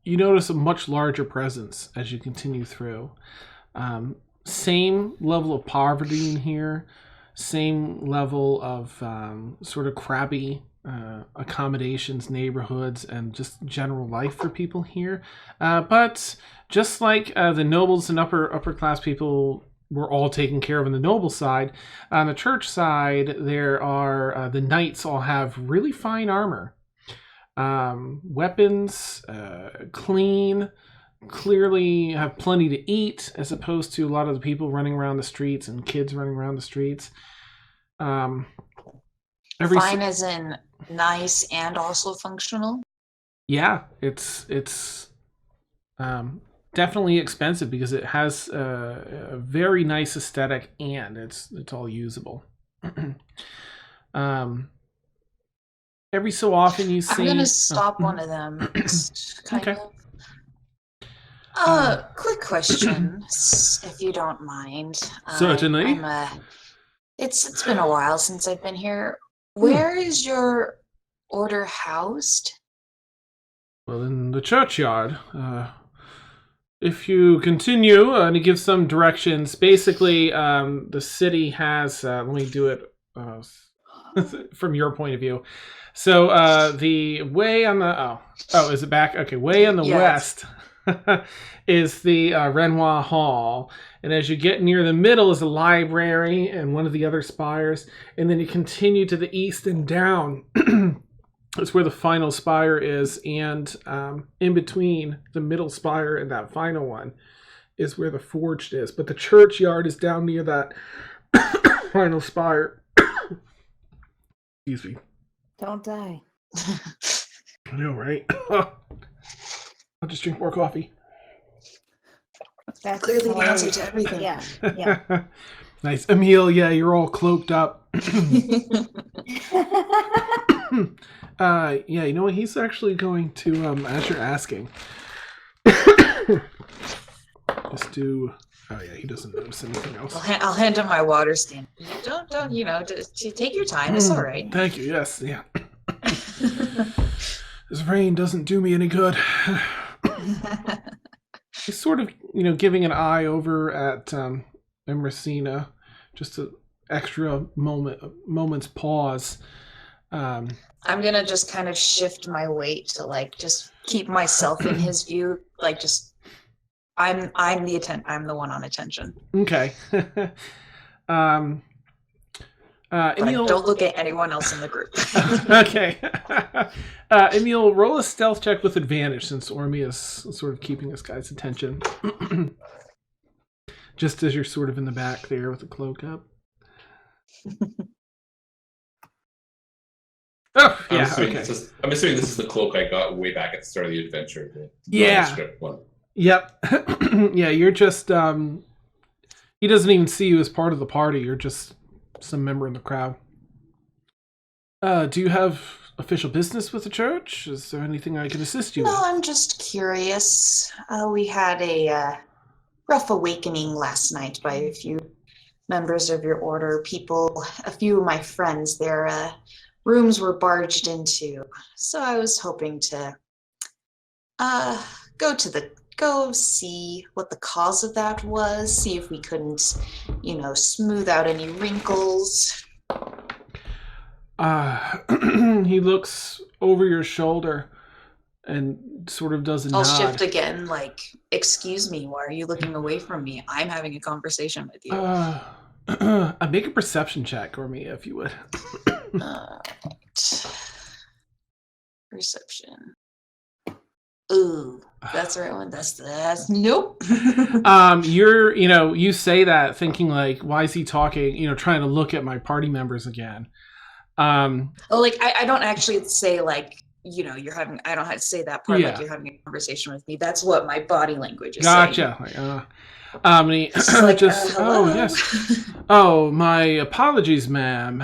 you notice a much larger presence as you continue through. Same level of poverty in here, same level of sort of crabby accommodations, neighborhoods, and just general life for people here. But just like the nobles and upper class people were all taken care of on the noble side, on the church side, there are the knights all have really fine armor. Weapons, clean, clearly have plenty to eat, as opposed to a lot of the people running around the streets and kids running around the streets. Fine as in nice and also functional? Yeah, it's definitely expensive because it has a very nice aesthetic and it's all usable. Every so often you see... I'm going to stop one of them. Okay. Quick question, if you don't mind. Certainly. It's been a while since I've been here. Where is your order housed? Well, in the churchyard. If you continue and give some directions, basically the city has... let me do it from your point of view. So the way on the... Oh, is it back? Okay, way on the west is the Renoir Hall. And as you get near the middle is a library and one of the other spires. And then you continue to the east and down. That's where the final spire is. And in between the middle spire and that final one is where the forge is. But the churchyard is down near that final spire. Excuse me. Don't die. I know, right? I'll just drink more coffee. That's clearly the answer to everything. Yeah, yeah. Nice. Emil, yeah, you're all cloaked up. Yeah, you know what? He's actually going to, as you're asking, just do... Oh, yeah, he doesn't notice anything else. I'll hand him my water stand. Don't, just take your time. It's all right. Thank you, yes, yeah. This rain doesn't do me any good. He's sort of, giving an eye over at Emersina, just an extra moment's pause. I'm gonna just kind of shift my weight to just keep myself in his view, I'm the one on attention. Okay. Emil, don't look at anyone else in the group. Okay. Emil, roll a stealth check with advantage since Ormi is sort of keeping this guy's attention. Just as you're sort of in the back there with the cloak up. Oh, I'm yeah, assuming okay. I'm assuming this is the cloak I got way back at the start of the adventure. The Yeah. nondescript one. Yep. Yeah, you're just, he doesn't even see you as part of the party. You're just some member in the crowd. Do you have official business with the church? Is there anything I can assist you No, with? I'm just curious. We had a rough awakening last night by a few members of your order. A few of my friends, their rooms were barged into. So I was hoping to go see what the cause of that was, see if we couldn't, smooth out any wrinkles. He looks over your shoulder and sort of does a I'll nod. shift again, like, excuse me, why are you looking away from me? I'm having a conversation with you. Make a perception check for me, if you would. Perception. Ooh, that's the right one. That's nope. You say that thinking like, why is he talking? Trying to look at my party members again. I don't actually say like, you're having. I don't have to say that part like you're having a conversation with me. That's what my body language is gotcha. saying. Like, hello? oh yes. Oh, my apologies, ma'am.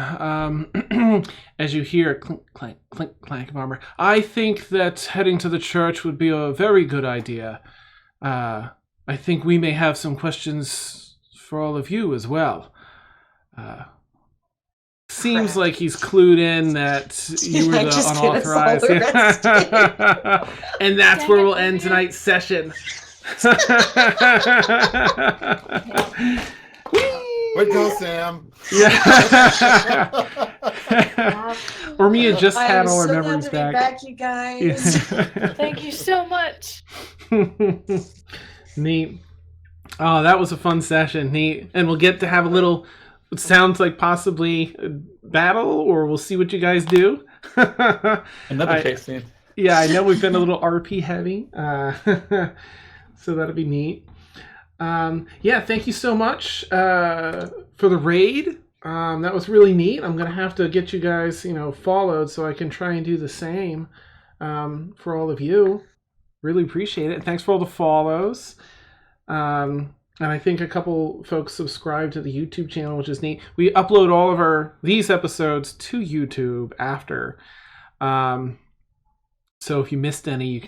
As you hear clink, clank, clink, clank of armor, I think that heading to the church would be a very good idea. I think we may have some questions for all of you as well. Seems like he's clued in that you were the unauthorized. And that's where we'll end tonight's session. Way to go, Sam. Yeah. Or Mia just had all her memories back. Back, you guys. Thank you so much. Neat. Oh, that was a fun session. Neat. And we'll get to have a little, it sounds like possibly a battle, or we'll see what you guys do. Another chase scene. Yeah, I know we've been a little RP heavy. So that'll be neat. Thank you so much for the raid. That was really neat. I'm going to have to get you guys, followed so I can try and do the same for all of you. Really appreciate it. Thanks for all the follows. And I think a couple folks subscribed to the YouTube channel, which is neat. We upload all of these episodes to YouTube after. So if you missed any, you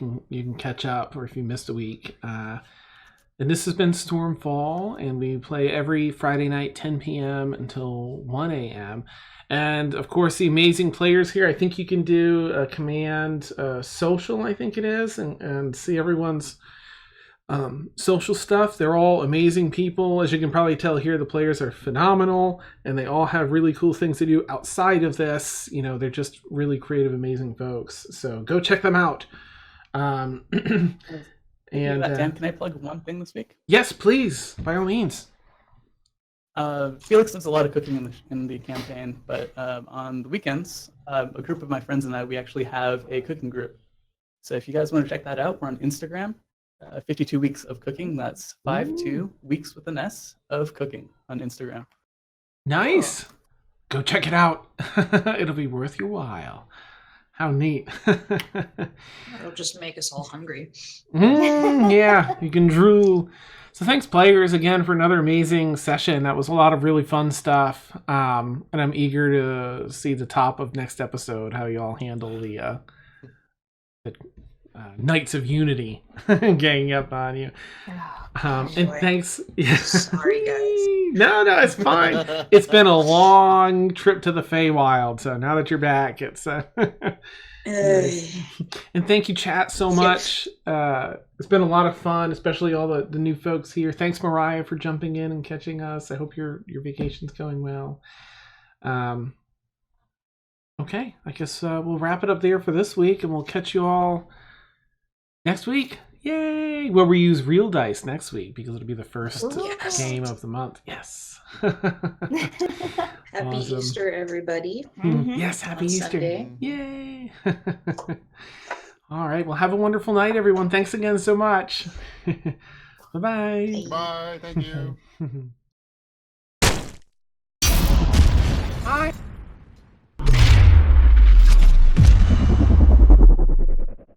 can catch up, or if you missed a week. And this has been Stormfall, and we play every Friday night, 10 p.m. until 1 a.m. And of course, the amazing players here. I think you can do a command social, I think it is, and see everyone's social stuff. They're all amazing people. As you can probably tell here, the players are phenomenal, and they all have really cool things to do outside of this. They're just really creative, amazing folks. So go check them out. Dan, can I plug one thing this week? Yes, please, by all means. Felix does a lot of cooking in the campaign, but on the weekends, a group of my friends and I, we actually have a cooking group. So if you guys want to check that out, we're on Instagram. 52 weeks of cooking. That's 52 weeks with an S of cooking on Instagram. Nice. Go check it out. It'll be worth your while. How neat. It'll just make us all hungry. Yeah, you can drool. So thanks, players, again for another amazing session. That was a lot of really fun stuff. And I'm eager to see the top of next episode, how you all handle the Knights of Unity ganging up on you. And thanks. Sorry, guys. No, it's fine. It's been a long trip to the Feywild, so now that you're back, it's nice. And thank you, chat, so much. It's been a lot of fun, especially all the new folks here. Thanks, Mariah, for jumping in and catching us. I hope your vacation's going well. Okay, I guess we'll wrap it up there for this week, and we'll catch you all next week. Yay! Where we use real dice next week, because it'll be the first game of the month. Yes. Happy Easter, everybody. Yes, happy Easter. Sunday. Yay! All right, well, have a wonderful night, everyone. Thanks again so much. Bye-bye. Bye, thank you. Bye.